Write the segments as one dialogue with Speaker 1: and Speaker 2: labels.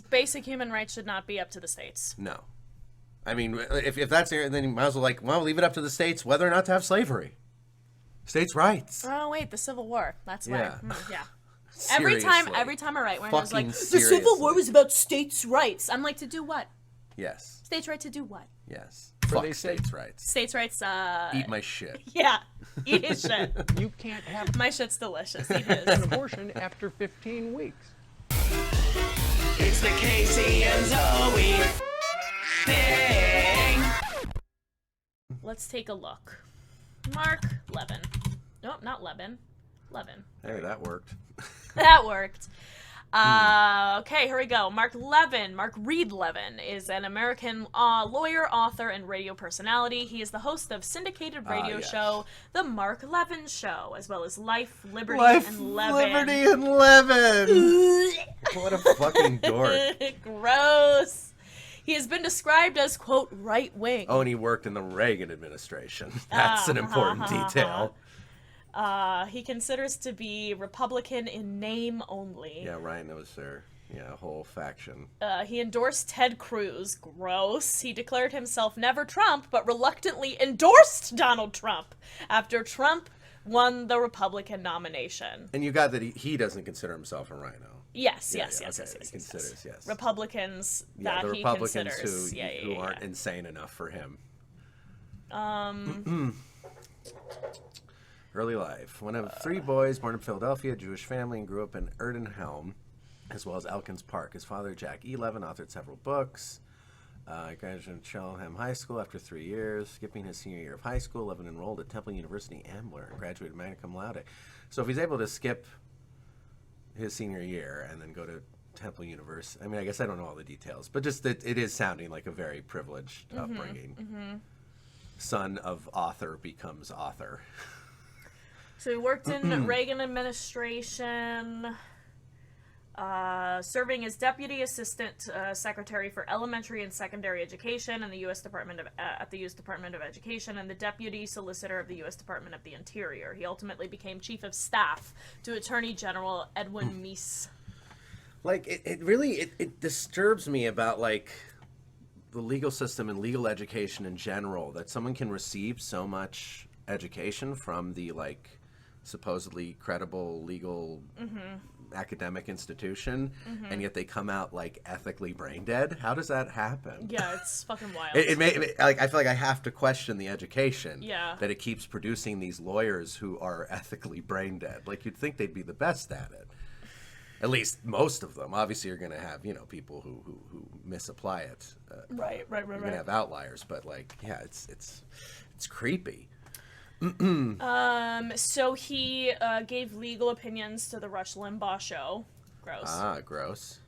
Speaker 1: Basic human rights should not be up to the states.
Speaker 2: No. I mean, if that's there, then you might as well, leave it up to the states whether or not to have slavery. States' rights.
Speaker 1: Oh, wait, the Civil War. That's why. Yeah.
Speaker 2: Seriously.
Speaker 1: Every time I write one, I was like,
Speaker 2: Seriously.
Speaker 1: the Civil War was about states' rights. I'm like, to do what?
Speaker 2: Yes.
Speaker 1: States' right to do what?
Speaker 2: Yes. Fuck states' rights.
Speaker 1: States' rights,
Speaker 2: Eat my shit.
Speaker 1: Yeah. Eat his shit.
Speaker 3: You can't have
Speaker 1: My shit's delicious. Eat his.
Speaker 3: an abortion after 15 weeks.
Speaker 4: It's the Casey and Zoe thing.
Speaker 1: Let's take a look. Mark Levin. Nope, not Levin. Levin.
Speaker 2: Hey, that worked.
Speaker 1: That worked. Okay, here we go. Mark Reed Levin is an American lawyer, author, and radio personality. He is the host of syndicated radio show The Mark Levin Show, as well as Life, Liberty, and Levin.
Speaker 2: What a fucking dork.
Speaker 1: Gross. He has been described as, quote, right-wing.
Speaker 2: Oh, and he worked in the Reagan administration. That's an important detail.
Speaker 1: He considers to be Republican in name only.
Speaker 2: Yeah, Ryan knows their whole faction.
Speaker 1: He endorsed Ted Cruz. Gross. He declared himself never Trump, but reluctantly endorsed Donald Trump after Trump won the Republican nomination.
Speaker 2: And you got that he doesn't consider himself a rhino.
Speaker 1: Yes.
Speaker 2: He considers, yes.
Speaker 1: Republicans
Speaker 2: Yeah,
Speaker 1: that
Speaker 2: the
Speaker 1: he
Speaker 2: Republicans
Speaker 1: considers.
Speaker 2: who aren't insane enough for him. Early life. One of three boys, born in Philadelphia, Jewish family, and grew up in Erdenhelm, as well as Elkins Park. His father, Jack E. Levin, authored several books. Graduated from Cheltenham High School after 3 years. Skipping his senior year of high school, Levin enrolled at Temple University, Ambler, and graduated magna cum laude. So if he's able to skip his senior year and then go to Temple University, I mean, I guess I don't know all the details, but just that it is sounding like a very privileged upbringing. Son of author becomes author.
Speaker 1: So he worked in Reagan administration, serving as Deputy Assistant Secretary for Elementary and Secondary Education in the U.S. Department of Education, and the Deputy Solicitor of the U.S. Department of the Interior. He ultimately became Chief of Staff to Attorney General Edwin Meese.
Speaker 2: Like, it really disturbs me about, like, the legal system and legal education in general, that someone can receive so much education from the, like, supposedly credible legal academic institution, and yet they come out, like, ethically brain dead. How does that happen?
Speaker 1: Yeah, it's fucking wild.
Speaker 2: Like, I feel like I have to question the education.
Speaker 1: Yeah.
Speaker 2: That it keeps producing these lawyers who are ethically brain dead. Like, you'd think they'd be the best at it. At least most of them. Obviously, you're going to have, people who misapply it.
Speaker 1: Right.
Speaker 2: You're going to have outliers, but, like, yeah, it's creepy.
Speaker 1: So he gave legal opinions to the Rush Limbaugh show. Gross.
Speaker 2: Ah, gross.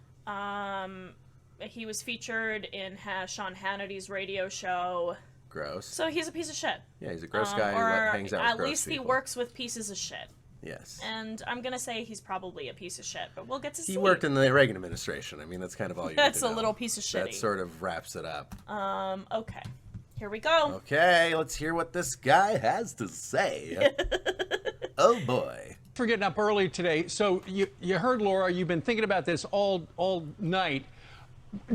Speaker 1: He was featured in Sean Hannity's radio show.
Speaker 2: Gross.
Speaker 1: So he's a piece of shit.
Speaker 2: Yeah, he's a gross guy who hangs out with
Speaker 1: at
Speaker 2: gross
Speaker 1: least
Speaker 2: people.
Speaker 1: he works with pieces of shit.
Speaker 2: Yes.
Speaker 1: And I'm gonna say he's probably a piece of shit, but we'll get to see.
Speaker 2: He worked in the Reagan administration. I mean, that's kind of all you need to know.
Speaker 1: That's a little piece of shit.
Speaker 2: That sort of wraps it up.
Speaker 1: Okay. Here we go.
Speaker 2: Okay, let's hear what this guy has to say. Oh, boy.
Speaker 3: For getting up early today. So you heard, Laura, you've been thinking about this all night.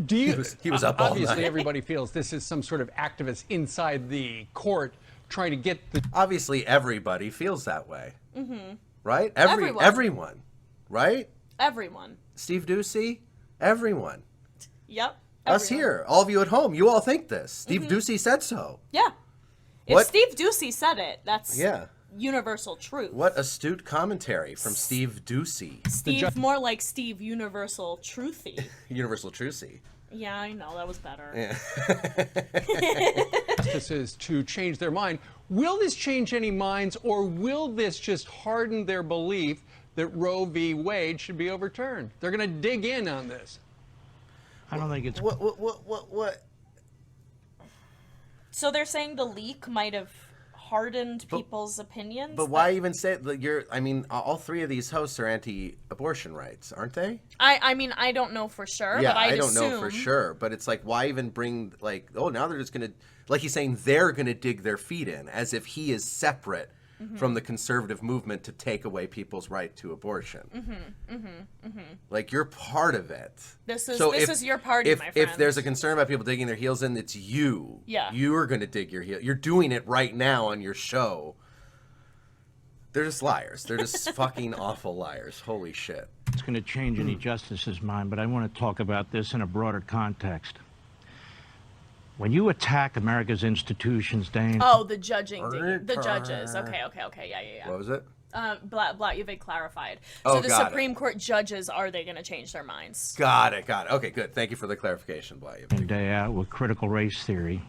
Speaker 3: Do you?
Speaker 2: He was up all
Speaker 3: obviously,
Speaker 2: night.
Speaker 3: everybody feels this is some sort of activist inside the court trying to get the...
Speaker 2: Obviously, everybody feels that way.
Speaker 1: Mm-hmm.
Speaker 2: Right?
Speaker 1: Everyone.
Speaker 2: Right?
Speaker 1: Everyone.
Speaker 2: Steve Ducey? Everyone.
Speaker 1: Yep.
Speaker 2: Us here. All of you at home. You all think this. Steve Ducey said so.
Speaker 1: Yeah. If
Speaker 2: What?
Speaker 1: Steve Ducey said it, that's
Speaker 2: Yeah.
Speaker 1: universal truth.
Speaker 2: What astute commentary from Steve Ducey.
Speaker 1: Steve, more like Steve Universal Truthy.
Speaker 2: Universal Trucy.
Speaker 1: Yeah, I know, that was better.
Speaker 2: Yeah.
Speaker 3: justices to change their mind. Will this change any minds, or will this just harden their belief that Roe v. Wade should be overturned? They're going to dig in on this.
Speaker 5: I don't think it's...
Speaker 2: What?
Speaker 1: So they're saying the leak might have hardened people's opinions?
Speaker 2: But why even say that all three of these hosts are anti-abortion rights, aren't they?
Speaker 1: I mean, I don't know for sure,
Speaker 2: Yeah,
Speaker 1: but I
Speaker 2: don't know for sure. But it's like, why even bring, like, now they're just going to, like he's saying, they're going to dig their feet in as if he is separate from the conservative movement to take away people's right to abortion. Like, you're part of it.
Speaker 1: This is your party, my friend.
Speaker 2: If there's a concern about people digging their heels in, it's you.
Speaker 1: Yeah.
Speaker 2: You are going to dig your heel. You're doing it right now on your show. They're just liars. They're just fucking awful liars. Holy shit.
Speaker 5: it's going to change any justice's mind, but I want to talk about this in a broader context. When you attack America's institutions, Dane...
Speaker 1: Oh, the judging. The judges. Okay. Yeah.
Speaker 2: What was it?
Speaker 1: Blatt, you've clarified.
Speaker 2: Oh,
Speaker 1: So the
Speaker 2: got
Speaker 1: Supreme Court judges, are they going to change their minds?
Speaker 2: Got it. Okay, good. Thank you for the clarification, Blatt.
Speaker 5: and day out with critical race theory.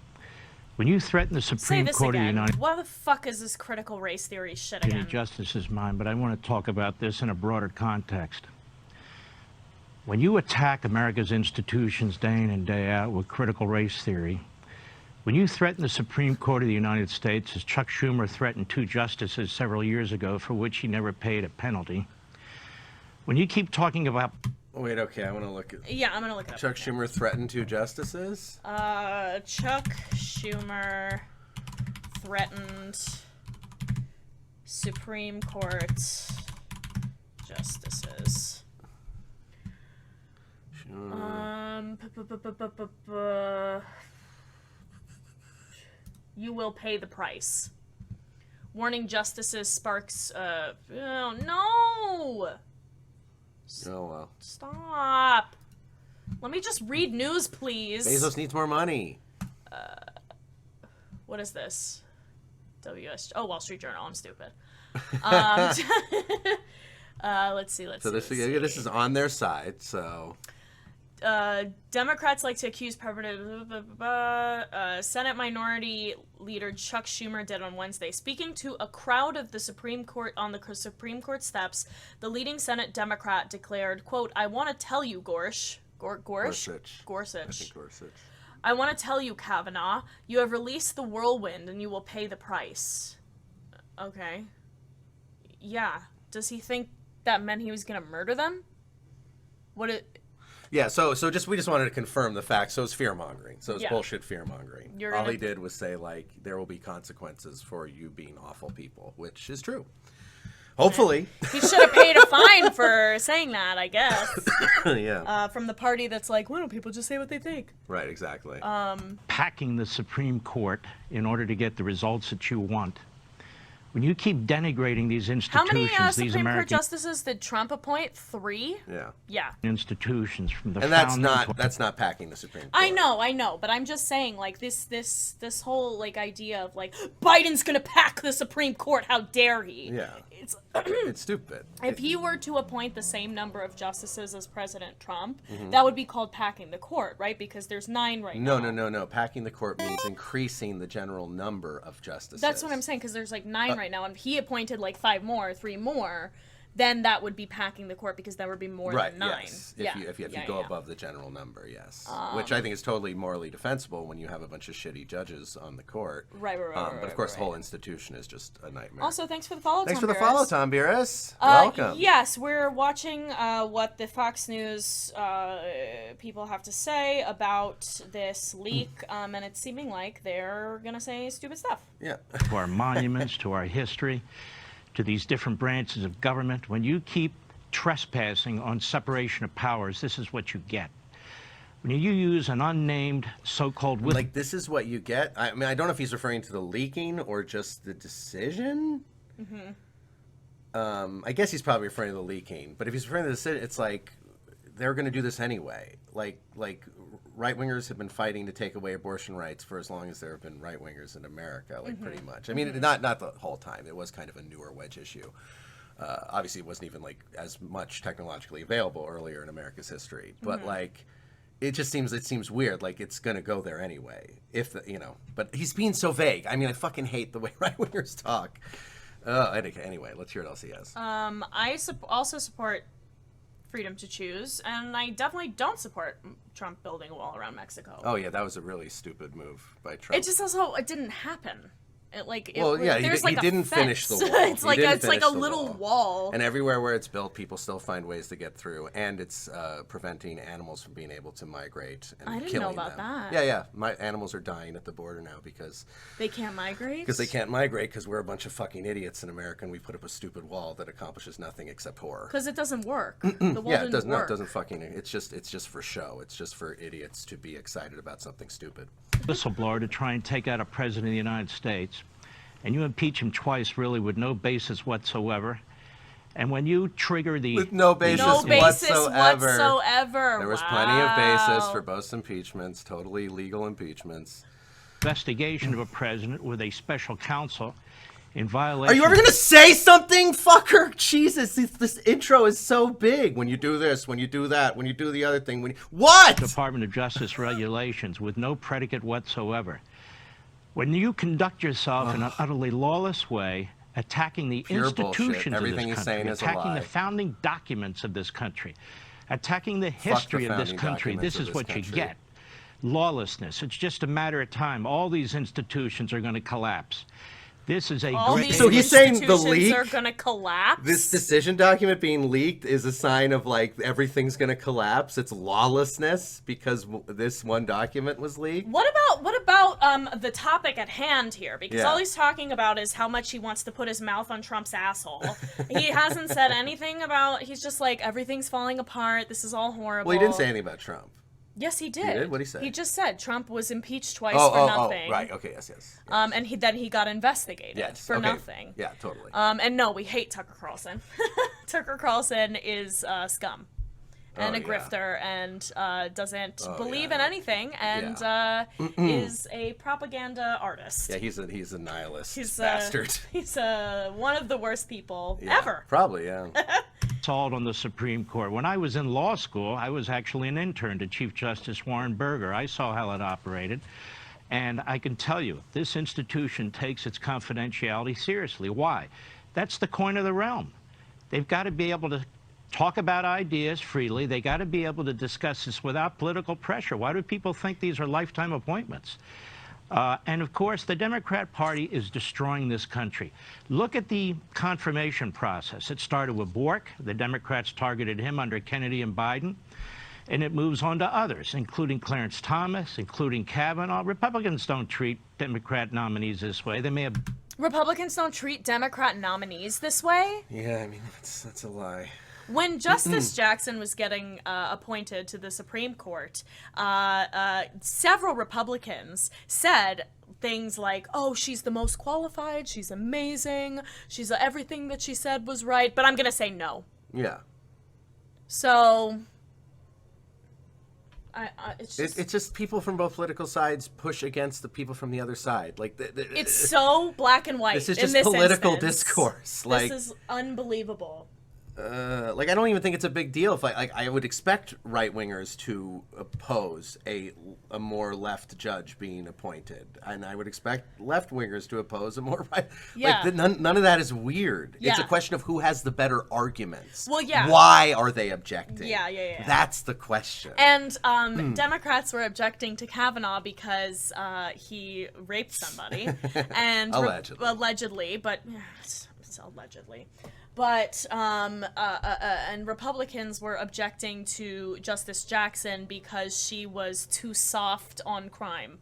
Speaker 5: When you threaten the
Speaker 1: Say
Speaker 5: Supreme
Speaker 1: this
Speaker 5: Court of the
Speaker 1: again.
Speaker 5: United
Speaker 1: What the fuck is this critical race theory shit
Speaker 5: any
Speaker 1: again?
Speaker 5: justice's mind, but I want to talk about this in a broader context. When you attack America's institutions day in and day out with critical race theory, when you threaten the Supreme Court of the United States, as Chuck Schumer threatened 2 justices several years ago for which he never paid a penalty, when you keep talking about...
Speaker 2: Wait, okay, I want to look at...
Speaker 1: Yeah, I'm going to look it up.
Speaker 2: Chuck Schumer threatened 2 justices?
Speaker 1: Chuck Schumer threatened Supreme Court justices. You will pay the price. Warning justices sparks, oh no!
Speaker 2: Oh, well.
Speaker 1: Stop. Let me just read news, please.
Speaker 2: Bezos needs more money.
Speaker 1: What is this? Wall Street Journal. I'm stupid. Let's see.
Speaker 2: So this is on their side, so...
Speaker 1: Democrats like to accuse Senate Minority Leader Chuck Schumer did on Wednesday. Speaking to a crowd of the Supreme Court on the Supreme Court steps, the leading Senate Democrat declared, quote, I want to tell you, Gorsuch. I want to tell you, Kavanaugh, you have released the whirlwind and you will pay the price. Okay. Yeah. Does he think that meant he was going to murder them?
Speaker 2: Yeah, so we just wanted to confirm the facts. So it's fear-mongering. So it's bullshit fear-mongering. All he did was say, like, there will be consequences for you being awful people, which is true. Hopefully.
Speaker 1: He should have paid a fine for saying that, I guess.
Speaker 2: Yeah.
Speaker 1: From the party that's like, why don't people just say what they think?
Speaker 2: Right, exactly.
Speaker 5: packing the Supreme Court in order to get the results that you want. When you keep denigrating these institutions,
Speaker 1: How many
Speaker 5: these
Speaker 1: Supreme Court
Speaker 5: American
Speaker 1: justices did Trump appoint? 3?
Speaker 2: Yeah.
Speaker 1: Yeah.
Speaker 5: institutions from the
Speaker 2: And
Speaker 5: founding
Speaker 2: that's not packing the Supreme Court.
Speaker 1: I know, but I'm just saying, like, this whole, like, idea of, like, Biden's gonna pack the Supreme Court, how dare he?
Speaker 2: Yeah.
Speaker 1: It's
Speaker 2: It's stupid.
Speaker 1: If he were to appoint the same number of justices as President Trump, that would be called packing the court, right? Because there's 9 right now.
Speaker 2: No. Packing the court means increasing the general number of justices.
Speaker 1: That's what I'm saying, because there's like 9 right now, and if he appointed like 5 more, 3 more, then that would be packing the court because there would be more than 9.
Speaker 2: Yes. If you go above the general number, yes. Which I think is totally morally defensible when you have a bunch of shitty judges on the court.
Speaker 1: Right.
Speaker 2: But of course, the whole institution is just a nightmare.
Speaker 1: Also, thanks for the follow,
Speaker 2: Thanks
Speaker 1: Tom
Speaker 2: for the
Speaker 1: Beres.
Speaker 2: follow, Tom Beres. Welcome.
Speaker 1: Yes, we're watching what the Fox News people have to say about this leak, and it's seeming like they're going to say stupid stuff.
Speaker 2: Yeah.
Speaker 5: to our monuments, to our history, to these different branches of government. When you keep trespassing on separation of powers, this is what you get. When you use an unnamed so-called...
Speaker 2: Like, this is what you get? I mean, I don't know if he's referring to the leaking or just the decision. I guess he's probably referring to the leaking. But if he's referring to the decision, it's like, they're going to do this anyway. Like right-wingers have been fighting to take away abortion rights for as long as there have been right-wingers in America, like, pretty much. I mean, not the whole time. It was kind of a newer wedge issue. Obviously, it wasn't even, like, as much technologically available earlier in America's history. But, like, it seems weird. Like, it's going to go there anyway. But he's being so vague. I mean, I fucking hate the way right-wingers talk. Anyway, let's hear what else he has.
Speaker 1: I also support freedom to choose, and I definitely don't support Trump building a wall around Mexico.
Speaker 2: Oh, yeah, that was a really stupid move by Trump.
Speaker 1: It just also, it didn't happen. There's
Speaker 2: he
Speaker 1: a
Speaker 2: didn't
Speaker 1: fence.
Speaker 2: finish the wall.
Speaker 1: it's
Speaker 2: He
Speaker 1: like
Speaker 2: didn't
Speaker 1: it's like
Speaker 2: finish
Speaker 1: a
Speaker 2: the
Speaker 1: little
Speaker 2: wall.
Speaker 1: wall.
Speaker 2: And everywhere where it's built, people still find ways to get through, and it's preventing animals from being able to migrate and
Speaker 1: I didn't
Speaker 2: killing
Speaker 1: know about
Speaker 2: them.
Speaker 1: that.
Speaker 2: Yeah. My animals are dying at the border now because
Speaker 1: They can't migrate?
Speaker 2: Because they can't migrate because we're a bunch of fucking idiots in America and we put up a stupid wall that accomplishes nothing except horror.
Speaker 1: Because it doesn't work. The wall
Speaker 2: Yeah, it does
Speaker 1: didn't
Speaker 2: not.
Speaker 1: work.
Speaker 2: It doesn't fucking. It's just for show. It's just for idiots to be excited about something stupid.
Speaker 5: Whistleblower to try and take out a president of the United States, and you impeach him twice, really, with no basis whatsoever. And when you trigger the
Speaker 2: With no basis,
Speaker 1: whatsoever.
Speaker 2: There was plenty of basis for both impeachments, totally legal impeachments.
Speaker 5: investigation of a president with a special counsel in violation.
Speaker 2: Are you ever gonna say something, fucker? Jesus, this intro is so big. When you do this, when you do that, when you do the other thing, what?
Speaker 5: Department of Justice regulations with no predicate whatsoever. When you conduct yourself in an utterly lawless way, attacking the
Speaker 2: Pure
Speaker 5: institutions
Speaker 2: bullshit. Everything
Speaker 5: of
Speaker 2: he's
Speaker 5: this
Speaker 2: saying
Speaker 5: country,
Speaker 2: is a
Speaker 5: attacking
Speaker 2: lie.
Speaker 5: the founding documents of this country, attacking the history of this
Speaker 2: founding
Speaker 5: country,
Speaker 2: documents
Speaker 5: this
Speaker 2: of
Speaker 5: is
Speaker 2: this
Speaker 5: what
Speaker 2: country.
Speaker 5: you get. Lawlessness. It's just a matter of time. All these institutions are going to collapse. This is a
Speaker 1: All
Speaker 5: great...
Speaker 1: these
Speaker 2: So he's saying the
Speaker 1: institutions
Speaker 2: leak-
Speaker 1: are going to collapse?
Speaker 2: This decision document being leaked is a sign of like everything's gonna collapse. It's lawlessness because this one document was leaked.
Speaker 1: What about the topic at hand here? Because
Speaker 2: Yeah.
Speaker 1: all he's talking about is how much he wants to put his mouth on Trump's asshole. He hasn't said anything about. He's just like, everything's falling apart. This is all horrible.
Speaker 2: Well, he didn't say anything about Trump.
Speaker 1: Yes, he did.
Speaker 2: He did? What'd he say?
Speaker 1: He just said Trump was impeached twice
Speaker 2: Oh,
Speaker 1: for nothing.
Speaker 2: right. Okay. Yes.
Speaker 1: And then he got investigated
Speaker 2: Yes.
Speaker 1: for
Speaker 2: okay.
Speaker 1: nothing.
Speaker 2: Yeah, totally.
Speaker 1: And no, we hate Tucker Carlson. Tucker Carlson is scum and
Speaker 2: Oh,
Speaker 1: a
Speaker 2: yeah.
Speaker 1: grifter and doesn't believe
Speaker 2: yeah.
Speaker 1: in anything and is a propaganda artist.
Speaker 2: Yeah, he's a nihilist
Speaker 1: He's
Speaker 2: bastard.
Speaker 1: He's one of the worst people
Speaker 2: Yeah,
Speaker 1: ever.
Speaker 2: Probably, yeah.
Speaker 5: assault on the Supreme Court. When I was in law school, I was actually an intern to Chief Justice Warren Burger. I saw how it operated. And I can tell you, this institution takes its confidentiality seriously. Why? That's the coin of the realm. They've got to be able to talk about ideas freely. They got to be able to discuss this without political pressure. Why do people think these are lifetime appointments? And of course, the Democrat Party is destroying this country. Look at the confirmation process. It started with Bork. The Democrats targeted him under Kennedy and Biden. And it moves on to others, including Clarence Thomas, including Kavanaugh. Republicans don't treat Democrat nominees this way. They may have...
Speaker 1: Republicans don't treat Democrat nominees this way.
Speaker 2: Yeah, I mean, that's a lie.
Speaker 1: When Justice Jackson was getting appointed to the Supreme Court, several Republicans said things like, oh, she's the most qualified, she's amazing, she's everything that she said was right, but I'm going to say no.
Speaker 2: Yeah.
Speaker 1: So...
Speaker 2: It's just people from both political sides push against the people from the other side. Like
Speaker 1: it's so black and white.
Speaker 2: This is
Speaker 1: in
Speaker 2: just
Speaker 1: this
Speaker 2: political
Speaker 1: instance.
Speaker 2: discourse. Like,
Speaker 1: this is unbelievable.
Speaker 2: like I don't even think it's a big deal. If I would expect right wingers to oppose a more left judge being appointed, and I would expect left wingers to oppose a more right.
Speaker 1: Yeah.
Speaker 2: Like none of that is weird. It's a
Speaker 1: Yeah.
Speaker 2: question of who has the better arguments.
Speaker 1: Well, yeah.
Speaker 2: Why are they objecting?
Speaker 1: Yeah.
Speaker 2: That's the question.
Speaker 1: And Democrats were objecting to Kavanaugh because he raped somebody, and
Speaker 2: Allegedly.
Speaker 1: but it's allegedly. But and Republicans were objecting to Justice Jackson because she was too soft on crime.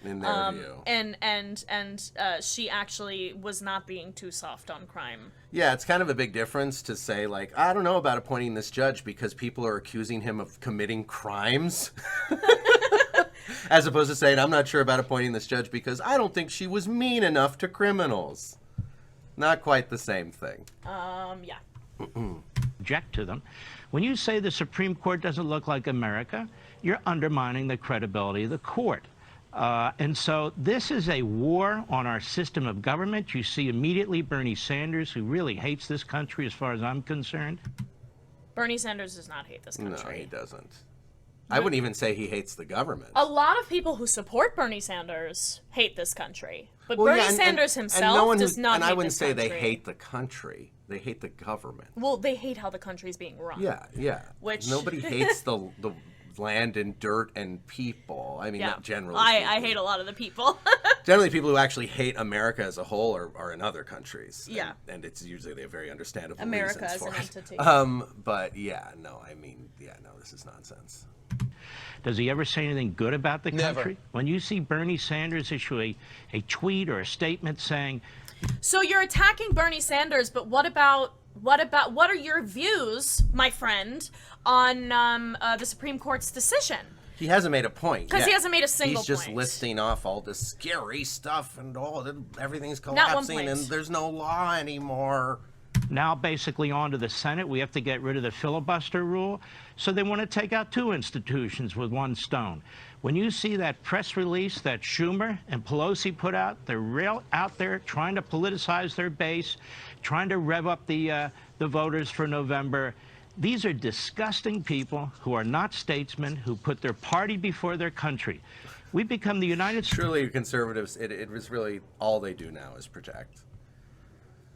Speaker 2: In their view.
Speaker 1: And she actually was not being too soft on crime.
Speaker 2: Yeah, it's kind of a big difference to say, like, I don't know about appointing this judge because people are accusing him of committing crimes. As opposed to saying, I'm not sure about appointing this judge because I don't think she was mean enough to criminals. Not quite the same thing.
Speaker 1: Yeah.
Speaker 5: object to them. When you say the Supreme Court doesn't look like America, you're undermining the credibility of the court. And so this is a war on our system of government. You see immediately Bernie Sanders, who really hates this country as far as I'm concerned.
Speaker 1: Bernie Sanders does not hate this country.
Speaker 2: No, he doesn't. I wouldn't even say he hates the government.
Speaker 1: A lot of people who support Bernie Sanders hate this country. But
Speaker 2: Well,
Speaker 1: Bernie
Speaker 2: yeah,
Speaker 1: Sanders himself does not hate
Speaker 2: And I wouldn't
Speaker 1: this
Speaker 2: say
Speaker 1: country.
Speaker 2: they hate the country. They hate the government.
Speaker 1: Well, they hate how the country's being run.
Speaker 2: Yeah.
Speaker 1: Which-
Speaker 2: Nobody hates the land and dirt and people. I mean,
Speaker 1: Yeah.
Speaker 2: not generally.
Speaker 1: I
Speaker 2: speaking.
Speaker 1: hate a lot of the people.
Speaker 2: Generally, people who actually hate America as a whole are in other countries.
Speaker 1: Yeah.
Speaker 2: And it's usually they have very understandable
Speaker 1: America
Speaker 2: reasons
Speaker 1: as
Speaker 2: for
Speaker 1: an
Speaker 2: it.
Speaker 1: entity.
Speaker 2: But yeah, no, I mean, yeah, no, this is nonsense.
Speaker 5: Does he ever say anything good about the
Speaker 3: Never.
Speaker 5: country? When you see Bernie Sanders issue a tweet or a statement saying,
Speaker 1: So you're attacking Bernie Sanders, but what are your views, my friend, on the Supreme Court's decision?
Speaker 2: He hasn't made a point.
Speaker 1: Because he
Speaker 2: yet.
Speaker 1: hasn't made a single
Speaker 2: He's just
Speaker 1: point.
Speaker 2: listing off all this scary stuff and everything's
Speaker 1: one
Speaker 2: collapsing
Speaker 1: point.
Speaker 2: and there's no law anymore.
Speaker 5: now basically on to the Senate, we have to get rid of the filibuster rule. So they want to take out two institutions with one stone. When you see that press release that Schumer and Pelosi put out, they're real out there trying to politicize their base, trying to rev up the voters for November. These are disgusting people who are not statesmen, who put their party before their country. We become the United States.
Speaker 2: Truly, conservatives, it was really all they do now is project.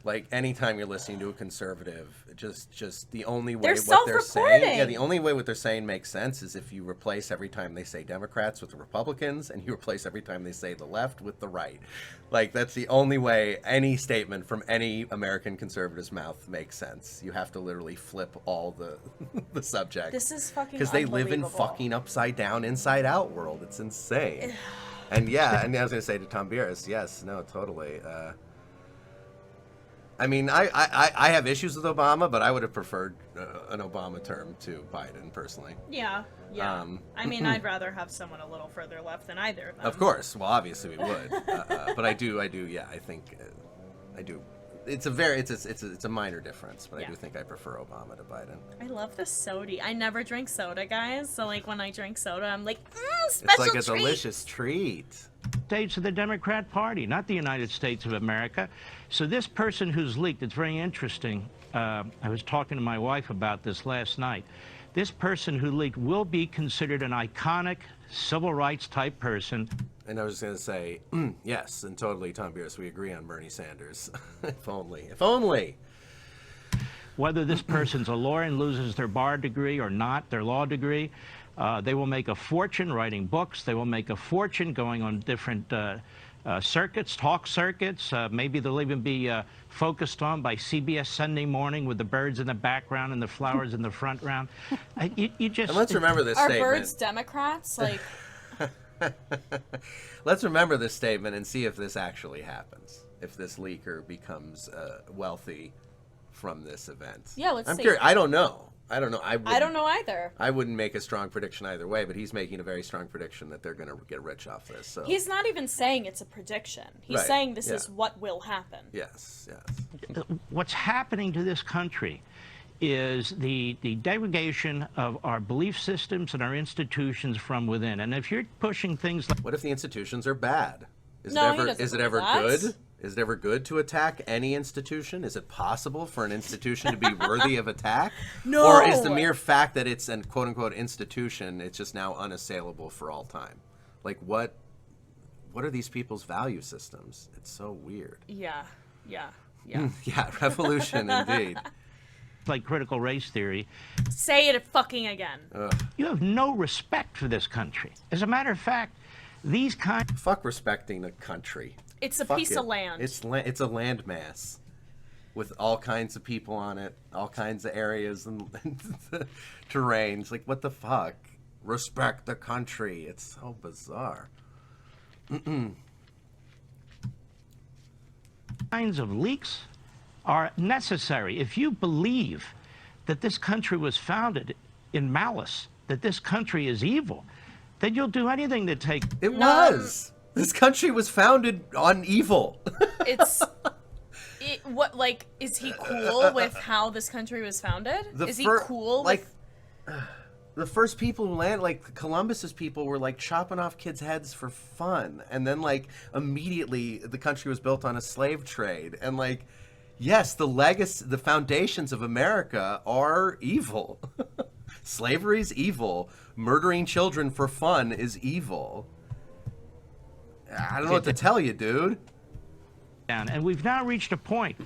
Speaker 2: Like, anytime you're listening to a conservative, just the only way
Speaker 1: They're
Speaker 2: what they're saying,
Speaker 1: self-reporting.
Speaker 2: yeah, the only way what they're saying makes sense is if you replace every time they say Democrats with the Republicans, and you replace every time they say the left with the right. Like, that's the only way any statement from any American conservative's mouth makes sense. You have to literally flip all the the subject.
Speaker 1: This is fucking
Speaker 2: because they live in
Speaker 1: unbelievable.
Speaker 2: fucking upside down, inside out world. It's insane. And yeah, and I was gonna say to Tom Bieris, yes, no, totally. I mean, I have issues with Obama, but I would have preferred an Obama term to Biden, personally.
Speaker 1: Yeah. I mean, I'd rather have someone a little further left than either of them.
Speaker 2: Of course. Well, obviously we would. But I do, yeah, I think, I do. It's a minor difference, but I
Speaker 1: Yeah.
Speaker 2: do think I prefer Obama to Biden.
Speaker 1: I love the soda. I never drink soda, guys. So, like, when I drink soda, I'm like,
Speaker 2: It's
Speaker 1: special
Speaker 2: like a
Speaker 1: treat.
Speaker 2: delicious treat.
Speaker 5: States of the Democrat Party, not the United States of America. So this person who's leaked, it's very interesting. I was talking to my wife about this last night. This person who leaked will be considered an iconic civil rights type person.
Speaker 2: And I was going to say, yes, and totally, Tom Bieris, we agree on Bernie Sanders. If only. If only.
Speaker 5: Whether this person's a lawyer and loses their bar degree or not, their law degree, they will make a fortune writing books. They will make a fortune going on different circuits, talk circuits. Maybe they'll even be focused on by CBS Sunday Morning with the birds in the background and the flowers in the front round. You just...
Speaker 2: And let's remember this
Speaker 1: Are
Speaker 2: statement.
Speaker 1: birds Democrats? Like,
Speaker 2: Let's remember this statement and see if this actually happens. If this leaker becomes wealthy from this event.
Speaker 1: Yeah, let's
Speaker 2: I'm
Speaker 1: see.
Speaker 2: curious. I don't know. I don't know.
Speaker 1: I don't know either.
Speaker 2: I wouldn't make a strong prediction either way, but he's making a very strong prediction that they're going to get rich off this. So
Speaker 1: He's not even saying it's a prediction. He's
Speaker 2: Right,
Speaker 1: saying this
Speaker 2: yeah.
Speaker 1: is what will happen.
Speaker 2: yes.
Speaker 5: What's happening to this country is the degradation of our belief systems and our institutions from within. And if you're pushing things like
Speaker 2: What if the institutions are bad? Is
Speaker 1: No,
Speaker 2: it
Speaker 1: he
Speaker 2: ever
Speaker 1: doesn't
Speaker 2: is it
Speaker 1: believe
Speaker 2: ever
Speaker 1: that.
Speaker 2: good? Is it ever good to attack any institution? Is it possible for an institution to be worthy of attack?
Speaker 1: No.
Speaker 2: Or is the mere fact that it's an quote unquote institution, it's just now unassailable for all time? Like what are these people's value systems? It's so weird.
Speaker 1: Yeah.
Speaker 2: Yeah, revolution indeed.
Speaker 5: critical race theory,
Speaker 1: Say it fucking again.
Speaker 5: you have no respect for this country. As a matter of fact, these kind
Speaker 2: Fuck respecting a country.
Speaker 1: It's a
Speaker 2: Fuck
Speaker 1: piece
Speaker 2: it.
Speaker 1: of land.
Speaker 2: It's a landmass with all kinds of people on it, all kinds of areas and terrains. Like, what the fuck? Respect the country. It's so bizarre.
Speaker 5: kinds of leaks are necessary. If you believe that this country was founded in malice, that this country is evil, then you'll do anything to take...
Speaker 2: It was. This country was founded on evil.
Speaker 1: It's is he cool with how this country was founded? Is he cool with
Speaker 2: the first people who landed, like Columbus's people, were like chopping off kids' heads for fun, and then like immediately the country was built on a slave trade, and like, yes, the foundations of America are evil. Slavery's evil. Murdering children for fun is evil. I don't know what to tell you, dude.
Speaker 5: And we've now reached a point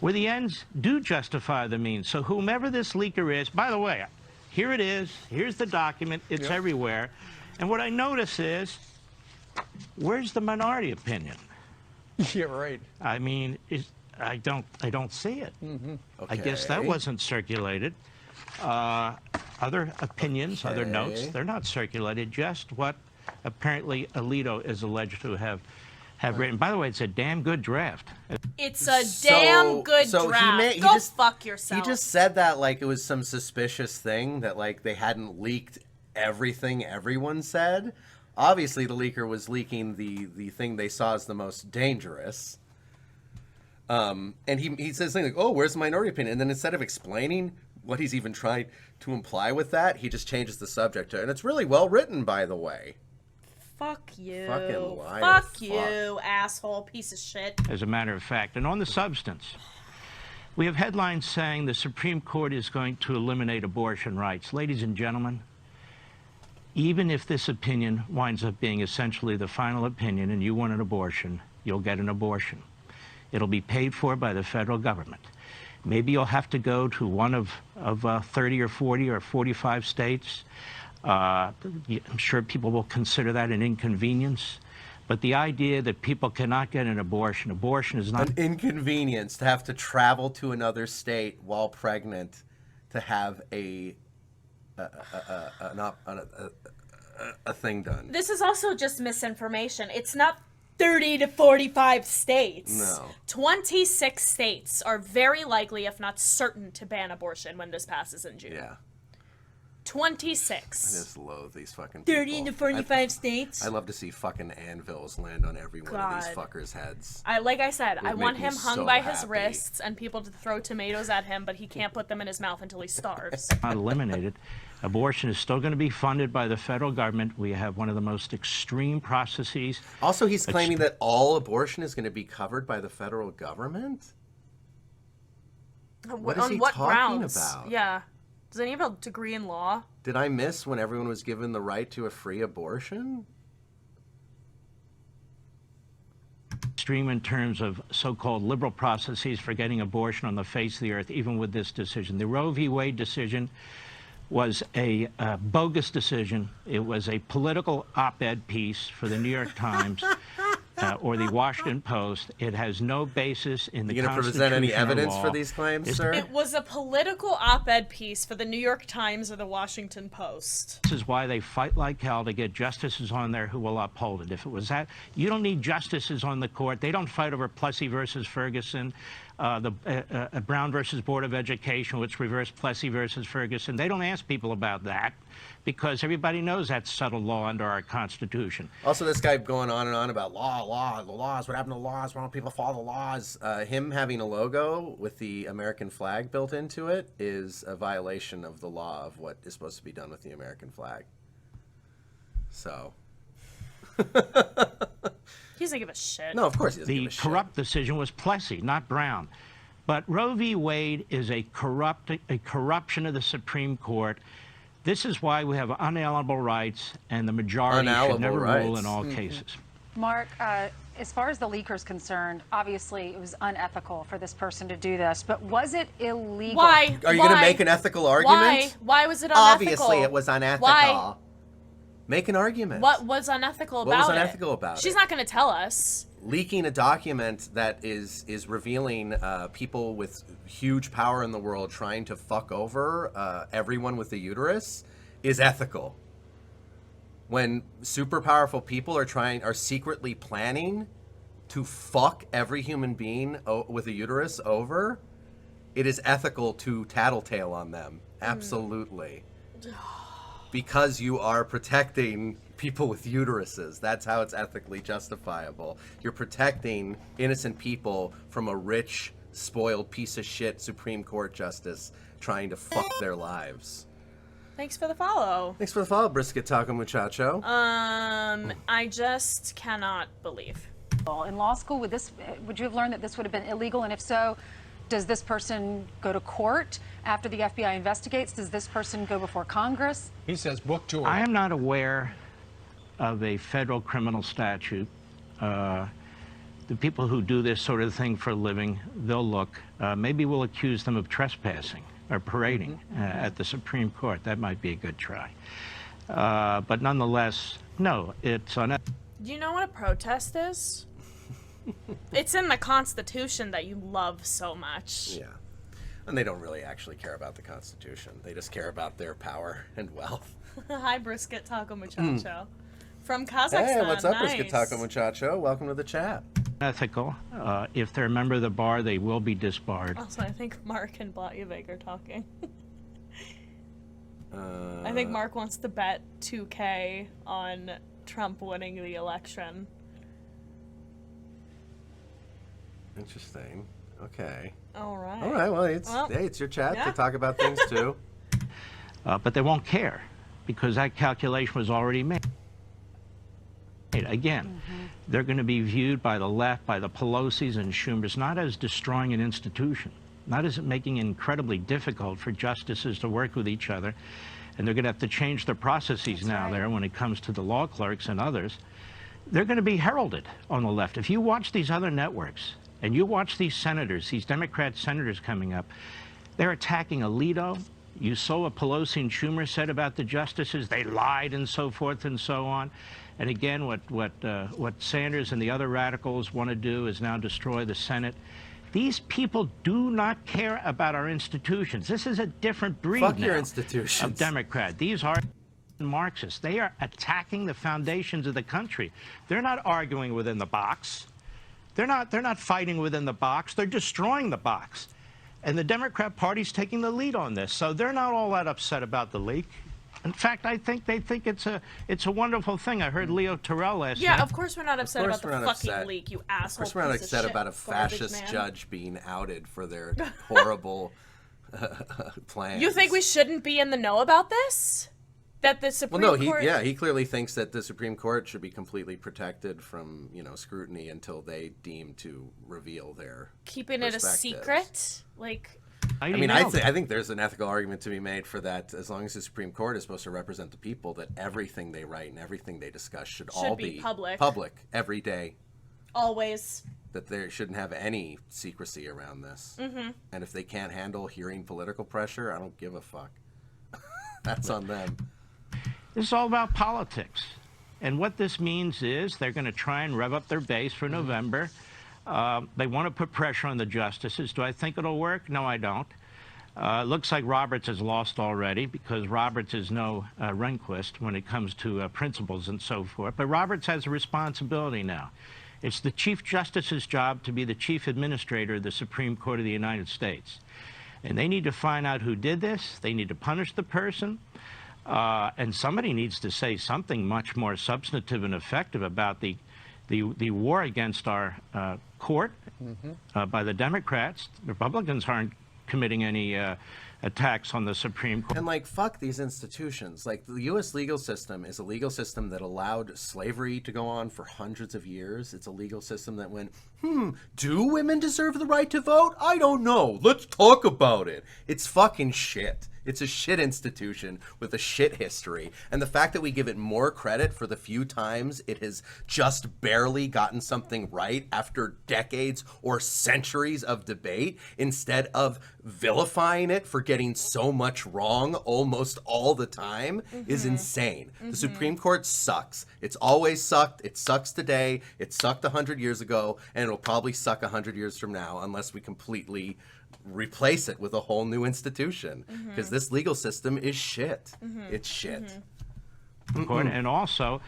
Speaker 5: where the ends do justify the means. So whomever this leaker is, by the way, here it is. Here's the document. It's everywhere. And what I notice is where's the minority opinion?
Speaker 3: Yeah, right.
Speaker 5: I mean, I don't see it. I guess that
Speaker 2: Okay.
Speaker 5: wasn't circulated. Other opinions, other notes, they're not circulated. Just what apparently Alito is alleged to have written. By the way, it's a damn good draft.
Speaker 1: It's a damn good draft.
Speaker 2: He
Speaker 1: Go
Speaker 2: just,
Speaker 1: fuck yourself.
Speaker 2: He just said that like it was some suspicious thing, that like they hadn't leaked everything everyone said. Obviously, the leaker was leaking the thing they saw as the most dangerous. And he says something like, "Oh, where's the minority opinion?" And then instead of explaining what he's even trying to imply with that, he just changes the subject. And it's really well written, by the way.
Speaker 1: Fuck you.
Speaker 2: Fucking liar.
Speaker 1: Fuck you, asshole, piece of shit.
Speaker 5: As a matter of fact. And on the substance, we have headlines saying the Supreme Court is going to eliminate abortion rights. Ladies and gentlemen, even if this opinion winds up being essentially the final opinion and you want an abortion, you'll get an abortion. It'll be paid for by the federal government. Maybe you'll have to go to one of 30 or 40 or 45 states. I'm sure people will consider that an inconvenience. But the idea that people cannot get an abortion is not
Speaker 2: An inconvenience to have to travel to another state while pregnant to have a thing done.
Speaker 1: This is also just misinformation. It's not 30 to 45 states.
Speaker 2: No.
Speaker 1: 26 states are very likely, if not certain, to ban abortion when this passes in June.
Speaker 2: Yeah.
Speaker 1: 26.
Speaker 2: I just loathe these fucking people.
Speaker 1: 30 to 45 states.
Speaker 2: I love to see fucking anvils land on every one of these fuckers' heads.
Speaker 1: Like I said, I
Speaker 2: would
Speaker 1: want
Speaker 2: make me
Speaker 1: him hung
Speaker 2: so
Speaker 1: by his
Speaker 2: happy.
Speaker 1: wrists and people to throw tomatoes at him, but he can't put them in his mouth until he starves.
Speaker 5: not eliminated. Abortion is still going to be funded by the federal government. We have one of the most extreme processes.
Speaker 2: Also, he's claiming that all abortion is going to be covered by the federal government? What is
Speaker 1: On
Speaker 2: he
Speaker 1: what
Speaker 2: talking
Speaker 1: grounds?
Speaker 2: about?
Speaker 1: Yeah. Does any have a degree in law?
Speaker 2: Did I miss when everyone was given the right to a free abortion?
Speaker 5: Extreme in terms of so-called liberal processes for getting abortion on the face of the earth, even with this decision. The Roe v. Wade decision was a bogus decision. It was a political op-ed piece for the New York Times or the Washington Post. It has no basis in the
Speaker 2: You going to
Speaker 5: Constitution
Speaker 2: present any
Speaker 5: or
Speaker 2: evidence
Speaker 5: law.
Speaker 2: for these claims, sir?
Speaker 1: It was a political op-ed piece for the New York Times or the Washington Post.
Speaker 5: This is why they fight like hell to get justices on there who will uphold it. If it was that, you don't need justices on the court. They don't fight over Plessy versus Ferguson, Brown versus Board of Education, which reversed Plessy versus Ferguson. They don't ask people about that because everybody knows that's settled law under our Constitution.
Speaker 2: Also, this guy going on and on about the laws, what happened to laws, why don't people follow the laws? Him having a logo with the American flag built into it is a violation of the law of what is supposed to be done with the American flag. So.
Speaker 1: He doesn't give a shit.
Speaker 2: No, of course he doesn't give
Speaker 5: The
Speaker 2: a shit.
Speaker 5: corrupt decision was Plessy, not Brown. But Roe v. Wade is a corruption of the Supreme Court. This is why we have unalienable rights, and the majority should
Speaker 2: Unalienable
Speaker 5: never
Speaker 2: rights.
Speaker 5: rule in all cases.
Speaker 6: Mark, as far as the leaker is concerned, obviously it was unethical for this person to do this, but was it illegal?
Speaker 1: Why?
Speaker 2: Are you going to make an ethical argument?
Speaker 1: Why was it unethical?
Speaker 2: Obviously, it was unethical.
Speaker 1: Why?
Speaker 2: Make an argument.
Speaker 1: What was unethical about it?
Speaker 2: What was unethical about it?
Speaker 1: She's not going to tell us.
Speaker 2: Leaking a document that is revealing people with huge power in the world trying to fuck over everyone with a uterus is ethical. When super powerful people are secretly planning to fuck every human being with a uterus over, it is ethical to tattletale on them. Absolutely. Because you are protecting people with uteruses. That's how it's ethically justifiable. You're protecting innocent people from a rich, spoiled piece of shit Supreme Court justice trying to fuck their lives.
Speaker 1: Thanks for the follow.
Speaker 2: Thanks for the follow, Brisket Taco Muchacho.
Speaker 1: I just cannot believe.
Speaker 6: In law school, would you have learned that this would have been illegal? And if so, does this person go to court after the FBI investigates? Does this person go before Congress?
Speaker 3: He says book tour.
Speaker 5: I am not aware of a federal criminal statute. The people who do this sort of thing for a living, they'll look. Maybe we'll accuse them of trespassing or parading at the Supreme Court. That might be a good try. But nonetheless, no, it's unethical.
Speaker 1: Do you know what a protest is? It's in the Constitution that you love so much.
Speaker 2: Yeah. And they don't really actually care about the Constitution. They just care about their power and wealth.
Speaker 1: Hi, Brisket Taco Muchacho. From Kazakhstan.
Speaker 2: Hey, what's up,
Speaker 1: nice.
Speaker 2: Brisket Taco Muchacho? Welcome to the chat.
Speaker 5: Ethical. If they're a member of the bar, they will be disbarred.
Speaker 1: Also, I think Mark and Blatjevik are talking. I think Mark wants to bet 2K on Trump winning the election.
Speaker 2: Interesting. Okay.
Speaker 1: All right.
Speaker 2: All right. Well, it's your chat
Speaker 1: yeah.
Speaker 2: to talk about things too.
Speaker 5: But they won't care because that calculation was already made. Again, they're going to be viewed by the left, by the Pelosi's and Schumers, not as destroying an institution, not as making it incredibly difficult for justices to work with each other. And they're going to have to change their processes there when it comes to the law clerks and others. They're going to be heralded on the left. If you watch these other networks and you watch these senators, these Democrat senators coming up, they're attacking Alito. You saw what Pelosi and Schumer said about the justices. They lied and so forth and so on. And again, what Sanders and the other radicals want to do is now destroy the Senate. These people do not care about our institutions. This is a different breed
Speaker 2: Fuck
Speaker 5: now
Speaker 2: your institutions.
Speaker 5: of Democrat. These are Marxists. They are attacking the foundations of the country. They're not arguing within the box. They're not fighting within the box. They're destroying the box. And the Democrat Party's taking the lead on this. So they're not all that upset about the leak. In fact, I think they think it's a wonderful thing. I heard Leo Terrell last night.
Speaker 1: Yeah, of course we're not upset about the
Speaker 2: we're not
Speaker 1: fucking
Speaker 2: upset.
Speaker 1: leak, you asshole.
Speaker 2: Of course, we're not
Speaker 1: piece of
Speaker 2: upset
Speaker 1: shit,
Speaker 2: about a
Speaker 1: garbage
Speaker 2: fascist
Speaker 1: man.
Speaker 2: judge being outed for their horrible plans.
Speaker 1: You think we shouldn't be in the know about this? That the Supreme Court...
Speaker 2: he clearly thinks that the Supreme Court should be completely protected from, scrutiny until they deem to reveal their
Speaker 1: Keeping it a secret? Like...
Speaker 2: I mean, I think there's an ethical argument to be made for that. As long as the Supreme Court is supposed to represent the people, that everything they write and everything they discuss should all be public every day.
Speaker 1: Always.
Speaker 2: That they shouldn't have any secrecy around this.
Speaker 1: Mm-hmm.
Speaker 2: And if they can't handle hearing political pressure, I don't give a fuck. That's on them.
Speaker 5: This is all about politics. And what this means is they're going to try and rev up their base for November. They want to put pressure on the justices. Do I think it'll work? No, I don't. It looks like Roberts has lost already because Roberts is no Rehnquist when it comes to principles and so forth. But Roberts has a responsibility now. It's the Chief Justice's job to be the Chief Administrator of the Supreme Court of the United States. And they need to find out who did this. They need to punish the person. And somebody needs to say something much more substantive and effective about the war against our court by the Democrats. Republicans aren't committing any attacks on the Supreme Court.
Speaker 2: And fuck these institutions. The U.S. legal system is a legal system that allowed slavery to go on for hundreds of years. It's a legal system that went, do women deserve the right to vote? I don't know. Let's talk about it. It's fucking shit. It's a shit institution with a shit history. And the fact that we give it more credit for the few times it has just barely gotten something right after decades or centuries of debate, instead of vilifying it for getting so much wrong almost all the time, is insane. The Supreme Court sucks. It's always sucked. It sucks today. It sucked 100 years ago, and it'll probably suck 100 years from now unless we completely replace it with a whole new institution, because this legal system is shit. It's shit.
Speaker 5: And also,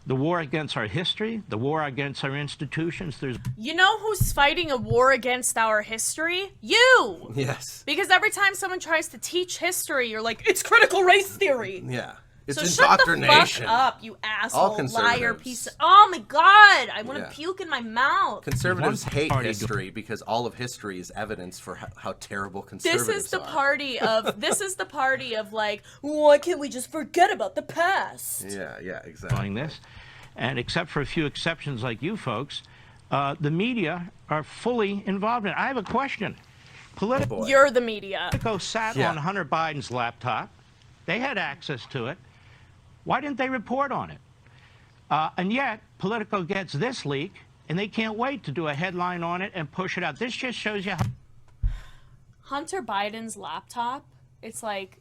Speaker 5: the war against our history, the war against our institutions.
Speaker 1: You know who's fighting a war against our history? You!
Speaker 2: Yes.
Speaker 1: Because every time someone tries to teach history, you're like, it's critical race theory!
Speaker 2: Yeah. It's
Speaker 1: so
Speaker 2: indoctrination.
Speaker 1: Shut the fuck up, you asshole, liar, piece of... Oh my god, I want to puke in my mouth.
Speaker 2: Conservatives hate history because all of history is evidence for how terrible conservatives are.
Speaker 1: This is the party of, why can't we just forget about the past?
Speaker 2: Yeah, exactly.
Speaker 5: This. And except for a few exceptions like you folks, the media are fully involved in it. I have a question.
Speaker 1: You're the media.
Speaker 5: Politico sat on Hunter Biden's laptop. They had access to it. Why didn't they report on it? And yet, Politico gets this leak, and they can't wait to do a headline on it and push it out. This just shows you how...
Speaker 1: Hunter Biden's laptop, it's like...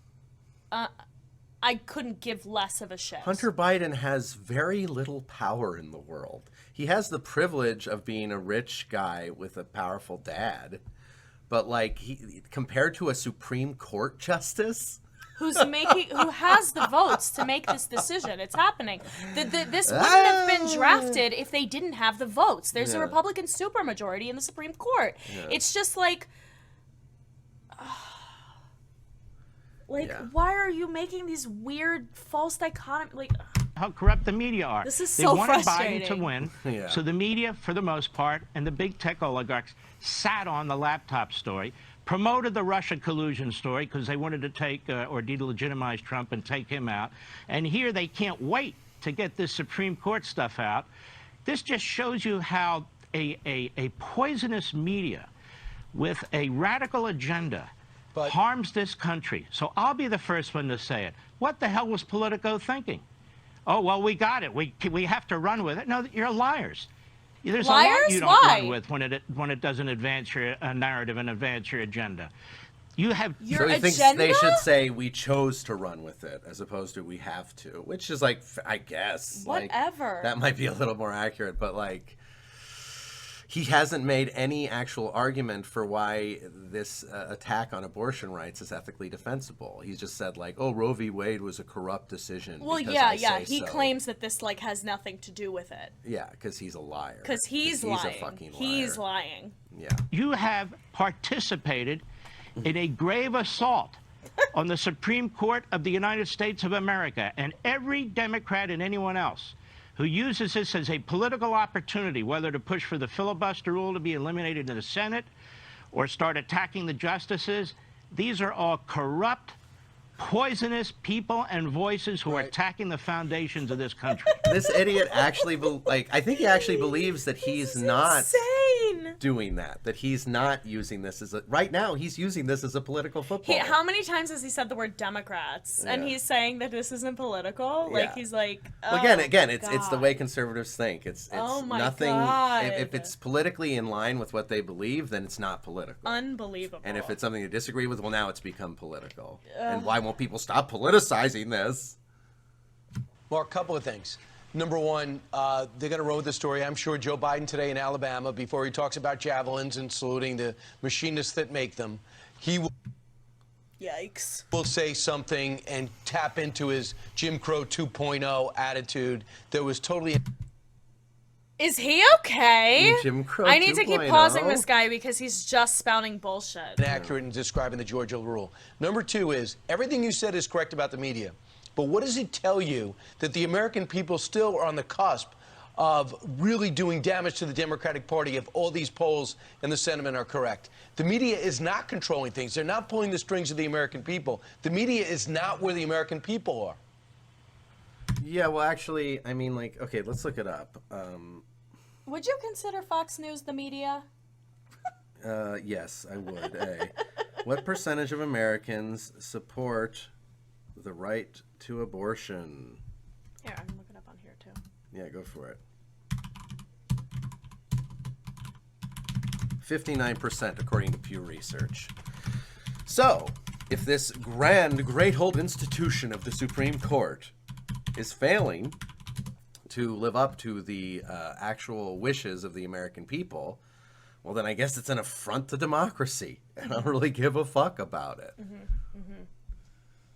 Speaker 1: I couldn't give less of a shit.
Speaker 2: Hunter Biden has very little power in the world. He has the privilege of being a rich guy with a powerful dad, but like compared to a Supreme Court justice
Speaker 1: who has the votes to make this decision. It's happening. This wouldn't have been drafted if they didn't have the votes. There's a Republican supermajority in the Supreme Court. Yeah. It's just like, why are you making these weird false dichotomies? Like,
Speaker 5: how corrupt the media are.
Speaker 1: This is so frustrating.
Speaker 5: They wanted Biden to win, so the media, for the most part, and the big tech oligarchs sat on the laptop story, promoted the Russia collusion story because they wanted to take or delegitimize Trump and take him out. And here they can't wait to get this Supreme Court stuff out. This just shows you how a poisonous media with a radical agenda harms this country. So I'll be the first one to say it. What the hell was Politico thinking? Oh, well, we got it. We have to run with it. No, you're liars. There's
Speaker 1: liars?
Speaker 5: A lot you don't run with when it doesn't advance your narrative and advance your agenda. You have
Speaker 1: your
Speaker 2: so he
Speaker 1: agenda?
Speaker 2: thinks they should say we chose to run with it as opposed to we have to, which is like, I guess.
Speaker 1: Whatever.
Speaker 2: Like, that might be a little more accurate, but like, he hasn't made any actual argument for why this attack on abortion rights is ethically defensible. He's just said like, oh, Roe v. Wade was a corrupt decision.
Speaker 1: Well, he claims that this like has nothing to do with it.
Speaker 2: Yeah, because he's a liar.
Speaker 1: Because he's lying.
Speaker 2: A fucking liar.
Speaker 1: He's lying.
Speaker 2: Yeah.
Speaker 5: You have participated in a grave assault on the Supreme Court of the United States of America, and every Democrat and anyone else who uses this as a political opportunity, whether to push for the filibuster rule to be eliminated in the Senate or start attacking the justices, these are all corrupt, poisonous people and voices who are attacking the foundations of this country.
Speaker 2: This idiot actually, I think he actually believes that he's not
Speaker 1: insane.
Speaker 2: Doing that he's not using this as right now, he's using this as a political football.
Speaker 1: How many times has he said the word Democrats? Yeah. And he's saying that this isn't political? Yeah. Like, he's like, oh,
Speaker 2: well, again, it's the way conservatives think. It's
Speaker 1: oh my
Speaker 2: nothing.
Speaker 1: God.
Speaker 2: If it's politically in line with what they believe, then it's not political.
Speaker 1: Unbelievable.
Speaker 2: And if it's something you disagree with, well, now it's become political. And why won't people stop politicizing this?
Speaker 7: Mark, a couple of things. Number one, they're going to run with the story. I'm sure Joe Biden today in Alabama, before he talks about javelins and saluting the machinists that make them, he will, will say something and tap into his Jim Crow 2.0 attitude that was totally...
Speaker 1: Is he okay?
Speaker 2: Jim Crow
Speaker 1: I need to keep pausing this guy because he's just spouting bullshit.
Speaker 7: Inaccurate in describing the Georgia rule. Number two is, everything you said is correct about the media. But what does it tell you that the American people still are on the cusp of really doing damage to the Democratic Party if all these polls and the sentiment are correct? The media is not controlling things. They're not pulling the strings of the American people. The media is not where the American people are.
Speaker 2: Yeah, well, actually, I mean, like, okay, let's look it up.
Speaker 1: Would you consider Fox News the media?
Speaker 2: Yes, I would. What percentage of Americans support the right to abortion?
Speaker 1: Here, I can look it up on here, too.
Speaker 2: Yeah, go for it. 59%, according to Pew Research. So, if this great old institution of the Supreme Court is failing to live up to the actual wishes of the American people, well, then I guess it's an affront to democracy, and I don't really give a fuck about it.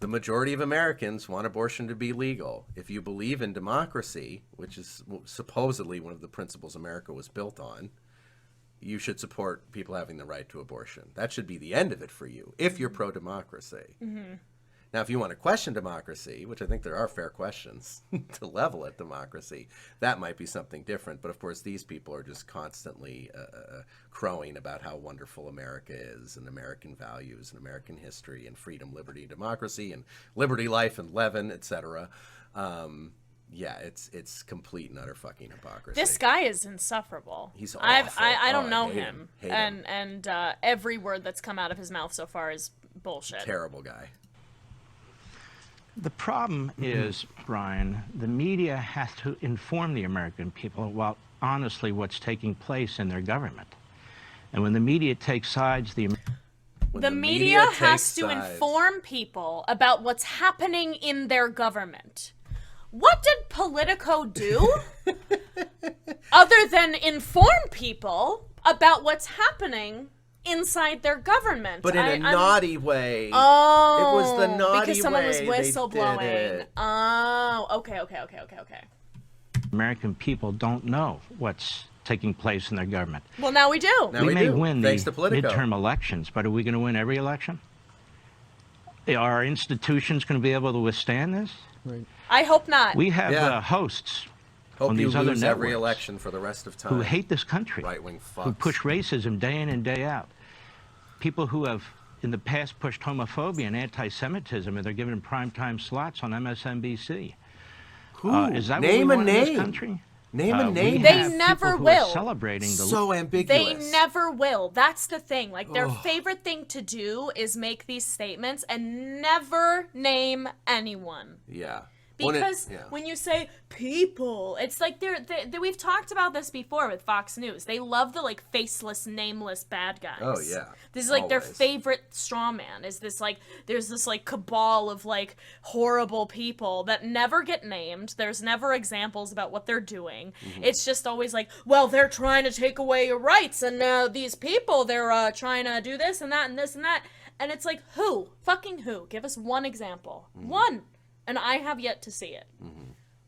Speaker 2: The majority of Americans want abortion to be legal. If you believe in democracy, which is supposedly one of the principles America was built on, you should support people having the right to abortion. That should be the end of it for you, if you're pro-democracy. Now, if you want to question democracy, which I think there are fair questions to level at democracy, that might be something different. But of course, these people are just constantly crowing about how wonderful America is, and American values, and American history, and freedom, liberty, democracy, and liberty, life, and Levin, etc. Yeah, it's complete and utter fucking hypocrisy.
Speaker 1: This guy is insufferable.
Speaker 2: He's awful.
Speaker 1: I don't know him.
Speaker 2: Hate him.
Speaker 1: And every word that's come out of his mouth so far is bullshit.
Speaker 2: Terrible guy.
Speaker 5: The problem is, Brian, the media has to inform the American people about honestly what's taking place in their government. And when the media takes sides,
Speaker 2: When
Speaker 1: the media has
Speaker 2: takes
Speaker 1: to
Speaker 2: sides.
Speaker 1: inform people about what's happening in their government. What did Politico do other than inform people about what's happening inside their government?
Speaker 2: But in a naughty way.
Speaker 1: Oh,
Speaker 2: it was the naughty
Speaker 1: because someone was
Speaker 2: way they did
Speaker 1: whistleblowing.
Speaker 2: it.
Speaker 1: Oh, okay.
Speaker 5: American people don't know what's taking place in their government.
Speaker 1: Well, now we do.
Speaker 2: Now
Speaker 5: we may
Speaker 2: do,
Speaker 5: win
Speaker 2: thanks
Speaker 5: the
Speaker 2: to Politico.
Speaker 5: midterm elections, but are we going to win every election? Are our institutions going to be able to withstand this?
Speaker 3: Right.
Speaker 1: I hope not.
Speaker 5: We have
Speaker 2: Yeah.
Speaker 5: hosts
Speaker 2: Hope
Speaker 5: on
Speaker 2: you
Speaker 5: these other
Speaker 2: lose every
Speaker 5: networks
Speaker 2: election for the rest of time.
Speaker 5: who hate this country,
Speaker 2: Right-wing fucks.
Speaker 5: who push racism day in and day out. People who have, in the past, pushed homophobia and anti-Semitism, and they're given primetime slots on MSNBC.
Speaker 2: Who?
Speaker 5: Is that
Speaker 2: Name
Speaker 5: what
Speaker 2: a
Speaker 5: we want in
Speaker 2: name.
Speaker 5: this country?
Speaker 2: Name a name.
Speaker 5: We
Speaker 1: They
Speaker 5: have
Speaker 1: never
Speaker 5: people who
Speaker 1: will.
Speaker 5: are celebrating the
Speaker 2: So ambiguous.
Speaker 1: They never will. That's the thing. Like, their favorite thing to do is make these statements and never name anyone.
Speaker 2: Yeah.
Speaker 1: Because when you say people, it's like we've talked about this before with Fox News. They love the like faceless, nameless bad guys.
Speaker 2: Oh yeah.
Speaker 1: This is like their
Speaker 2: Always.
Speaker 1: favorite straw man. Is this like there's this like cabal of like horrible people that never get named. There's never examples about what they're doing. It's just always like, well, they're trying to take away your rights, and these people they're trying to do this and that and this and that. And it's like, who? Fucking who? Give us one example. One. And I have yet to see it.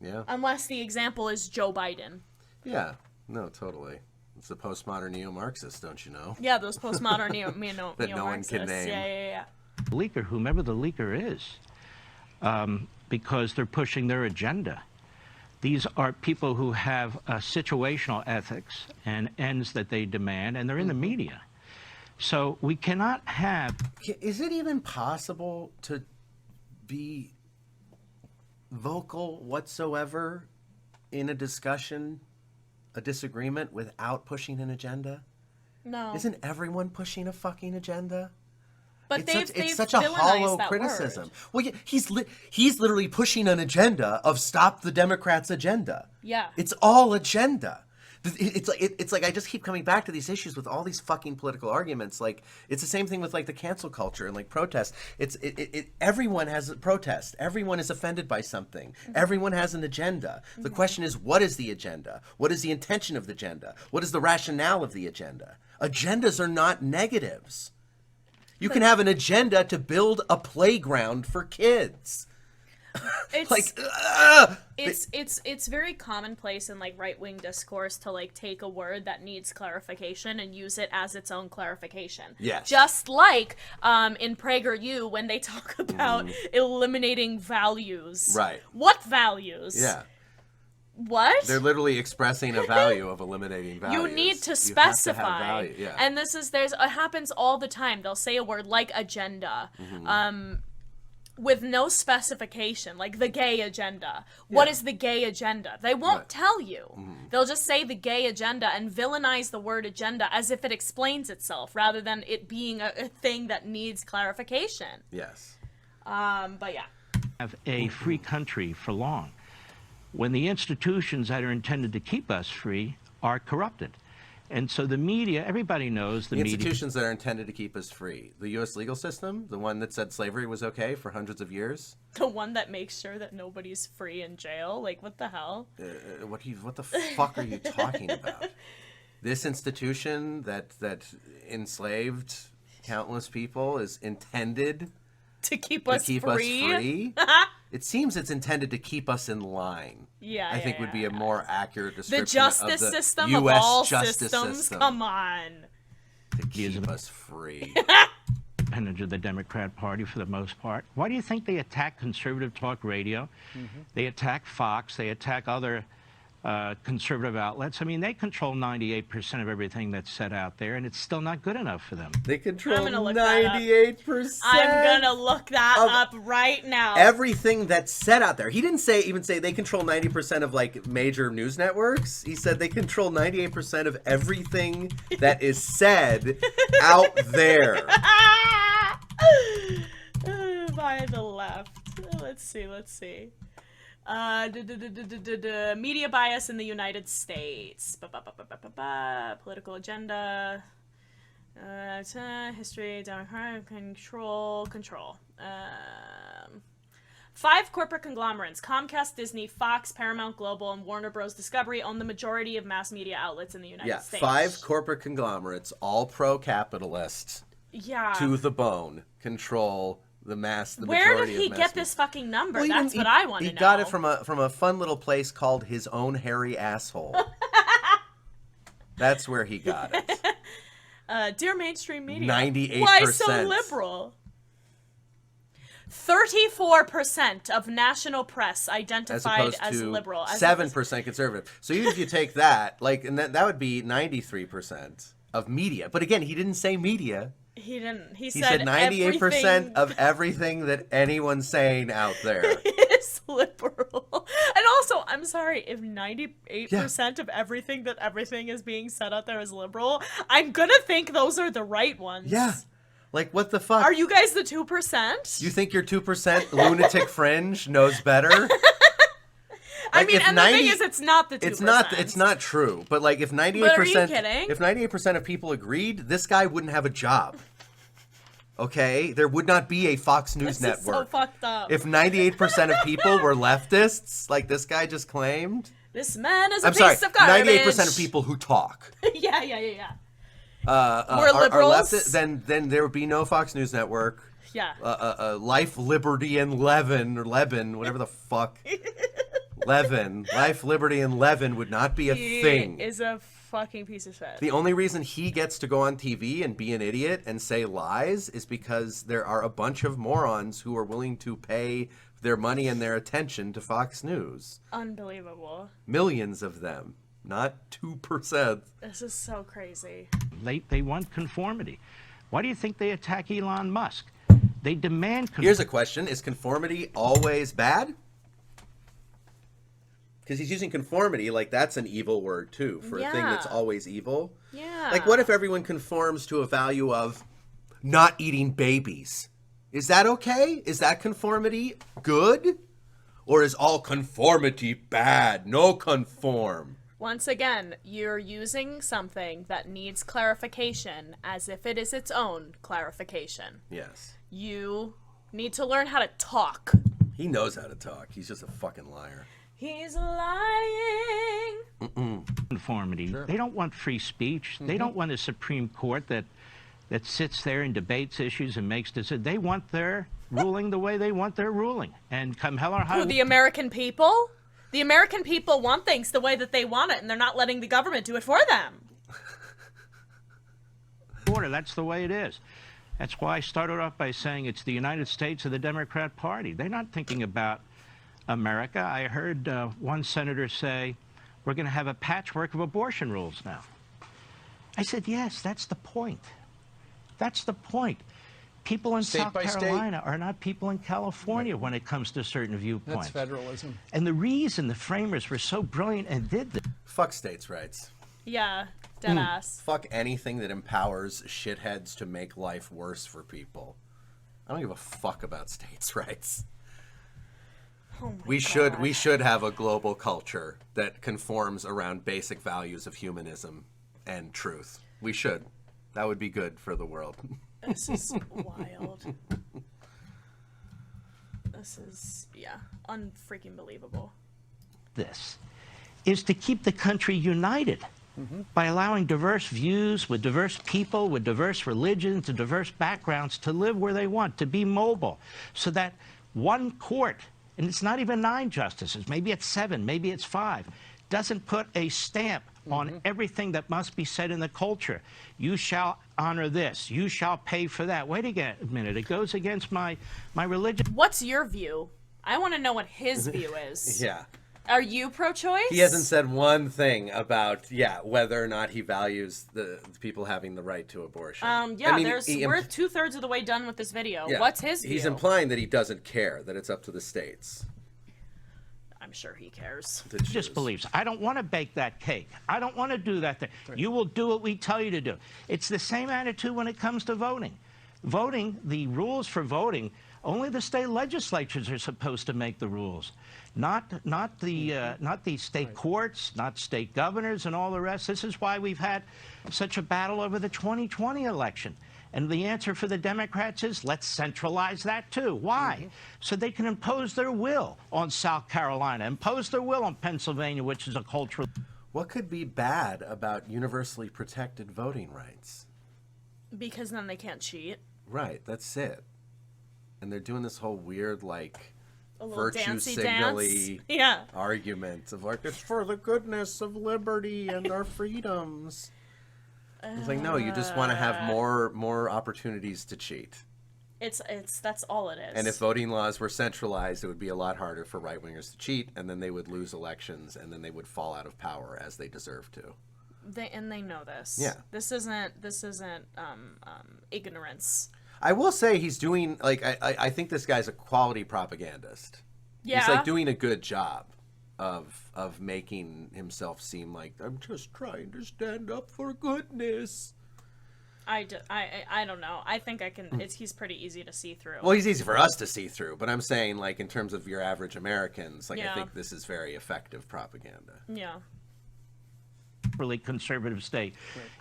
Speaker 2: Yeah.
Speaker 1: Unless the example is Joe Biden.
Speaker 2: Yeah. No, totally. It's a postmodern neo-Marxist, don't you know?
Speaker 1: Yeah, those postmodern
Speaker 2: That no one can
Speaker 1: neo-Marxists.
Speaker 2: name.
Speaker 1: Yeah.
Speaker 5: leaker, whomever the leaker is, because they're pushing their agenda. These are people who have situational ethics and ends that they demand, and they're in the media. So we cannot have...
Speaker 2: Is it even possible to be vocal whatsoever in a discussion, a disagreement, without pushing an agenda?
Speaker 1: No.
Speaker 2: Isn't everyone pushing a fucking agenda?
Speaker 1: But
Speaker 2: It's such a hollow criticism. Well, yeah, he's literally pushing an agenda of stop the Democrats' agenda.
Speaker 1: Yeah.
Speaker 2: It's all agenda. It's like I just keep coming back to these issues with all these fucking political arguments. Like it's the same thing with like the cancel culture and like protest. Everyone has a protest. Everyone is offended by something. Everyone has an agenda. The question is, what is the agenda? What is the intention of the agenda? What is the rationale of the agenda? Agendas are not negatives. You can have an agenda to build a playground for kids.
Speaker 1: It's
Speaker 2: Like,
Speaker 1: it's very commonplace in like right-wing discourse to like take a word that needs clarification and use it as its own clarification.
Speaker 2: Yes.
Speaker 1: Just like in PragerU when they talk about eliminating values.
Speaker 2: Right.
Speaker 1: What values?
Speaker 2: yeah.
Speaker 1: What?
Speaker 2: They're literally expressing a value of eliminating values.
Speaker 1: You need to
Speaker 2: You have
Speaker 1: specify.
Speaker 2: have value, yeah.
Speaker 1: And it happens all the time. They'll say a word like agenda. With no specification, like the gay agenda. What is the gay agenda? They won't tell you. They'll just say the gay agenda and villainize the word agenda as if it explains itself rather than it being a thing that needs clarification.
Speaker 2: Yes.
Speaker 1: But yeah.
Speaker 5: have a free country for long when the institutions that are intended to keep us free are corrupted. And so the media, everybody knows the
Speaker 2: The
Speaker 5: media.
Speaker 2: institutions that are intended to keep us free. The U.S. legal system, the one that said slavery was okay for hundreds of years.
Speaker 1: The one that makes sure that nobody's free in jail. Like, what the hell?
Speaker 2: What the fuck are you talking about? This institution that enslaved countless people is intended
Speaker 1: To keep
Speaker 2: to
Speaker 1: us
Speaker 2: keep
Speaker 1: free?
Speaker 2: us free. It seems it's intended to keep us in line.
Speaker 1: Yeah,
Speaker 2: I think would be a more accurate description
Speaker 1: The justice
Speaker 2: of the
Speaker 1: system
Speaker 2: US
Speaker 1: of all
Speaker 2: justice
Speaker 1: systems?
Speaker 2: system.
Speaker 1: Come on.
Speaker 2: To keep us free.
Speaker 5: Appendage of the Democrat Party for the most part. Why do you think they attack conservative talk radio? They attack Fox. They attack other conservative outlets. I mean, they control 98% of everything that's said out there, and it's still not good enough for them.
Speaker 2: They control
Speaker 1: I'm gonna look that up.
Speaker 2: 98%.
Speaker 1: I'm gonna look that up right now.
Speaker 2: Everything that's said out there. He didn't even say they control 90% of like major news networks. He said they control 98% of everything that is said out there.
Speaker 1: By the left. Let's see. Media bias in the United States. Political agenda. History, democratic control. 5 corporate conglomerates, Comcast, Disney, Fox, Paramount Global, and Warner Bros. Discovery own the majority of mass media outlets in the United States.
Speaker 2: 5 corporate conglomerates, all pro-capitalist, to the bone, control the majority of
Speaker 1: Where did he
Speaker 2: mass
Speaker 1: get
Speaker 2: media.
Speaker 1: this fucking number?
Speaker 2: Well,
Speaker 1: That's what I want to know.
Speaker 2: He got it from a fun little place called His Own Hairy Asshole. That's where he got it.
Speaker 1: Dear mainstream media,
Speaker 2: 98%.
Speaker 1: why so liberal? 34% of national press identified as liberal.
Speaker 2: 7% conservative. So even if you take that, and that would be 93% of media. But again, he didn't say media.
Speaker 1: He didn't. He
Speaker 2: said 98%
Speaker 1: everything...
Speaker 2: of everything that anyone's saying out there
Speaker 1: is liberal. And also, I'm sorry, if 98% of everything is being said out there is liberal, I'm gonna think those are the right ones.
Speaker 2: Yeah. Like, what the fuck?
Speaker 1: Are you guys the 2%?
Speaker 2: You think your 2% lunatic fringe knows better?
Speaker 1: I mean, and the thing is, it's not the 2%.
Speaker 2: It's not true. But like, if 98%,
Speaker 1: But are you kidding?
Speaker 2: If 98% of people agreed, this guy wouldn't have a job. Okay, there would not be a Fox News
Speaker 1: This is
Speaker 2: network.
Speaker 1: so fucked up.
Speaker 2: If 98% of people were leftists, like this guy just claimed.
Speaker 1: This man is a piece of garbage.
Speaker 2: 98% of people who talk.
Speaker 1: Yeah.
Speaker 2: We're
Speaker 1: liberals.
Speaker 2: Are leftist, then there would be no Fox News network.
Speaker 1: Yeah.
Speaker 2: Life, Liberty, and Levin, whatever the fuck. Levin. Life, Liberty, and Levin would not be a thing.
Speaker 1: He is a fucking piece of shit.
Speaker 2: The only reason he gets to go on TV and be an idiot and say lies is because there are a bunch of morons who are willing to pay their money and their attention to Fox News.
Speaker 1: Unbelievable.
Speaker 2: Millions of them, not 2%.
Speaker 1: This is so crazy.
Speaker 5: They want conformity. Why do you think they attack Elon Musk? They demand conformity.
Speaker 2: Here's a question. Is conformity always bad? Because he's using conformity like that's an evil word, too, for a thing that's always evil.
Speaker 1: Yeah.
Speaker 2: Like, what if everyone conforms to a value of not eating babies? Is that okay? Is that conformity good? Or is all conformity bad? No conform.
Speaker 1: Once again, you're using something that needs clarification as if it is its own clarification.
Speaker 2: Yes.
Speaker 1: You need to learn how to talk.
Speaker 2: He knows how to talk. He's just a fucking liar.
Speaker 1: He's lying.
Speaker 5: Conformity. Sure. They don't want free speech. They don't want a Supreme Court that sits there and debates issues and makes decisions. They want their ruling the way they want their ruling. And come hell or high water.
Speaker 1: Who, the American people? The American people want things the way that they want it, and they're not letting the government do it for them.
Speaker 5: That's the way it is. That's why I started off by saying it's the United States of the Democrat Party. They're not thinking about America. I heard one senator say, we're going to have a patchwork of abortion rules now. I said, yes, that's the point. That's the point. People in South Carolina are not people in California when it comes to certain viewpoints.
Speaker 3: That's federalism.
Speaker 5: And the reason the framers were so brilliant and did this.
Speaker 2: Fuck states' rights.
Speaker 1: Yeah, dead ass.
Speaker 2: Fuck anything that empowers shitheads to make life worse for people. I don't give a fuck about states' rights.
Speaker 1: Oh
Speaker 2: we should have a global culture that conforms around basic values of humanism and truth. We should. That would be good for the world.
Speaker 1: This is wild. This is, unfreaking believable.
Speaker 5: This is to keep the country united by allowing diverse views with diverse people, with diverse religions and diverse backgrounds to live where they want, to be mobile, so that one court, and it's not even 9 justices, maybe it's 7, maybe it's 5, doesn't put a stamp on everything that must be said in the culture. You shall honor this. You shall pay for that. Wait a minute. It goes against my religion.
Speaker 1: What's your view? I want to know what his view is.
Speaker 2: Yeah.
Speaker 1: Are you pro-choice?
Speaker 2: He hasn't said one thing about, whether or not he values the people having the right to abortion.
Speaker 1: Yeah,
Speaker 2: I mean,
Speaker 1: we're 2/3 of the way done with this video.
Speaker 2: Yeah,
Speaker 1: What's his view?
Speaker 2: He's implying that he doesn't care, that it's up to the states.
Speaker 1: I'm sure he cares.
Speaker 5: Just believes. I don't want to bake that cake. I don't want to do that thing. You will do what we tell you to do. It's the same attitude when it comes to voting. Voting, the rules for voting, only the state legislatures are supposed to make the rules. not the state courts, not state governors and all the rest. This is why we've had such a battle over the 2020 election. And the answer for the Democrats is, let's centralize that too. Why? So they can impose their will on South Carolina, impose their will on Pennsylvania, which is a cultural...
Speaker 2: What could be bad about universally protected voting rights?
Speaker 1: Because then they can't cheat.
Speaker 2: Right, that's it. And they're doing this whole weird, like,
Speaker 1: A little
Speaker 2: virtue
Speaker 1: dancey
Speaker 2: signally
Speaker 1: dance. Yeah.
Speaker 2: argument of, like, it's for the goodness of liberty and our freedoms. It's like, no, you just want to have more opportunities to cheat.
Speaker 1: That's all it is.
Speaker 2: And if voting laws were centralized, it would be a lot harder for right-wingers to cheat, and then they would lose elections, and then they would fall out of power as they deserve to.
Speaker 1: They know this.
Speaker 2: Yeah.
Speaker 1: This isn't ignorance.
Speaker 2: I will say he's doing, like, I think this guy's a quality propagandist.
Speaker 1: Yeah.
Speaker 2: He's, like, doing a good job of making himself seem like, I'm just trying to stand up for goodness.
Speaker 1: I don't know. I think I can. He's pretty easy to see through.
Speaker 2: Well, he's easy for us to see through, but I'm saying, like, in terms of your average Americans, like,
Speaker 1: Yeah.
Speaker 2: I think this is very effective propaganda.
Speaker 1: Yeah.
Speaker 5: really conservative state.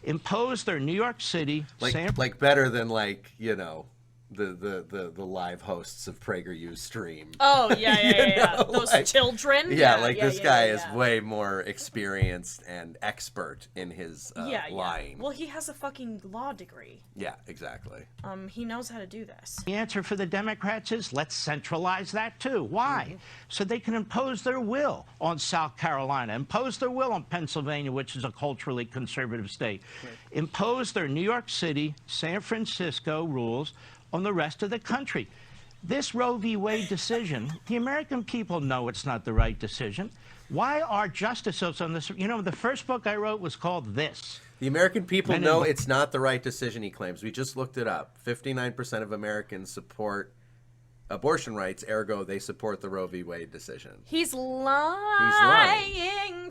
Speaker 5: Impose their New York City,
Speaker 2: Like better than, like, you know, the live hosts of PragerU stream.
Speaker 1: Oh, yeah.
Speaker 2: know,
Speaker 1: Those
Speaker 2: like,
Speaker 1: children.
Speaker 2: This guy is way more experienced and expert in his lying.
Speaker 1: Well, he has a fucking law degree.
Speaker 2: Yeah, exactly.
Speaker 1: He knows how to do this.
Speaker 5: The answer for the Democrats is, let's centralize that too. Why? So they can impose their will on South Carolina, impose their will on Pennsylvania, which is a culturally conservative state, impose their New York City, San Francisco rules on the rest of the country. This Roe v. Wade decision, the American people know it's not the right decision. Why are justices on this? You know, the first book I wrote was called This.
Speaker 2: The American people know it's not the right decision, he claims. We just looked it up. 59% of Americans support abortion rights, ergo they support the Roe v. Wade decision.
Speaker 1: He's lying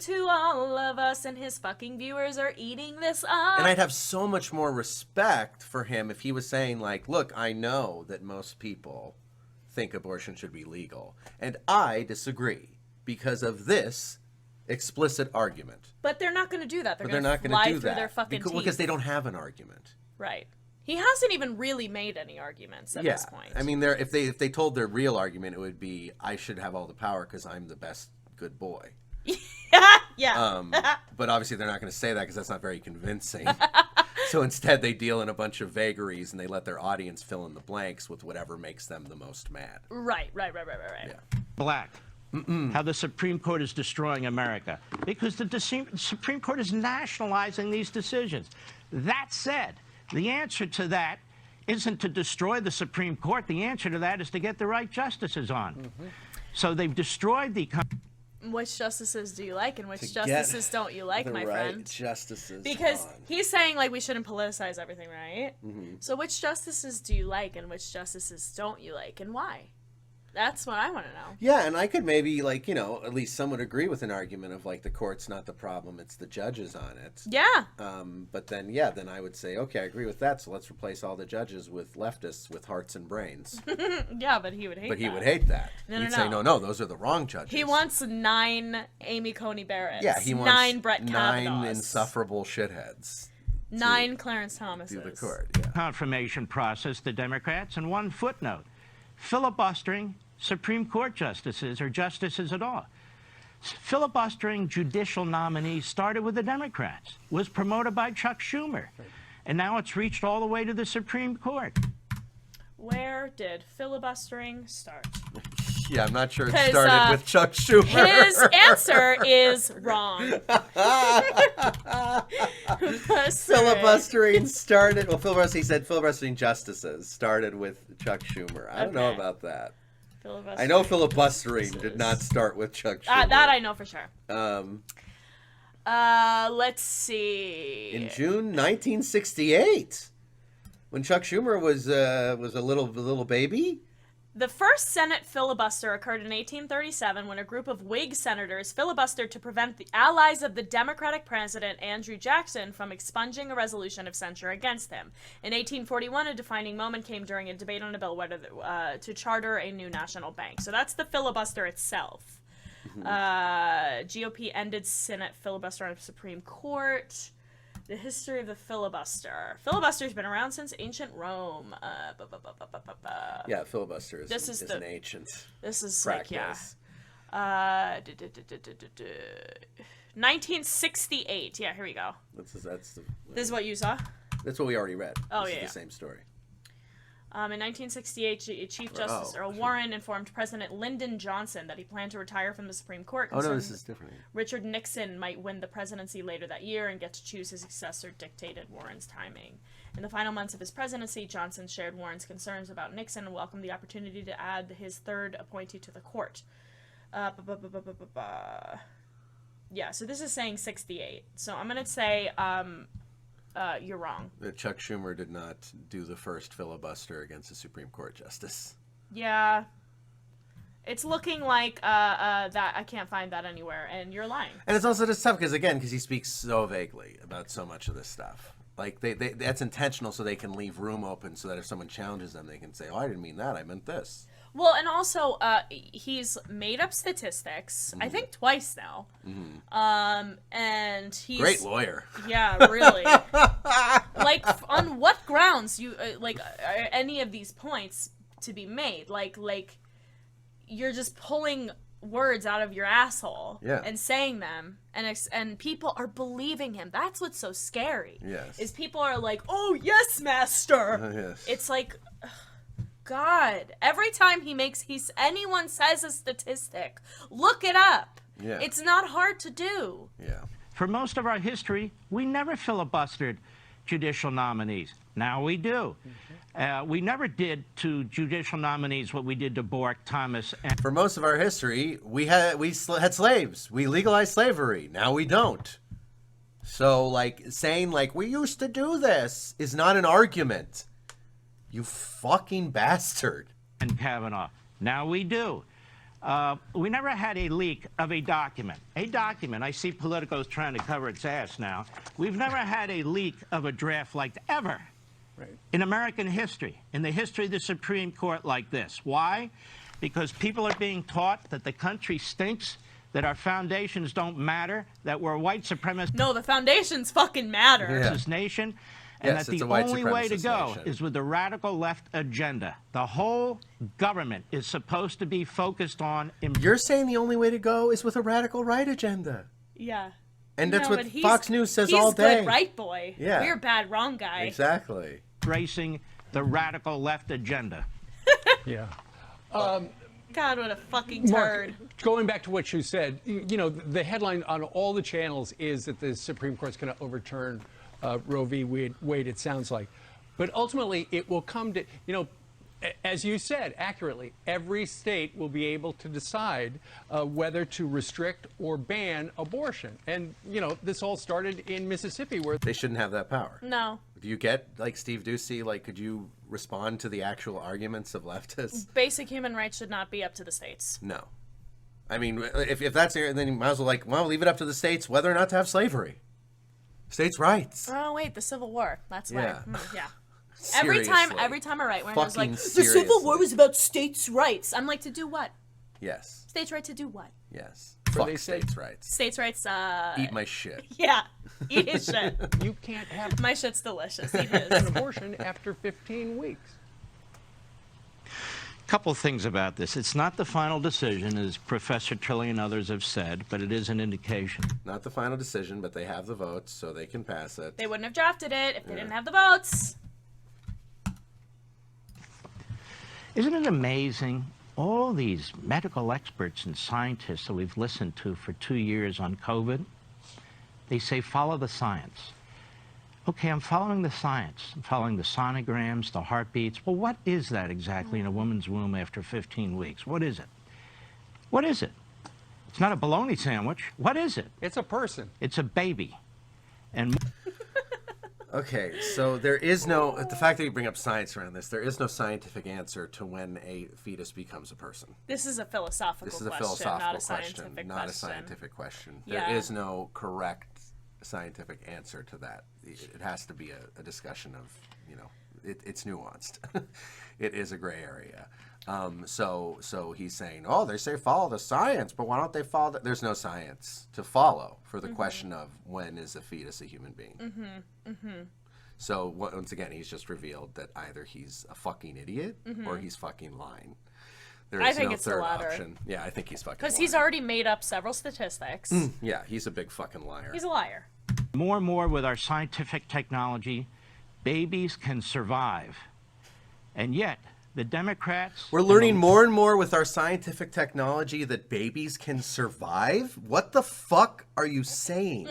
Speaker 1: to all of us, and his fucking viewers are eating this up.
Speaker 2: And I'd have so much more respect for him if he was saying, like, look, I know that most people think abortion should be legal, and I disagree because of this explicit argument.
Speaker 1: But they're not going to do that. They're going
Speaker 2: not
Speaker 1: to
Speaker 2: going
Speaker 1: fly
Speaker 2: to do
Speaker 1: through
Speaker 2: that
Speaker 1: their fucking teeth.
Speaker 2: because they don't have an argument.
Speaker 1: Right. He hasn't even really made any arguments at this point.
Speaker 2: I mean, if they told their real argument, it would be, I should have all the power because I'm the best good boy.
Speaker 1: Yeah.
Speaker 2: But obviously they're not going to say that because that's not very convincing. So instead they deal in a bunch of vagaries and they let their audience fill in the blanks with whatever makes them the most mad.
Speaker 1: Right.
Speaker 2: Yeah.
Speaker 5: Black. How the Supreme Court is destroying America. Because the Supreme Court is nationalizing these decisions. That said, the answer to that isn't to destroy the Supreme Court. The answer to that is to get the right justices on. So they've destroyed the...
Speaker 1: Which justices do you like and which justices don't you like, my friend?
Speaker 2: Justices
Speaker 1: because he's saying, like, we shouldn't politicize everything, right? So which justices do you like and which justices don't you like and why? That's what I want to know.
Speaker 2: Yeah, and I could maybe, like, you know, at least some would agree with an argument of, like, the court's not the problem, it's the judges on it.
Speaker 1: Yeah.
Speaker 2: But then, yeah, then I would say, okay, I agree with that, so let's replace all the judges with leftists with hearts and brains.
Speaker 1: Yeah, but he would hate that.
Speaker 2: But he would hate that. He'd say, no, those are the wrong judges.
Speaker 1: He wants 9 Amy Coney Barretts.
Speaker 2: Yeah, he wants
Speaker 1: 9 Brett Kavanaughs.
Speaker 2: 9 insufferable shitheads.
Speaker 1: 9 Clarence Thomases.
Speaker 2: Do the court, yeah.
Speaker 5: Confirmation process, the Democrats, and one footnote. Filibustering Supreme Court justices or justices at all. Filibustering judicial nominees started with the Democrats, was promoted by Chuck Schumer, and now it's reached all the way to the Supreme Court.
Speaker 1: Where did filibustering start?
Speaker 2: Yeah, I'm not sure it started with Chuck Schumer.
Speaker 1: His answer is wrong.
Speaker 2: Filibustering started, well, he said filibustering justices started with Chuck Schumer. I don't know about that. I know filibustering did not start with Chuck Schumer.
Speaker 1: That I know for sure. Let's see.
Speaker 2: In June 1968, when Chuck Schumer was a little baby.
Speaker 1: The first Senate filibuster occurred in 1837 when a group of Whig senators filibustered to prevent the allies of the Democratic president Andrew Jackson from expunging a resolution of censure against him. In 1841, a defining moment came during a debate on a bill whether to charter a new national bank. So that's the filibuster itself. GOP ended Senate filibuster on Supreme Court. The history of the filibuster. Filibuster's been around since ancient Rome.
Speaker 2: Yeah, filibuster
Speaker 1: This is
Speaker 2: an ancient
Speaker 1: This is
Speaker 2: practice.
Speaker 1: like, 1968. Yeah, here we go.
Speaker 2: This
Speaker 1: This is what you saw?
Speaker 2: That's what we already read.
Speaker 1: Oh,
Speaker 2: This
Speaker 1: yeah,
Speaker 2: is
Speaker 1: yeah.
Speaker 2: the same story.
Speaker 1: In 1968, Chief Justice Earl Warren informed President Lyndon Johnson that he planned to retire from the Supreme Court.
Speaker 2: Oh, no, this is different.
Speaker 1: Richard Nixon might win the presidency later that year and get to choose his successor, dictated Warren's timing. In the final months of his presidency, Johnson shared Warren's concerns about Nixon and welcomed the opportunity to add his third appointee to the court. Yeah, so this is saying 68. So I'm going to say you're wrong.
Speaker 2: Chuck Schumer did not do the first filibuster against a Supreme Court justice.
Speaker 1: Yeah. It's looking like that I can't find that anywhere, and you're lying.
Speaker 2: And it's also just tough because he speaks so vaguely about so much of this stuff. Like, that's intentional so they can leave room open so that if someone challenges them, they can say, oh, I didn't mean that, I meant this.
Speaker 1: Well, and also, he's made up statistics, I think twice now. And he's...
Speaker 2: Great lawyer.
Speaker 1: Yeah, really. Like, on what grounds are any of these points to be made? Like, you're just pulling words out of your asshole and saying them, and people are believing him. That's what's so scary.
Speaker 2: Yes.
Speaker 1: Is people are like, oh, yes, master.
Speaker 2: Yes.
Speaker 1: It's like... God, every time anyone says a statistic, look it up.
Speaker 2: Yeah.
Speaker 1: It's not hard to do.
Speaker 2: Yeah.
Speaker 5: For most of our history, we never filibustered judicial nominees. Now we do. We never did to judicial nominees what we did to Bork, Thomas, and...
Speaker 2: For most of our history, we had slaves. We legalized slavery. Now we don't. So, like, saying, like, we used to do this is not an argument. You fucking bastard.
Speaker 5: And Kavanaugh. Now we do. We never had a leak of a document. A document. I see Politico's trying to cover its ass now. We've never had a leak of a draft like ever. Right. In American history, in the history of the Supreme Court like this. Why? Because people are being taught that the country stinks, that our foundations don't matter, that we're white supremacist.
Speaker 1: No, the foundations fucking matter.
Speaker 5: This nation. And
Speaker 2: Yes,
Speaker 5: that
Speaker 2: it's
Speaker 5: the
Speaker 2: a white
Speaker 5: only way to
Speaker 2: supremacist
Speaker 5: go
Speaker 2: nation.
Speaker 5: is with the radical left agenda. The whole government is supposed to be focused on...
Speaker 2: You're saying the only way to go is with a radical right agenda.
Speaker 1: Yeah.
Speaker 2: And that's
Speaker 1: No,
Speaker 2: what
Speaker 1: but
Speaker 2: Fox News says all day.
Speaker 1: He's good right boy.
Speaker 2: Yeah.
Speaker 1: We're bad wrong guy.
Speaker 2: Exactly.
Speaker 5: Embracing the radical left agenda.
Speaker 3: Yeah.
Speaker 1: God, what a fucking turd.
Speaker 3: Mark, going back to what you said, you know, the headline on all the channels is that the Supreme Court's going to overturn Roe v. Wade, it sounds like. But ultimately, it will come to, you know, as you said accurately, every state will be able to decide whether to restrict or ban abortion. And, you know, this all started in Mississippi where...
Speaker 2: They shouldn't have that power.
Speaker 1: No.
Speaker 2: Do you get, like, Steve Doocy, like, could you respond to the actual arguments of leftists?
Speaker 1: Basic human rights should not be up to the states.
Speaker 2: No. I mean, if that's there, then you might as well, like, well, leave it up to the states whether or not to have slavery. States' rights.
Speaker 1: Oh, wait, the Civil War. That's why.
Speaker 2: Yeah.
Speaker 1: Yeah.
Speaker 2: Seriously.
Speaker 1: Every time a right winger is like,
Speaker 2: Fucking
Speaker 1: the Civil
Speaker 2: seriously.
Speaker 1: War was about states' rights. I'm like, to do what?
Speaker 2: Yes.
Speaker 1: States' right to do what?
Speaker 2: Yes.
Speaker 3: Where
Speaker 2: Fuck
Speaker 3: they say-
Speaker 2: states' rights.
Speaker 1: States' rights,
Speaker 2: Eat my shit.
Speaker 1: yeah. Eat his shit.
Speaker 3: you can't have
Speaker 1: My shit's delicious. Eat
Speaker 3: an
Speaker 1: his.
Speaker 3: abortion after 15 weeks.
Speaker 5: Couple things about this. It's not the final decision, as Professor Trilly and others have said, but it is an indication.
Speaker 2: Not the final decision, but they have the votes, so they can pass it.
Speaker 1: They wouldn't have drafted it if they didn't have the votes.
Speaker 5: Isn't it amazing? All these medical experts and scientists that we've listened to for 2 years on COVID, they say follow the science. Okay, I'm following the science. I'm following the sonograms, the heartbeats. Well, what is that exactly in a woman's womb after 15 weeks? What is it? What is it? It's not a bologna sandwich. What is it?
Speaker 3: It's a person.
Speaker 5: It's a baby. And
Speaker 2: Okay, so there is no, the fact that you bring up science around this, there is no scientific answer to when a fetus becomes a person.
Speaker 1: This is a philosophical
Speaker 2: This is a
Speaker 1: question,
Speaker 2: philosophical
Speaker 1: not a
Speaker 2: question,
Speaker 1: scientific
Speaker 2: not
Speaker 1: question.
Speaker 2: a scientific question.
Speaker 1: Yeah.
Speaker 2: There is no correct scientific answer to that. It has to be a discussion of, you know, it's nuanced. It is a gray area. So he's saying, oh, they say follow the science, but why don't they follow? There's no science to follow for the question of when is a fetus a human being. So once again, he's just revealed that either he's a fucking idiot or he's fucking lying. There is
Speaker 1: I think
Speaker 2: no
Speaker 1: it's the
Speaker 2: third
Speaker 1: latter.
Speaker 2: option. Yeah, I think he's fucking
Speaker 1: Because
Speaker 2: lying.
Speaker 1: he's already made up several statistics.
Speaker 2: Yeah, he's a big fucking liar.
Speaker 1: He's a liar.
Speaker 5: More and more with our scientific technology, babies can survive. And yet, the Democrats...
Speaker 2: We're learning more and more with our scientific technology that babies can survive? What the fuck are you saying?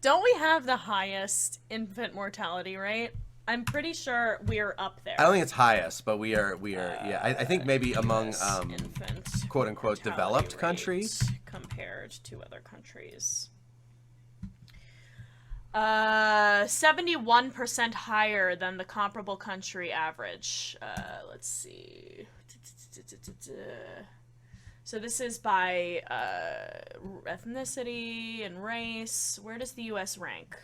Speaker 1: Don't we have the highest infant mortality rate? I'm pretty sure we're up there.
Speaker 2: I don't think it's highest, but we are yeah. I think maybe among
Speaker 1: infant
Speaker 2: quote unquote
Speaker 1: mortality
Speaker 2: developed
Speaker 1: rate
Speaker 2: countries
Speaker 1: compared to other countries. 71% higher than the comparable country average. Let's see. So this is by ethnicity and race. Where does the U.S. rank?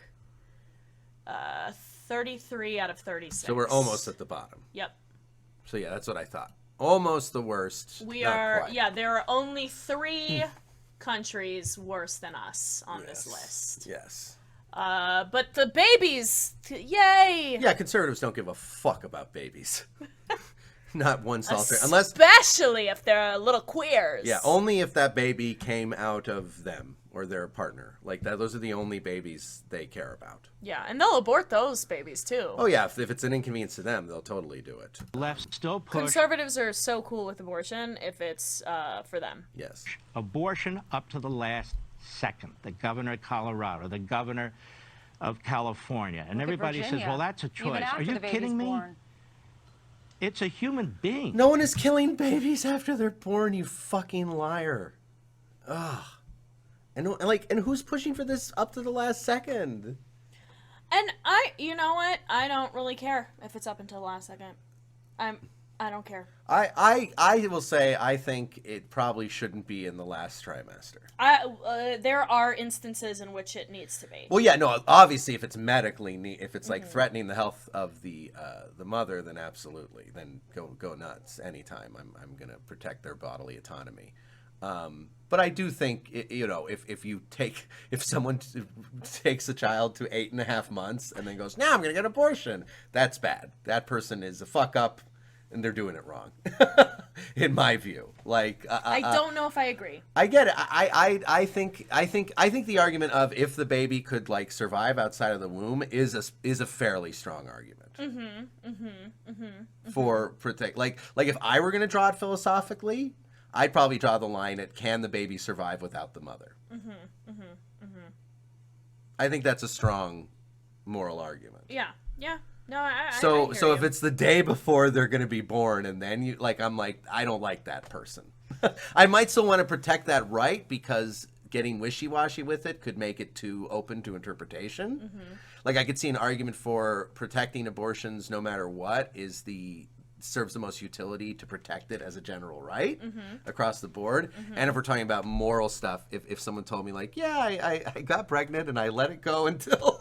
Speaker 1: 33 out of 36.
Speaker 2: So we're almost at the bottom.
Speaker 1: Yep.
Speaker 2: So yeah, that's what I thought. Almost the worst.
Speaker 1: We
Speaker 2: not
Speaker 1: are,
Speaker 2: quite.
Speaker 1: yeah, there are only 3 countries worse than us on this list.
Speaker 2: Yes.
Speaker 1: But the babies, yay!
Speaker 2: Yeah, conservatives don't give a fuck about babies. Not one solitary. Unless,
Speaker 1: Especially if they're little queers.
Speaker 2: yeah, only if that baby came out of them or their partner. Like that, those are the only babies they care about.
Speaker 1: Yeah, and they'll abort those babies too.
Speaker 2: Oh yeah, if it's an inconvenience to them, they'll totally do it.
Speaker 5: Left still push
Speaker 1: Conservatives are so cool with abortion if it's for them.
Speaker 2: Yes.
Speaker 5: abortion up to the last second. The governor of Colorado, the governor of California. And
Speaker 6: Look at
Speaker 5: everybody says,
Speaker 6: Virginia.
Speaker 5: well, that's a
Speaker 6: Even
Speaker 5: choice.
Speaker 6: after
Speaker 5: Are you
Speaker 6: the baby's
Speaker 5: kidding me?
Speaker 6: born.
Speaker 5: It's a human being.
Speaker 2: No one is killing babies after they're born, you fucking liar. Ugh. And who's pushing for this up to the last second?
Speaker 1: And you know what? I don't really care if it's up until the last second. I don't care.
Speaker 2: I will say I think it probably shouldn't be in the last trimester.
Speaker 1: There are instances in which it needs to be.
Speaker 2: Well, yeah, no, obviously if it's medically if it's like threatening the health of the mother, then absolutely, then go nuts anytime. I'm gonna protect their bodily autonomy. But I do think if someone takes a child to 8.5 months and then goes, now I'm gonna get an abortion, that's bad. That person is a fuck up. And they're doing it wrong, in my view. Like
Speaker 1: I don't know if I agree.
Speaker 2: I get it. I think the argument of if the baby could like survive outside of the womb is a fairly strong argument. For protect like if I were gonna draw it philosophically, I'd probably draw the line at can the baby survive without the mother. I think that's a strong moral argument.
Speaker 1: Yeah. No, I
Speaker 2: So
Speaker 1: hear
Speaker 2: so
Speaker 1: you.
Speaker 2: if it's the day before they're going to be born and then you like I'm like I don't like that person. I might still want to protect that right because getting wishy-washy with it could make it too open to interpretation. Like I could see an argument for protecting abortions no matter what serves the most utility to protect it as a general right across the board. And if we're talking about moral stuff, if someone told me like, yeah, I got pregnant and I let it go until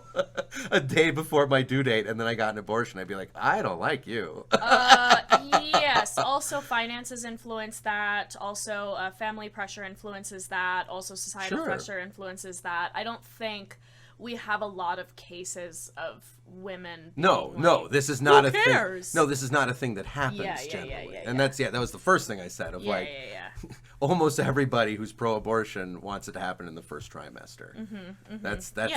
Speaker 2: a day before my due date and then I got an abortion, I'd be like, I don't like you.
Speaker 1: Yes. Also, finances influence that. Also, family pressure influences that. Also, societal pressure influences that. I don't think we have a lot of cases of women.
Speaker 2: No, this is not
Speaker 1: who
Speaker 2: a thing.
Speaker 1: cares?
Speaker 2: No, this is not a thing that happens
Speaker 1: Yeah,
Speaker 2: generally.
Speaker 1: yeah.
Speaker 2: And that was the first thing I said of almost everybody who's pro-abortion wants it to happen in the first trimester. That's the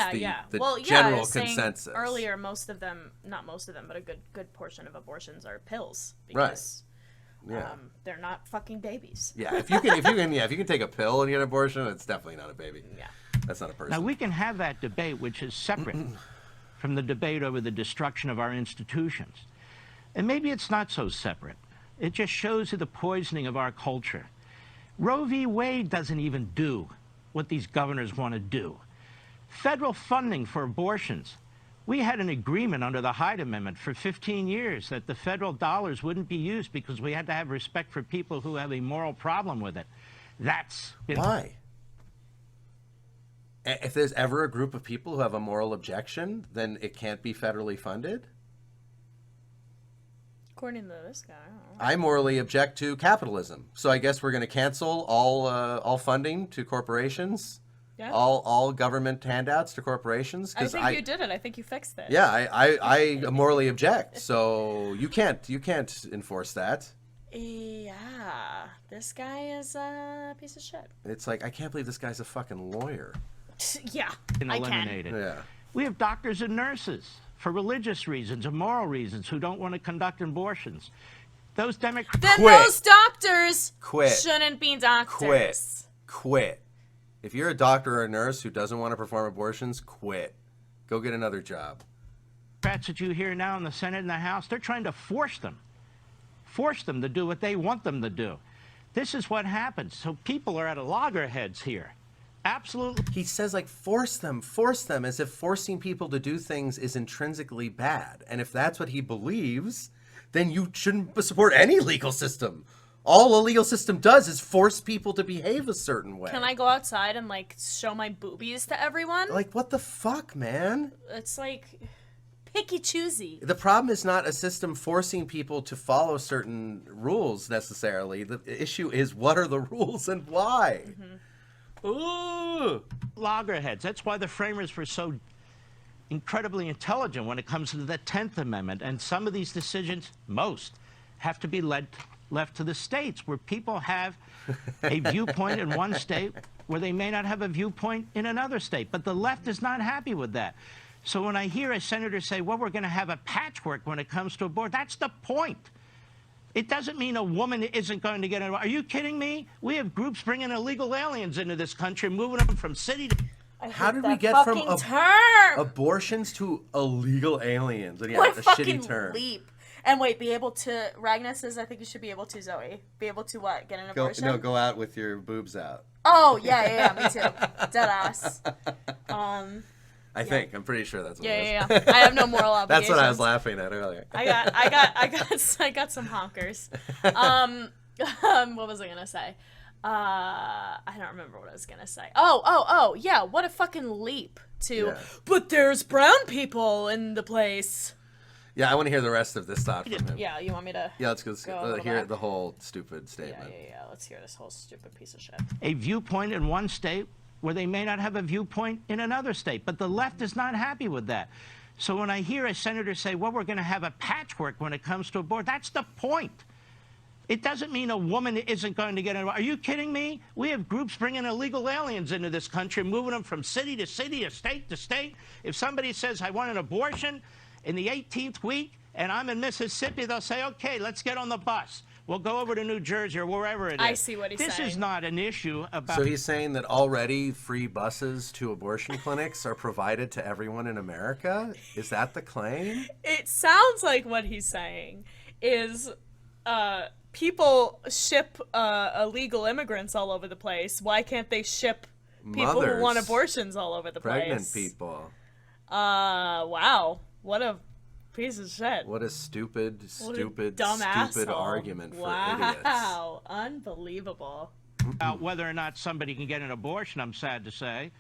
Speaker 2: general consensus.
Speaker 1: Earlier, most of them, not most of them, but a good portion of abortions are pills because they're not fucking babies.
Speaker 2: Yeah, if you can take a pill and get an abortion, it's definitely not a baby.
Speaker 1: Yeah.
Speaker 2: That's not a person.
Speaker 5: Now, we can have that debate, which is separate from the debate over the destruction of our institutions. And maybe it's not so separate. It just shows you the poisoning of our culture. Roe v. Wade doesn't even do what these governors want to do. Federal funding for abortions. We had an agreement under the Hyde Amendment for 15 years that the federal dollars wouldn't be used because we had to have respect for people who have a moral problem with it. That's
Speaker 2: why? If there's ever a group of people who have a moral objection, then it can't be federally funded?
Speaker 1: According to this guy. I don't know.
Speaker 2: I morally object to capitalism. So I guess we're going to cancel all funding to corporations.
Speaker 1: Yeah.
Speaker 2: All government handouts to corporations.
Speaker 1: I think you did it. I think you fixed it.
Speaker 2: Yeah, I morally object. So you can't enforce that.
Speaker 1: Yeah, this guy is a piece of shit.
Speaker 2: It's like, I can't believe this guy's a fucking lawyer.
Speaker 1: Yeah, I
Speaker 5: eliminated.
Speaker 1: can.
Speaker 2: Yeah.
Speaker 5: We have doctors and nurses for religious reasons and moral reasons who don't want to conduct abortions. Those Democrats...
Speaker 1: Then
Speaker 2: Quit.
Speaker 1: those doctors
Speaker 2: Quit.
Speaker 1: shouldn't be doctors.
Speaker 2: Quit. If you're a doctor or a nurse who doesn't want to perform abortions, quit. Go get another job.
Speaker 5: Democrats that you hear now in the Senate and the House, they're trying to force them to do what they want them to do. This is what happens. So people are at loggerheads here. Absolutely.
Speaker 2: He says, like, force them, as if forcing people to do things is intrinsically bad. And if that's what he believes, then you shouldn't support any legal system. All a legal system does is force people to behave a certain way.
Speaker 1: Can I go outside and, like, show my boobies to everyone?
Speaker 2: Like, what the fuck, man?
Speaker 1: It's like picky choosy.
Speaker 2: The problem is not a system forcing people to follow certain rules necessarily. The issue is, what are the rules and why? Ooh.
Speaker 5: Loggerheads. That's why the framers were so incredibly intelligent when it comes to the 10th Amendment. And some of these decisions, most, have to be left to the states, where people have a viewpoint in one state where they may not have a viewpoint in another state. But the left is not happy with that. So when I hear a senator say, well, we're going to have a patchwork when it comes to abortion, that's the point. It doesn't mean a woman isn't going to get it. Are you kidding me? We have groups bringing illegal aliens into this country, moving them from city to...
Speaker 2: How did we get from abortions to illegal aliens? And yeah,
Speaker 1: What
Speaker 2: a
Speaker 1: a fucking
Speaker 2: shitty term.
Speaker 1: leap. And wait, be able to... Ragnus says, I think you should be able to, Zoe. Be able to what? Get an abortion?
Speaker 2: Go out with your boobs out.
Speaker 1: Oh, yeah, me too. Deadass.
Speaker 2: I think. I'm pretty sure that's what it
Speaker 1: Yeah.
Speaker 2: was.
Speaker 1: I have no moral obligations.
Speaker 2: That's what I was laughing at earlier.
Speaker 1: I got some honkers. What was I gonna say? I don't remember what I was gonna say. Oh, yeah. What a fucking leap to.
Speaker 2: Yeah.
Speaker 1: But there's brown people in the place.
Speaker 2: Yeah, I want to hear the rest of this thought from him.
Speaker 1: Yeah, you want me to?
Speaker 2: Yeah, let's go hear
Speaker 1: back?
Speaker 2: the whole stupid statement.
Speaker 1: Yeah. Let's hear this whole stupid piece of shit.
Speaker 5: a viewpoint in one state where they may not have a viewpoint in another state. But the left is not happy with that. So when I hear a senator say, well, we're going to have a patchwork when it comes to abortion, that's the point. It doesn't mean a woman isn't going to get it. Are you kidding me? We have groups bringing illegal aliens into this country, moving them from city to city, state to state. If somebody says, I want an abortion in the 18th week and I'm in Mississippi, they'll say, okay, let's get on the bus. We'll go over to New Jersey or wherever it is.
Speaker 1: I see what he's saying.
Speaker 5: This is not an issue about...
Speaker 2: So he's saying that already free buses to abortion clinics are provided to everyone in America? Is that the claim?
Speaker 1: It sounds like what he's saying is people ship illegal immigrants all over the place. Why can't they ship people who want abortions all over the
Speaker 2: Pregnant
Speaker 1: place?
Speaker 2: people.
Speaker 1: Wow. What a piece of shit.
Speaker 2: What a stupid
Speaker 1: dumb asshole.
Speaker 2: argument for idiots.
Speaker 1: Wow. Unbelievable.
Speaker 5: About whether or not somebody can get an abortion, I'm sad to say.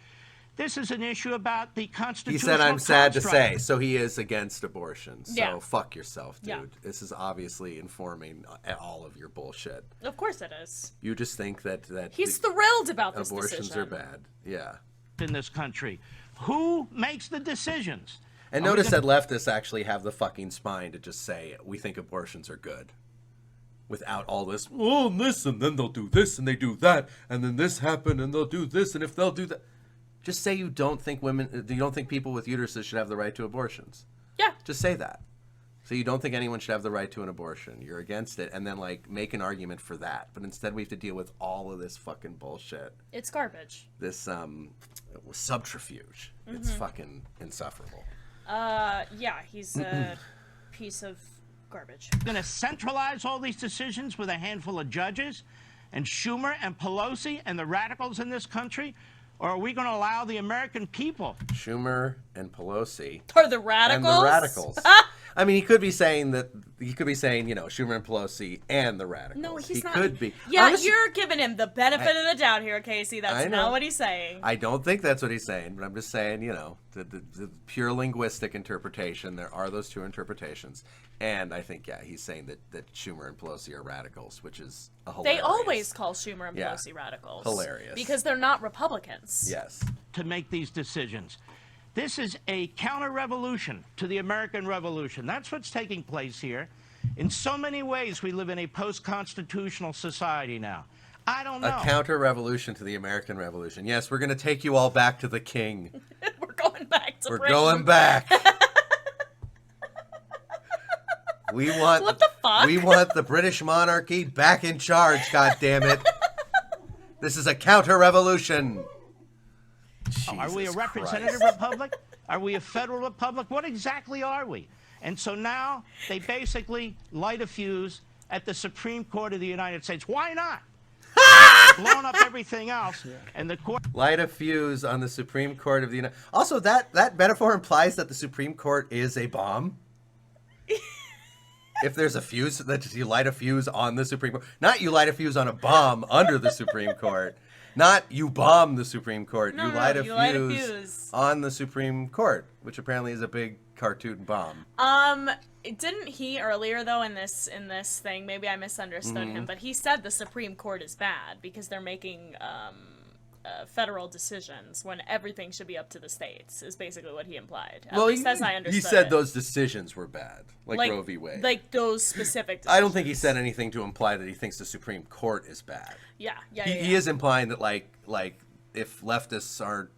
Speaker 5: This is an issue about the constitutional
Speaker 2: He said, I'm sad to
Speaker 5: construct.
Speaker 2: say. So he is against abortion. So
Speaker 1: Yeah.
Speaker 2: fuck yourself, dude.
Speaker 1: Yeah.
Speaker 2: This is obviously informing all of your bullshit.
Speaker 1: Of course it is.
Speaker 2: You just think that
Speaker 1: He's thrilled about this
Speaker 2: abortions
Speaker 1: decision.
Speaker 2: are bad. Yeah.
Speaker 5: In this country. Who makes the decisions?
Speaker 2: And notice that leftists actually have the fucking spine to just say, we think abortions are good. Without all this, oh, this, and then they'll do this, and they do that, and then this happened, and they'll do this, and if they'll do that. Just say you don't think people with uteruses should have the right to abortions.
Speaker 1: Yeah.
Speaker 2: Just say that. So you don't think anyone should have the right to an abortion. You're against it, and then, like, make an argument for that. But instead we have to deal with all of this fucking bullshit.
Speaker 1: It's garbage.
Speaker 2: This, subterfuge. It's fucking insufferable.
Speaker 1: Yeah, he's a piece of garbage.
Speaker 5: Going to centralize all these decisions with a handful of judges and Schumer and Pelosi and the radicals in this country? Or are we going to allow the American people?
Speaker 2: Schumer and Pelosi.
Speaker 1: Or the radicals?
Speaker 2: And the radicals. I mean, he could be saying that. He could be saying, Schumer and Pelosi and the radicals.
Speaker 1: No, he's not.
Speaker 2: He could be.
Speaker 1: Yeah,
Speaker 2: Honestly,
Speaker 1: you're giving him the benefit of the doubt here, Casey. That's not what he's saying.
Speaker 2: I don't think that's what he's saying, but I'm just saying, the pure linguistic interpretation. There are those two interpretations, and I think, he's saying that Schumer and Pelosi are radicals, which is a hilarious.
Speaker 1: They always call Schumer and Pelosi radicals.
Speaker 2: Hilarious.
Speaker 1: Because they're not Republicans.
Speaker 2: Yes.
Speaker 5: To make these decisions. This is a counter-revolution to the American Revolution. That's what's taking place here. In so many ways, we live in a post-constitutional society now. I don't know.
Speaker 2: A counter-revolution to the American Revolution. Yes, we're going to take you all back to the king.
Speaker 1: We're going back to Britain.
Speaker 2: Going back. We want
Speaker 1: What the fuck?
Speaker 2: We want the British monarchy back in charge, goddammit. This is a counter-revolution.
Speaker 5: Are we a
Speaker 2: Jesus
Speaker 5: representative
Speaker 2: Christ.
Speaker 5: republic? Are we a federal republic? What exactly are we? And so now they basically light a fuse at the Supreme Court of the United States. Why not? Blown up everything else, and the court.
Speaker 2: Light a fuse on the Supreme Court of the United. Also, that metaphor implies that the Supreme Court is a bomb. If there's a fuse, that you light a fuse on the Supreme Court, not you light a fuse on a bomb under the Supreme Court. Not you bomb the Supreme Court.
Speaker 1: No,
Speaker 2: you
Speaker 1: no,
Speaker 2: light a
Speaker 1: you light a
Speaker 2: fuse
Speaker 1: fuse.
Speaker 2: on the Supreme Court, which apparently is a big cartoon bomb.
Speaker 1: Didn't he earlier though in this thing? Maybe I misunderstood him, but he said the Supreme Court is bad because they're making federal decisions when everything should be up to the states. Is basically what he implied. At least as I understood.
Speaker 2: He said
Speaker 1: it.
Speaker 2: those decisions were bad, like Roe v. Wade.
Speaker 1: Like those specific decisions.
Speaker 2: I don't think he said anything to imply that he thinks the Supreme Court is bad.
Speaker 1: Yeah.
Speaker 2: He is implying that like if leftists are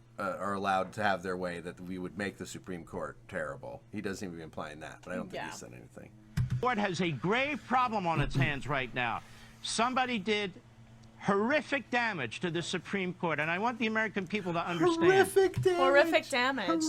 Speaker 2: allowed to have their way, that we would make the Supreme Court terrible. He doesn't seem to be implying that, but I don't think he said anything.
Speaker 5: The court has a grave problem on its hands right now. Somebody did horrific damage to the Supreme Court, and I want the American people to understand.
Speaker 1: Horrific damage.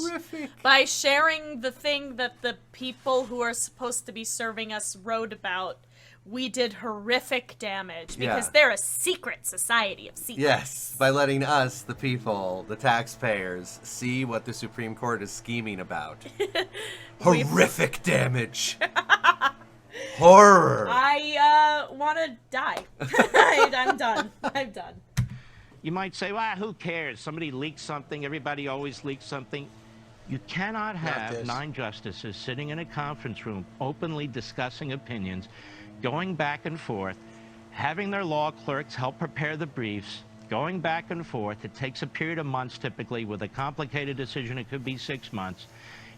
Speaker 1: By sharing the thing that the people who are supposed to be serving us wrote about, we did horrific damage because they're a secret society of secrets.
Speaker 2: Yes, by letting us, the people, the taxpayers, see what the Supreme Court is scheming about. Horrific damage. Horror.
Speaker 1: I want to die. I'm done. I'm done.
Speaker 5: You might say, well, who cares? Somebody leaks something. Everybody always leaks something. You cannot have 9 justices sitting in a conference room openly discussing opinions, going back and forth, having their law clerks help prepare the briefs, going back and forth. It takes a period of months typically. With a complicated decision, it could be 6 months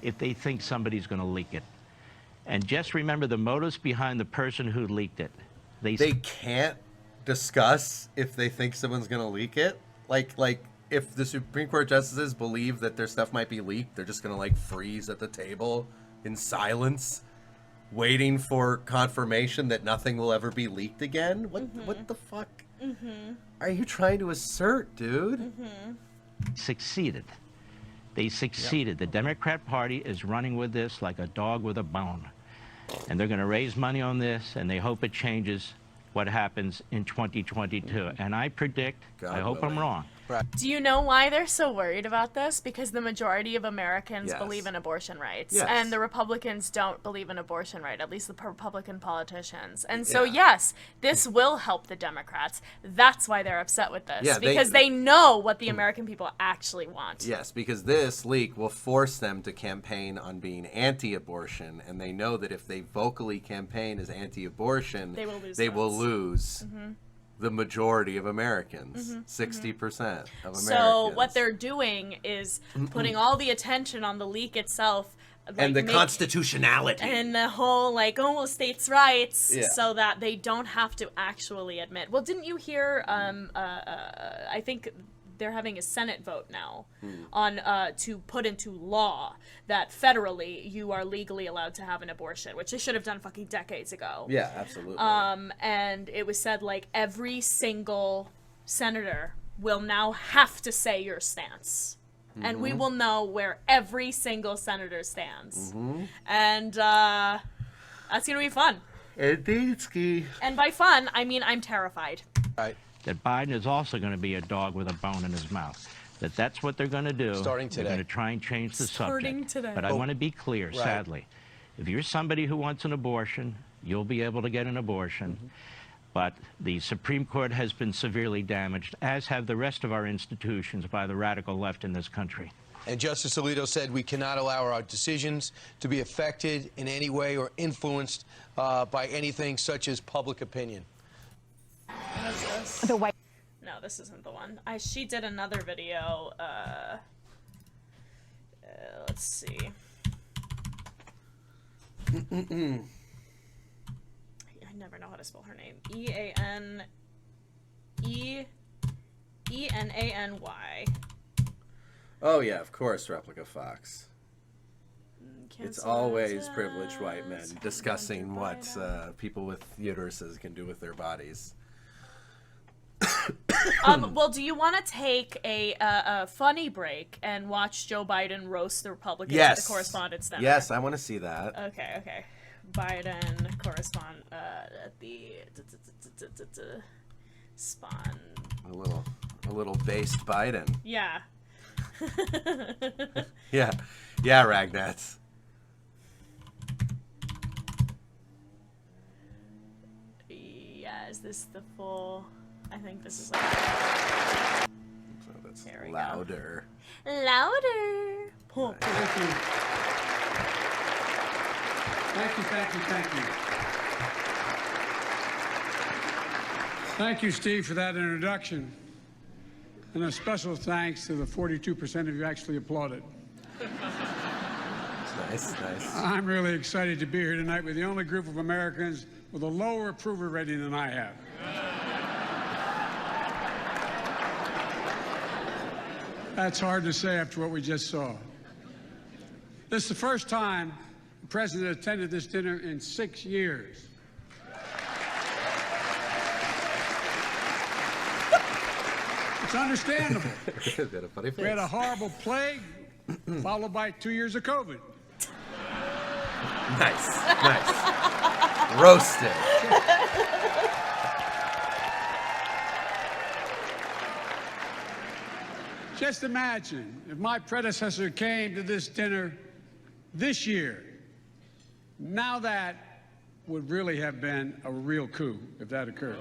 Speaker 5: if they think somebody's going to leak it. And just remember the motives behind the person who leaked it. They
Speaker 2: can't discuss if they think someone's going to leak it. Like if the Supreme Court justices believe that their stuff might be leaked, they're just going to like freeze at the table in silence, waiting for confirmation that nothing will ever be leaked again. What the fuck are you trying to assert, dude?
Speaker 5: succeeded. They succeeded. The Democrat Party is running with this like a dog with a bone. And they're going to raise money on this, and they hope it changes what happens in 2022. And I predict, I hope I'm wrong.
Speaker 1: Do you know why they're so worried about this? Because the majority of Americans believe in abortion rights.
Speaker 2: Yes.
Speaker 1: And the Republicans don't believe in abortion rights, at least the Republican politicians. And so, yes, this will help the Democrats. That's why they're upset with this.
Speaker 2: Yeah,
Speaker 1: because they know what the American people actually want.
Speaker 2: Yes, because this leak will force them to campaign on being anti-abortion, and they know that if they vocally campaign as anti-abortion, they will lose the majority of Americans, 60% of Americans.
Speaker 1: So what they're doing is putting all the attention on the leak itself. Like,
Speaker 2: and the constitutionality.
Speaker 1: And the whole, like, states' rights, so that they don't have to actually admit. Well, didn't you hear, I think they're having a Senate vote now on to put into law that federally you are legally allowed to have an abortion, which they should have done fucking decades ago.
Speaker 2: Yeah, absolutely.
Speaker 1: And it was said, like, every single senator will now have to say your stance. And we will know where every single senator stands. And that's going to be fun. And by fun, I mean I'm terrified.
Speaker 5: Right. That Biden is also going to be a dog with a bone in his mouth. That's what they're going to do.
Speaker 7: Starting today.
Speaker 5: They're going to try and change the subject.
Speaker 1: Today.
Speaker 5: But I want to be clear, sadly. If you're somebody who wants an abortion, you'll be able to get an abortion. But the Supreme Court has been severely damaged, as have the rest of our institutions, by the radical left in this country.
Speaker 7: And Justice Alito said we cannot allow our decisions to be affected in any way or influenced by anything such as public opinion.
Speaker 1: What is this?
Speaker 6: The White.
Speaker 1: No, this isn't the one. She did another video. Let's see. I never know how to spell her name. E-N-A-N-Y.
Speaker 2: Oh yeah, of course, Replica Fox.
Speaker 1: Can't
Speaker 2: It's
Speaker 1: say
Speaker 2: always
Speaker 1: that.
Speaker 2: privileged white men discussing what people with uteruses can do with their bodies.
Speaker 1: Well, do you want to take a funny break and watch Joe Biden roast the Republicans at the Correspondents' Dinner?
Speaker 2: Yes, I want to see that.
Speaker 1: Okay. Biden correspond at the spawn.
Speaker 2: A little based Biden.
Speaker 1: Yeah.
Speaker 2: Yeah, Ragnats.
Speaker 1: Yeah, is this the full? I think this is like.
Speaker 2: So that's
Speaker 1: There we
Speaker 2: louder.
Speaker 1: Louder. Oh.
Speaker 8: Thank you. Thank you, Steve, for that introduction. And a special thanks to the 42% of you who actually applauded.
Speaker 2: Nice.
Speaker 8: I'm really excited to be here tonight with the only group of Americans with a lower approval rating than I have. That's hard to say after what we just saw. This is the first time the president attended this dinner in 6 years. It's understandable.
Speaker 2: Got a funny face.
Speaker 8: We had a horrible plague, followed by 2 years of COVID.
Speaker 2: Nice. Roasted.
Speaker 8: Just imagine if my predecessor came to this dinner this year. Now that would really have been a real coup if that occurred.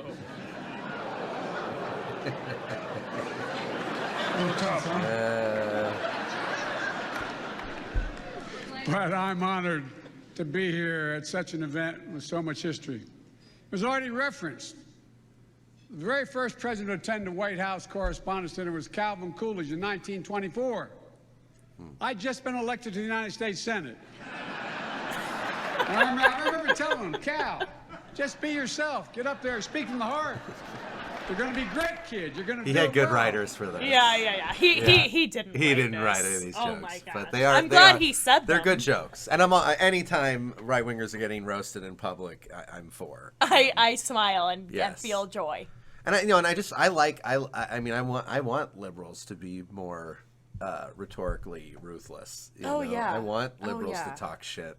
Speaker 8: A little tough, huh? But I'm honored to be here at such an event with so much history. It was already referenced. The very first president to attend the White House Correspondents' Dinner was Calvin Coolidge in 1924. I'd just been elected to the United States Senate. And I remember telling him, Cal, just be yourself. Get up there, speak from the heart. You're going to be great, kid. You're going to.
Speaker 2: He had good writers for this.
Speaker 1: Yeah. He didn't.
Speaker 2: He didn't
Speaker 1: this.
Speaker 2: write any of these jokes.
Speaker 1: Oh my god!
Speaker 2: But they are.
Speaker 1: I'm glad he said
Speaker 2: they're
Speaker 1: them.
Speaker 2: good jokes, and anytime right wingers are getting roasted in public, I'm for.
Speaker 1: I smile and
Speaker 2: Yes.
Speaker 1: feel joy.
Speaker 2: And I want liberals to be more rhetorically ruthless. You know?
Speaker 1: Yeah.
Speaker 2: I want liberals to talk shit.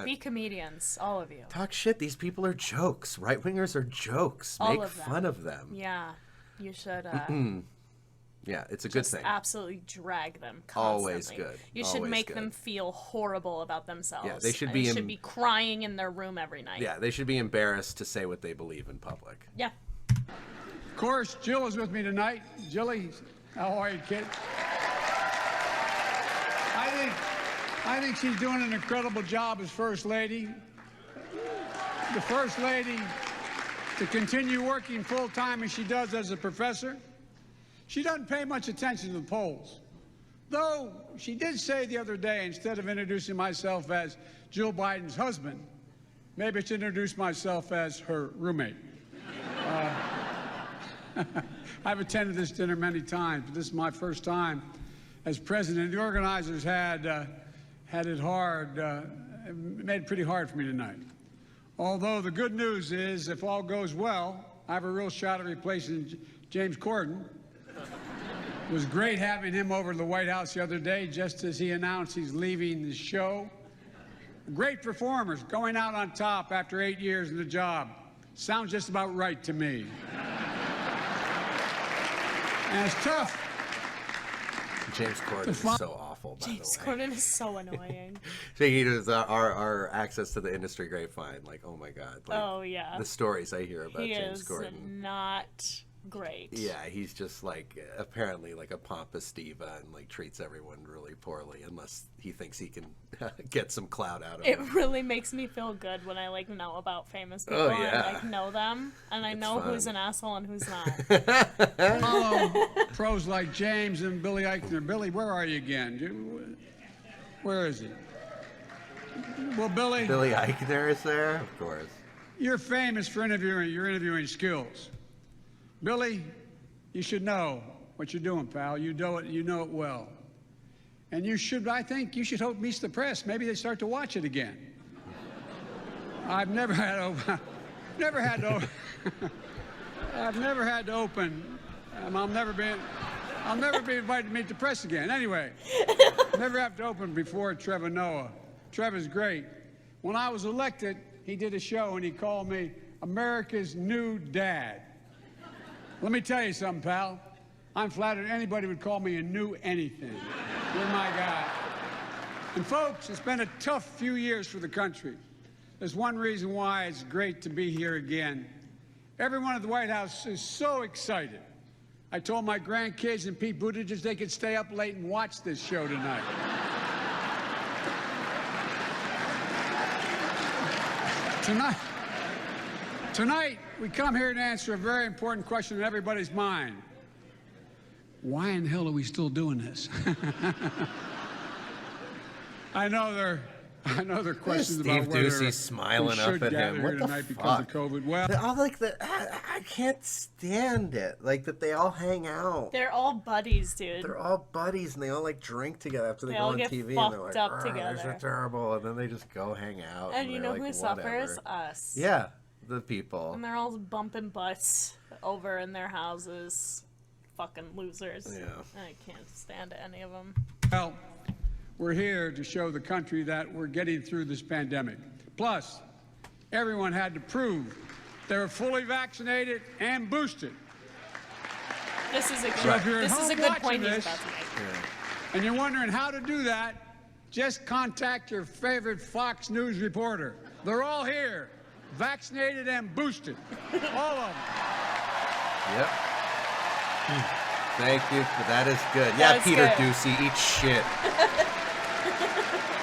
Speaker 1: Be comedians, all of you.
Speaker 2: Talk shit. These people are jokes. Right wingers are jokes.
Speaker 1: All
Speaker 2: Make
Speaker 1: of them.
Speaker 2: fun of them.
Speaker 1: Yeah, you should.
Speaker 2: Yeah, it's a good
Speaker 1: Just
Speaker 2: thing.
Speaker 1: absolutely drag them constantly.
Speaker 2: Always good.
Speaker 1: You should
Speaker 2: Always
Speaker 1: make
Speaker 2: good.
Speaker 1: them feel horrible about themselves.
Speaker 2: Yeah, they should
Speaker 1: and
Speaker 2: be
Speaker 1: they should be crying in their room every night.
Speaker 2: Yeah, they should be embarrassed to say what they believe in public.
Speaker 1: Yeah.
Speaker 8: Of course, Jill is with me tonight. Jilly, how are you, kid? I think she's doing an incredible job as First Lady. The First Lady to continue working full-time as she does as a professor. She doesn't pay much attention to the polls. Though she did say the other day, instead of introducing myself as Jill Biden's husband, maybe I should introduce myself as her roommate. I've attended this dinner many times, but this is my first time as president. The organizers had it hard, made it pretty hard for me tonight. Although the good news is, if all goes well, I have a real shot at replacing James Corden. It was great having him over to the White House the other day, just as he announced he's leaving the show. Great performers, going out on top after 8 years in the job. Sounds just about right to me. And it's tough.
Speaker 2: James Corden is so awful. awful, by
Speaker 1: James
Speaker 2: the way.
Speaker 1: Corden is so annoying.
Speaker 2: He does our access to the industry grapevine. Like, oh my God. Like,
Speaker 1: Oh, yeah.
Speaker 2: The stories I hear about
Speaker 1: He
Speaker 2: James
Speaker 1: is
Speaker 2: Corden.
Speaker 1: not great.
Speaker 2: Yeah, he's just like apparently like a pompous diva and like treats everyone really poorly unless he thinks he can get some clout out of
Speaker 1: It
Speaker 2: them.
Speaker 1: really makes me feel good when I like know about famous people
Speaker 2: Oh, yeah.
Speaker 1: and like know them and I
Speaker 2: It's
Speaker 1: know
Speaker 2: fun.
Speaker 1: who's an asshole and who's not.
Speaker 8: Follow pros like James and Billy Eichner. Billy, where are you again? Where is he? Well, Billy,
Speaker 2: Billy Eichner is there, of course.
Speaker 8: you're famous for interviewing your interviewing skills. Billy, you should know what you're doing, pal. You know it well. And I think you should hope meets the press. Maybe they start to watch it again. I've never had to open, and I'll never be invited to meet the press again. Anyway, never have to open before Trevor Noah. Trevor's great. When I was elected, he did a show and he called me America's new dad. Let me tell you something, pal. I'm flattered anybody would call me a new anything. You're my guy. And folks, it's been a tough few years for the country. There's one reason why it's great to be here again. Everyone at the White House is so excited. I told my grandkids and Pete Buttigieg they could stay up late and watch this show tonight. Tonight, we come here to answer a very important question in everybody's mind. Why in hell are we still doing this? I know there are questions
Speaker 2: Steve
Speaker 8: about whether
Speaker 2: Ducey smiling
Speaker 8: we
Speaker 2: up
Speaker 8: should
Speaker 2: at
Speaker 8: gather
Speaker 2: him.
Speaker 8: here
Speaker 2: What the
Speaker 8: tonight
Speaker 2: fuck?
Speaker 8: because of COVID. Well,
Speaker 2: They're all like I can't stand it. Like that they all hang out.
Speaker 1: They're all buddies, dude.
Speaker 2: They're all buddies and they all like drink together after they
Speaker 1: They
Speaker 2: go
Speaker 1: all
Speaker 2: on
Speaker 1: get
Speaker 2: TV and they're
Speaker 1: fucked
Speaker 2: like,
Speaker 1: up
Speaker 2: "They're so
Speaker 1: together."
Speaker 2: terrible," and then they just go hang out.
Speaker 1: And you
Speaker 2: they're
Speaker 1: know
Speaker 2: like,
Speaker 1: who suffers?
Speaker 2: "Whatever."
Speaker 1: Us.
Speaker 2: Yeah, the people.
Speaker 1: And they're all bumping butts over in their houses. Fucking losers.
Speaker 2: Yeah.
Speaker 1: I can't stand any of them.
Speaker 8: well, we're here to show the country that we're getting through this pandemic. Plus, everyone had to prove they were fully vaccinated and boosted.
Speaker 1: This is a good,
Speaker 8: So if you're at
Speaker 1: this is
Speaker 8: home
Speaker 1: a good
Speaker 8: watching
Speaker 1: point he's
Speaker 8: this-
Speaker 1: about to make.
Speaker 8: And you're wondering how to do that, just contact your favorite Fox News reporter. They're all here, vaccinated and boosted. All of them.
Speaker 2: Yep. Thank you. That is good. Yeah,
Speaker 1: That's
Speaker 2: Peter
Speaker 1: good.
Speaker 2: Ducey, eat shit.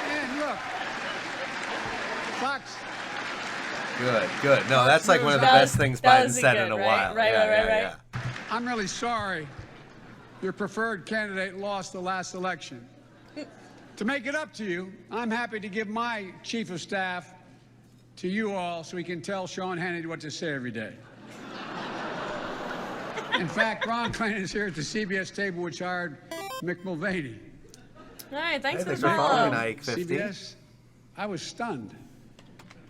Speaker 8: And look, Fox,
Speaker 2: Good. No, that's like one of the
Speaker 1: That
Speaker 2: best
Speaker 1: was-
Speaker 2: things
Speaker 1: that
Speaker 2: Biden
Speaker 1: was
Speaker 2: said
Speaker 1: good,
Speaker 2: in a
Speaker 1: right?
Speaker 2: while.
Speaker 1: Right,
Speaker 2: Yeah,
Speaker 1: right.
Speaker 2: yeah.
Speaker 8: I'm really sorry your preferred candidate lost the last election. To make it up to you, I'm happy to give my chief of staff to you all so he can tell Sean Hannity what to say every day. In fact, Ron Klain is here at the CBS table, which hired Mick Mulvaney.
Speaker 1: All right, thanks
Speaker 2: Hey,
Speaker 1: for the
Speaker 2: thanks for following,
Speaker 1: follow.
Speaker 2: Ike 50.
Speaker 8: CBS, I was stunned.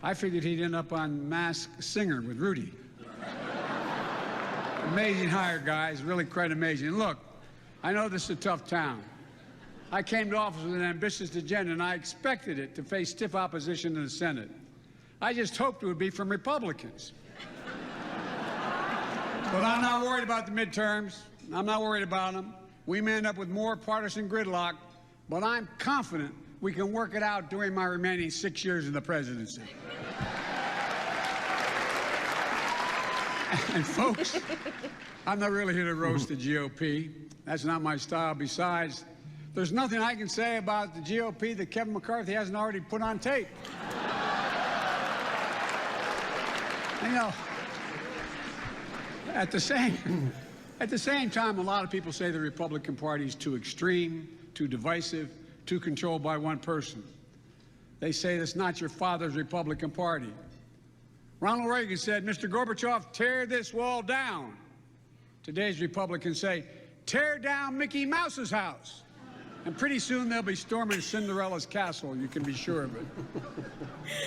Speaker 8: I figured he'd end up on Masked Singer with Rudy. Amazing hire, guys. Really quite amazing. And look, I know this is a tough town. I came to office with an ambitious agenda, and I expected it to face stiff opposition in the Senate. I just hoped it would be from Republicans. But I'm not worried about the midterms. I'm not worried about them. We may end up with more partisan gridlock, but I'm confident we can work it out during my remaining 6 years in the presidency. And folks, I'm not really here to roast the GOP. That's not my style. Besides, there's nothing I can say about the GOP that Kevin McCarthy hasn't already put on tape. You know, at the same time, a lot of people say the Republican Party is too extreme, too divisive, too controlled by one person. They say that's not your father's Republican Party. Ronald Reagan said, "Mr. Gorbachev, tear this wall down." Today's Republicans say, "Tear down Mickey Mouse's house." And pretty soon they'll be storming Cinderella's castle, you can be sure of it.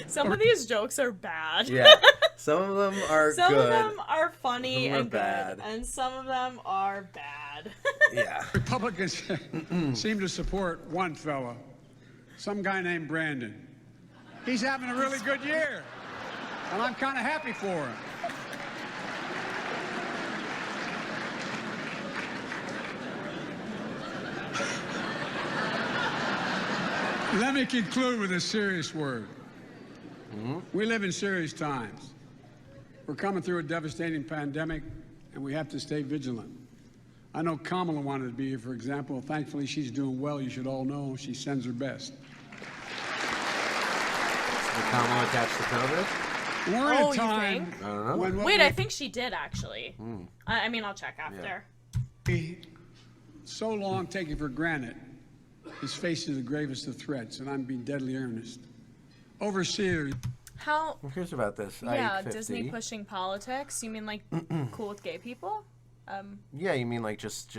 Speaker 1: Some of these jokes are bad.
Speaker 2: Yeah. Some of them are
Speaker 1: Some
Speaker 2: good.
Speaker 1: of them are funny
Speaker 2: Some are
Speaker 1: and
Speaker 2: bad.
Speaker 1: good, and some of them are bad.
Speaker 2: Yeah.
Speaker 8: Republicans seem to support one fella, some guy named Brandon. He's having a really good year, and I'm kind of happy for him. Let me conclude with a serious word. We live in serious times. We're coming through a devastating pandemic, and we have to stay vigilant. I know Kamala wanted to be here, for example. Thankfully, she's doing well. You should all know she sends her best.
Speaker 2: Did Kamala catch the COVID?
Speaker 8: We're in
Speaker 1: Oh,
Speaker 8: a
Speaker 1: you
Speaker 8: time
Speaker 1: think?
Speaker 2: I don't know.
Speaker 8: when what
Speaker 1: Wait,
Speaker 8: we-
Speaker 1: I think she did actually. I mean, I'll check after.
Speaker 8: so long taken for granted is facing the gravest of threats, and I'm being deadly earnest. Overseers.
Speaker 1: How?
Speaker 2: I'm curious about this.
Speaker 1: Yeah,
Speaker 2: I-50.
Speaker 1: Disney pushing politics. You mean like cool with gay people?
Speaker 2: Yeah, you mean like just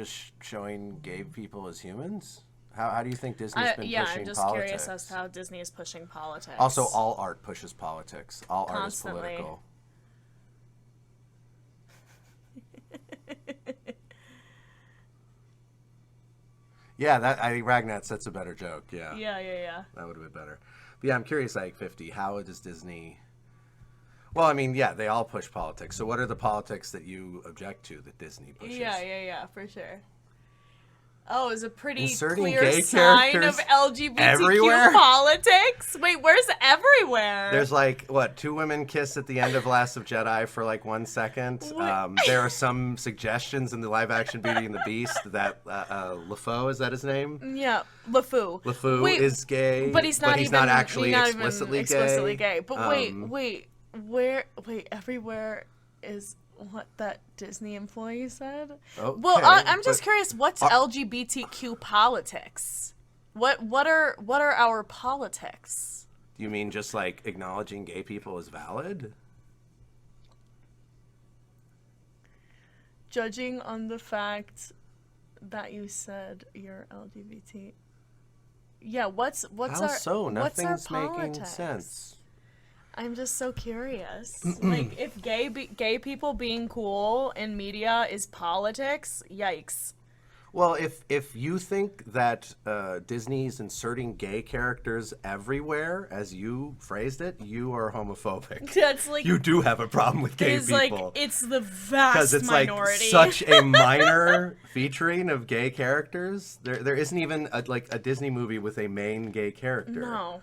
Speaker 2: showing gay people as humans? How do you think Disney's been
Speaker 1: Yeah,
Speaker 2: pushing
Speaker 1: I'm just
Speaker 2: politics?
Speaker 1: curious as to how Disney is pushing politics.
Speaker 2: Also, all art pushes politics. All
Speaker 1: Constantly.
Speaker 2: art is political. Yeah, I think Ragnats, that's a better joke. Yeah.
Speaker 1: Yeah.
Speaker 2: That would have been better. But yeah, I'm curious, like 50, how does Disney... Well, I mean, yeah, they all push politics. So what are the politics that you object to that Disney pushes?
Speaker 1: Yeah, for sure. Oh, is a pretty
Speaker 2: Inserting
Speaker 1: clear
Speaker 2: gay
Speaker 1: sign
Speaker 2: characters
Speaker 1: of LGBTQ
Speaker 2: everywhere?
Speaker 1: politics? Wait, where's everywhere?
Speaker 2: There's like, what, 2 women kiss at the end of Last of Jedi for like 1 second. There are some suggestions in the live-action Beauty and the Beast that LeFou, is that his name?
Speaker 1: Yeah, LeFou.
Speaker 2: LeFou
Speaker 1: Wait,
Speaker 2: is gay,
Speaker 1: but he's not even
Speaker 2: actually
Speaker 1: not
Speaker 2: explicitly,
Speaker 1: even explicitly gay. But
Speaker 2: Um,
Speaker 1: wait, everywhere is what that Disney employee said?
Speaker 2: Okay,
Speaker 1: Well, I'm just
Speaker 2: but-
Speaker 1: curious. What's LGBTQ politics? What are our politics?
Speaker 2: You mean just like acknowledging gay people as valid?
Speaker 1: Judging on the fact that you said you're LGBT. Yeah, what's
Speaker 2: How
Speaker 1: our
Speaker 2: so?
Speaker 1: what's our
Speaker 2: Nothing's making
Speaker 1: politics?
Speaker 2: sense.
Speaker 1: I'm just so curious. Like, if gay people being cool in media is politics, yikes.
Speaker 2: Well, if you think that Disney's inserting gay characters everywhere, as you phrased it, you are homophobic.
Speaker 1: That's like
Speaker 2: You do have a problem with gay
Speaker 1: it's
Speaker 2: people.
Speaker 1: like it's the vast
Speaker 2: Because it's
Speaker 1: minority.
Speaker 2: like such a minor featuring of gay characters. There isn't even a Disney movie with a main gay character.
Speaker 1: No,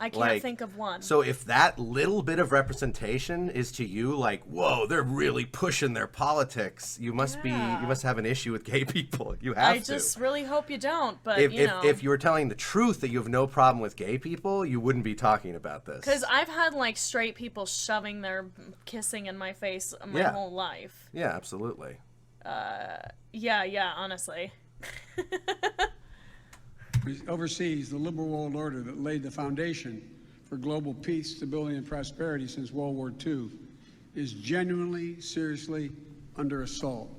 Speaker 1: I can't
Speaker 2: Like,
Speaker 1: think of one.
Speaker 2: So if that little bit of representation is to you like, whoa, they're really pushing their politics, you must have an issue with gay people. You have
Speaker 1: I
Speaker 2: to.
Speaker 1: just really hope you don't. But
Speaker 2: If you were telling the truth that you have no problem with gay people, you wouldn't be talking about this.
Speaker 1: because I've had like straight people shoving their kissing in my face my
Speaker 2: Yeah.
Speaker 1: whole life.
Speaker 2: Yeah, absolutely.
Speaker 1: Yeah, honestly.
Speaker 8: Oversees the liberal world order that laid the foundation for global peace, stability, and prosperity since World War II is genuinely, seriously under assault.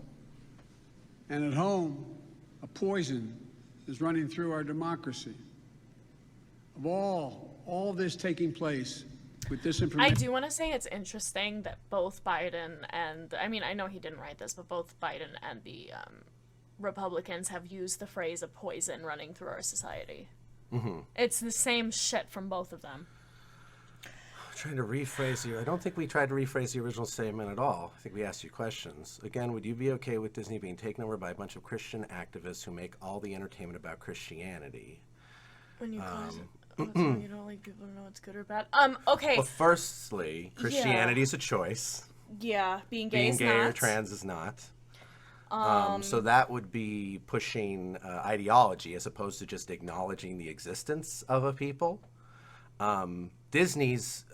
Speaker 8: And at home, a poison is running through our democracy. Of all this taking place with this
Speaker 1: I
Speaker 8: information.
Speaker 1: do want to say it's interesting that both Biden and, I mean, I know he didn't write this, but both Biden and the Republicans have used the phrase a poison running through our society. Mm-hmm. It's the same shit from both of them.
Speaker 2: Trying to rephrase you. I don't think we tried to rephrase the original statement at all. I think we asked you questions. Again, would you be okay with Disney being taken over by a bunch of Christian activists who make all the entertainment about Christianity?
Speaker 1: When you cause you don't like people to know it's good or bad. Okay.
Speaker 2: Well, firstly, Christianity is a choice.
Speaker 1: Yeah, being gay
Speaker 2: Being
Speaker 1: is
Speaker 2: gay
Speaker 1: not.
Speaker 2: or trans is not. So that would be pushing ideology as opposed to just acknowledging the existence of a people. Disney's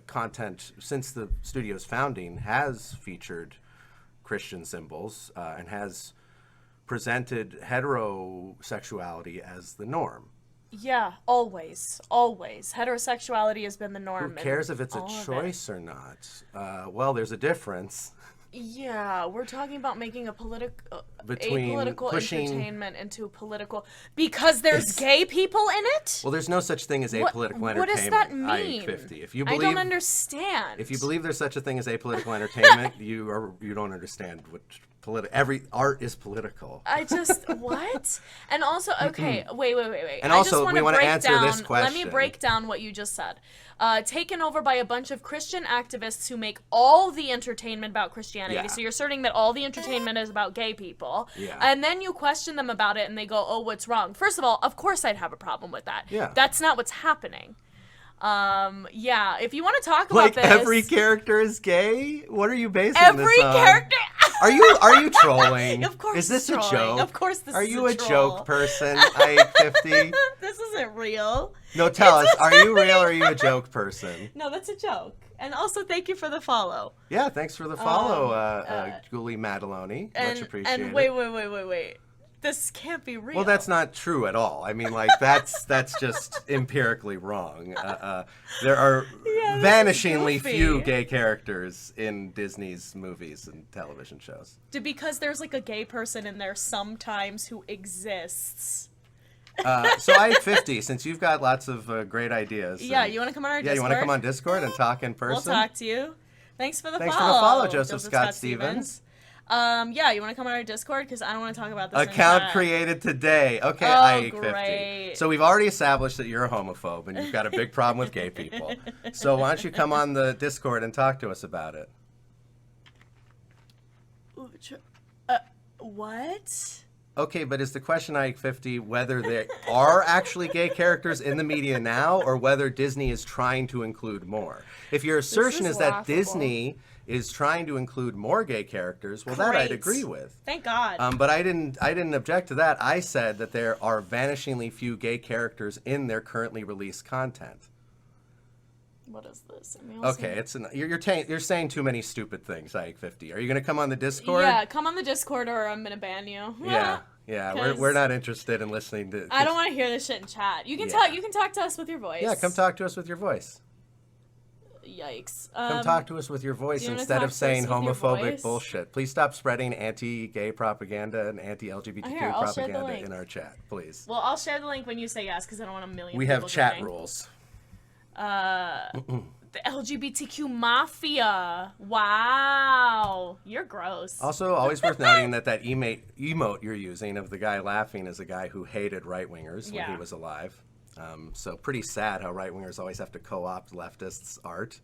Speaker 2: content since the studio's founding has featured Christian symbols and has presented heterosexuality as the norm.
Speaker 1: Yeah, always. Heterosexuality has been the norm.
Speaker 2: Who cares
Speaker 1: in
Speaker 2: if it's a
Speaker 1: all of it.
Speaker 2: choice or not? Well, there's a difference.
Speaker 1: Yeah, we're talking about making a political
Speaker 2: Between pushing-
Speaker 1: entertainment into a political because there's gay people in it.
Speaker 2: Well, there's no such thing as apolitical
Speaker 1: What
Speaker 2: entertainment.
Speaker 1: does that mean?
Speaker 2: I-50. If you
Speaker 1: I
Speaker 2: believe,
Speaker 1: don't understand.
Speaker 2: If you believe there's such a thing as apolitical entertainment, you don't understand what political. Every art is political.
Speaker 1: I just what? And also, okay, wait.
Speaker 2: And
Speaker 1: I
Speaker 2: also,
Speaker 1: just
Speaker 2: we
Speaker 1: want
Speaker 2: wanna
Speaker 1: to
Speaker 2: answer this
Speaker 1: Let me
Speaker 2: question.
Speaker 1: break down what you just said. Taken over by a bunch of Christian activists who make all the entertainment about Christianity.
Speaker 2: Yeah.
Speaker 1: So you're asserting that all the entertainment is about gay people.
Speaker 2: Yeah.
Speaker 1: And then you question them about it, and they go, "Oh, what's wrong?" First of all, of course I'd have a problem with that.
Speaker 2: Yeah.
Speaker 1: That's not what's happening. Yeah. If you want to talk
Speaker 2: Like
Speaker 1: about this,
Speaker 2: every character is gay? What are you basing
Speaker 1: every
Speaker 2: this on?
Speaker 1: character.
Speaker 2: Are you trolling?
Speaker 1: Of course
Speaker 2: Is this
Speaker 1: it's
Speaker 2: a
Speaker 1: trolling.
Speaker 2: joke?
Speaker 1: Of course this
Speaker 2: Are
Speaker 1: is
Speaker 2: you
Speaker 1: a
Speaker 2: a
Speaker 1: troll.
Speaker 2: joke person? I-50.
Speaker 1: This isn't real.
Speaker 2: No, tell us. Are you real or are you a joke person?
Speaker 1: No, that's a joke. And also, thank you for the follow.
Speaker 2: Yeah, thanks for the follow, Julie Madaloni. Much appreciated.
Speaker 1: And wait. This can't be real.
Speaker 2: Well, that's not true at all. I mean, like, that's just empirically wrong. There are vanishingly
Speaker 1: goofy.
Speaker 2: few gay characters in Disney's movies and television shows.
Speaker 1: Because there's like a gay person in there sometimes who exists.
Speaker 2: So I-50, since you've got lots of great ideas.
Speaker 1: Yeah,
Speaker 2: and-
Speaker 1: you want to come on our
Speaker 2: Yeah,
Speaker 1: Discord?
Speaker 2: you want to come on Discord and talk in person?
Speaker 1: We'll talk to you. Thanks for the
Speaker 2: Thanks for
Speaker 1: follow.
Speaker 2: the follow, Joseph Scott Stevens.
Speaker 1: Yeah, you want to come on our Discord? Because I don't want to talk about this in
Speaker 2: Account
Speaker 1: chat.
Speaker 2: created today. Okay,
Speaker 1: Oh,
Speaker 2: I-50.
Speaker 1: great.
Speaker 2: So we've already established that you're a homophobe and you've got a big problem with gay people. So why don't you come on the Discord and talk to us about it?
Speaker 1: What?
Speaker 2: Okay, but is the question, I-50, whether there are actually gay characters in the media now or whether Disney is trying to include more? If your assertion
Speaker 1: is
Speaker 2: is that
Speaker 1: laughable.
Speaker 2: Disney is trying to include more gay characters, well, that I'd
Speaker 1: Great.
Speaker 2: agree with.
Speaker 1: Thank God.
Speaker 2: But I didn't object to that. I said that there are vanishingly few gay characters in their currently released content.
Speaker 1: What is this?
Speaker 2: Okay, you're saying too many stupid things, I-50. Are you going to come on the Discord?
Speaker 1: Yeah, come on the Discord or I'm gonna ban you.
Speaker 2: Yeah.
Speaker 1: 'Cause
Speaker 2: We're not interested in listening to.
Speaker 1: I don't want to hear this shit in chat. You can
Speaker 2: Yeah.
Speaker 1: You can talk to us with your voice.
Speaker 2: Yeah, come talk to us with your voice.
Speaker 1: Yikes.
Speaker 2: Come talk to us with your voice
Speaker 1: you wanna
Speaker 2: instead
Speaker 1: talk
Speaker 2: of
Speaker 1: to us
Speaker 2: saying
Speaker 1: with your
Speaker 2: homophobic
Speaker 1: voice?
Speaker 2: bullshit. Please stop spreading anti-gay propaganda and anti-LGBTQ
Speaker 1: Here, I'll share the
Speaker 2: propaganda
Speaker 1: link.
Speaker 2: in our chat, please.
Speaker 1: Well, I'll share the link when you say yes, because I don't want a million.
Speaker 2: We
Speaker 1: people
Speaker 2: have chat
Speaker 1: joining.
Speaker 2: rules.
Speaker 1: The LGBTQ mafia. Wow, you're gross.
Speaker 2: Also, always worth noting that emote you're using of the guy laughing is a guy who hated right-wingers when he
Speaker 1: Yeah.
Speaker 2: was alive. So pretty sad how right-wingers always have to co-opt leftists' art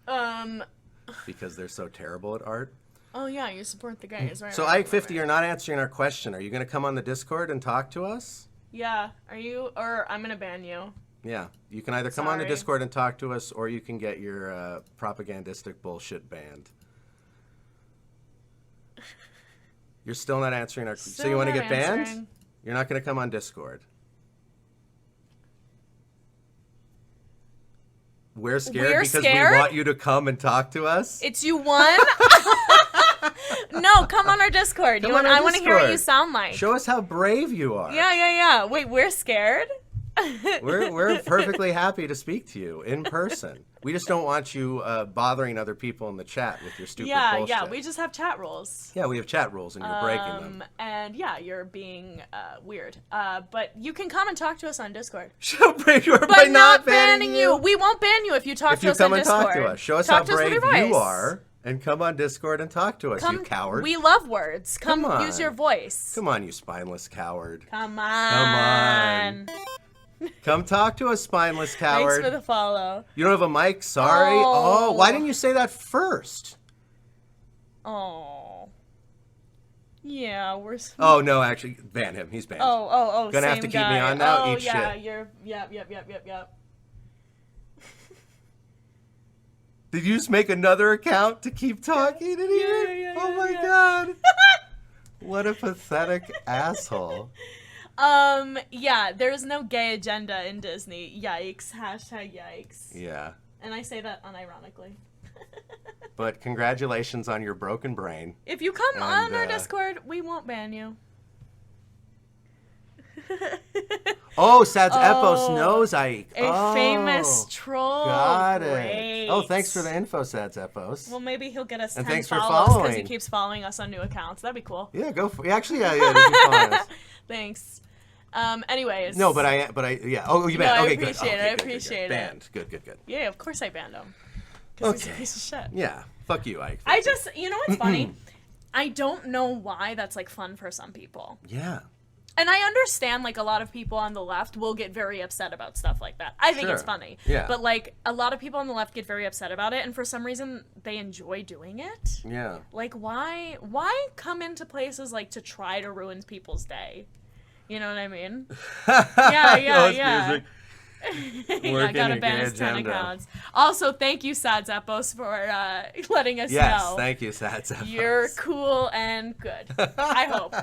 Speaker 2: because they're so terrible at art.
Speaker 1: Oh yeah, you support the gays, right?
Speaker 2: So I-50, you're not answering our question. Are you going to come on the Discord and talk to us?
Speaker 1: Yeah, are you? Or I'm gonna ban you.
Speaker 2: Yeah, you can either come on the
Speaker 1: Sorry.
Speaker 2: Discord and talk to us, or you can get your propagandistic bullshit banned. You're still not answering our... So you want to get banned? You're not going to come on Discord. We're scared
Speaker 1: We're
Speaker 2: because
Speaker 1: scared?
Speaker 2: we want you to come and talk to us?
Speaker 1: It's you won. No, come on our Discord.
Speaker 2: Come on our
Speaker 1: I want to hear what you
Speaker 2: Discord.
Speaker 1: sound like.
Speaker 2: Show us how brave you are.
Speaker 1: Yeah. Wait, we're scared?
Speaker 2: We're perfectly happy to speak to you in person. We just don't want you bothering other people in the chat with your stupid bullshit.
Speaker 1: Yeah, we just have chat rules.
Speaker 2: Yeah, we have chat rules and you're breaking them.
Speaker 1: And yeah, you're being weird. But you can come and talk to us on Discord.
Speaker 2: Show brave you are
Speaker 1: But
Speaker 2: by not banning you.
Speaker 1: We won't ban you if you talk
Speaker 2: If
Speaker 1: to
Speaker 2: you
Speaker 1: us on
Speaker 2: come and
Speaker 1: Discord.
Speaker 2: talk to us, show us
Speaker 1: Talk
Speaker 2: how
Speaker 1: to us with
Speaker 2: brave
Speaker 1: your
Speaker 2: you
Speaker 1: voice.
Speaker 2: are, and come on Discord and talk to us, you coward.
Speaker 1: We love words. Come
Speaker 2: Come
Speaker 1: use
Speaker 2: on.
Speaker 1: your voice.
Speaker 2: Come on, you spineless coward.
Speaker 1: Come on.
Speaker 2: Come talk to us, spineless coward.
Speaker 1: Thanks for the follow.
Speaker 2: You don't have a mic? Sorry.
Speaker 1: Oh.
Speaker 2: Why didn't you say that first?
Speaker 1: Oh. Yeah, we're.
Speaker 2: Oh no, actually, ban him. He's banned.
Speaker 1: Oh.
Speaker 2: Gonna have
Speaker 1: same
Speaker 2: to keep
Speaker 1: guy.
Speaker 2: me on now?
Speaker 1: Oh
Speaker 2: Eat
Speaker 1: yeah,
Speaker 2: shit.
Speaker 1: you're. Yep.
Speaker 2: Did you just make another account to keep talking in here?
Speaker 1: Yeah,
Speaker 2: oh my
Speaker 1: yeah.
Speaker 2: god. What a pathetic asshole.
Speaker 1: Yeah, there's no gay agenda in Disney. Yikes. #yikes.
Speaker 2: Yeah.
Speaker 1: And I say that unironically.
Speaker 2: But congratulations on your broken brain.
Speaker 1: If you come on
Speaker 2: And,
Speaker 1: our Discord, we won't ban you.
Speaker 2: Oh, Sads Epos knows Ike.
Speaker 1: A famous troll.
Speaker 2: Got
Speaker 1: Great.
Speaker 2: it. Oh, thanks for the info, Sads Epos.
Speaker 1: Well, maybe he'll get us
Speaker 2: And
Speaker 1: 10
Speaker 2: thanks for
Speaker 1: follows because he
Speaker 2: following.
Speaker 1: keeps following us on new accounts. That'd be cool.
Speaker 2: Yeah, go for actually, yeah, you keep following us.
Speaker 1: Thanks. Anyways.
Speaker 2: No, but I, yeah. Oh, you banned.
Speaker 1: No, I
Speaker 2: Okay, good.
Speaker 1: appreciate it.
Speaker 2: Okay,
Speaker 1: I
Speaker 2: good.
Speaker 1: appreciate it.
Speaker 2: Banned. Good.
Speaker 1: Yeah, of course I banned him. Because he's a
Speaker 2: Okay.
Speaker 1: piece of shit.
Speaker 2: Yeah. Fuck you, Ike.
Speaker 1: I just, you know what's funny? I don't know why that's like fun for some people.
Speaker 2: Yeah.
Speaker 1: And I understand, like, a lot of people on the left will get very upset about stuff like that. I think it's
Speaker 2: Sure.
Speaker 1: funny.
Speaker 2: Yeah.
Speaker 1: But, like, a lot of people on the left get very upset about it, and for some reason, they enjoy doing it.
Speaker 2: Yeah.
Speaker 1: Like, why come into places, like, to try to ruin people's day? You know what I mean? Yeah. I got a ban his 10 accounts. Also, thank you, Sad Zappos, for letting us
Speaker 2: Yes,
Speaker 1: know.
Speaker 2: thank you, Sad Zappos.
Speaker 1: You're cool and good. I hope.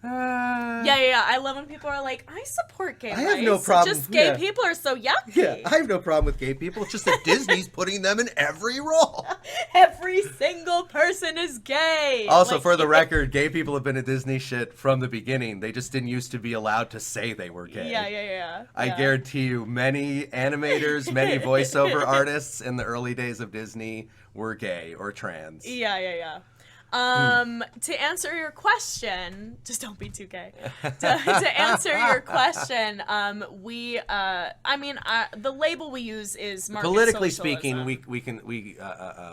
Speaker 1: Yeah. I love when people are like, I support gay rights.
Speaker 2: have no problem-
Speaker 1: Just gay
Speaker 2: yeah.
Speaker 1: people are so yucky.
Speaker 2: Yeah, I have no problem with gay people. It's just that Disney's putting them in every role.
Speaker 1: Every single person is gay.
Speaker 2: Also,
Speaker 1: Like,
Speaker 2: for the record, gay people have been a Disney shit from the beginning. They just didn't used to be allowed to say they were gay.
Speaker 1: Yeah.
Speaker 2: I guarantee you, many animators, many voiceover artists in the early days of Disney were gay or trans.
Speaker 1: Yeah. To answer your question, just don't be too gay. To answer your question, the label we use is market
Speaker 2: Politically
Speaker 1: socialism.
Speaker 2: speaking, we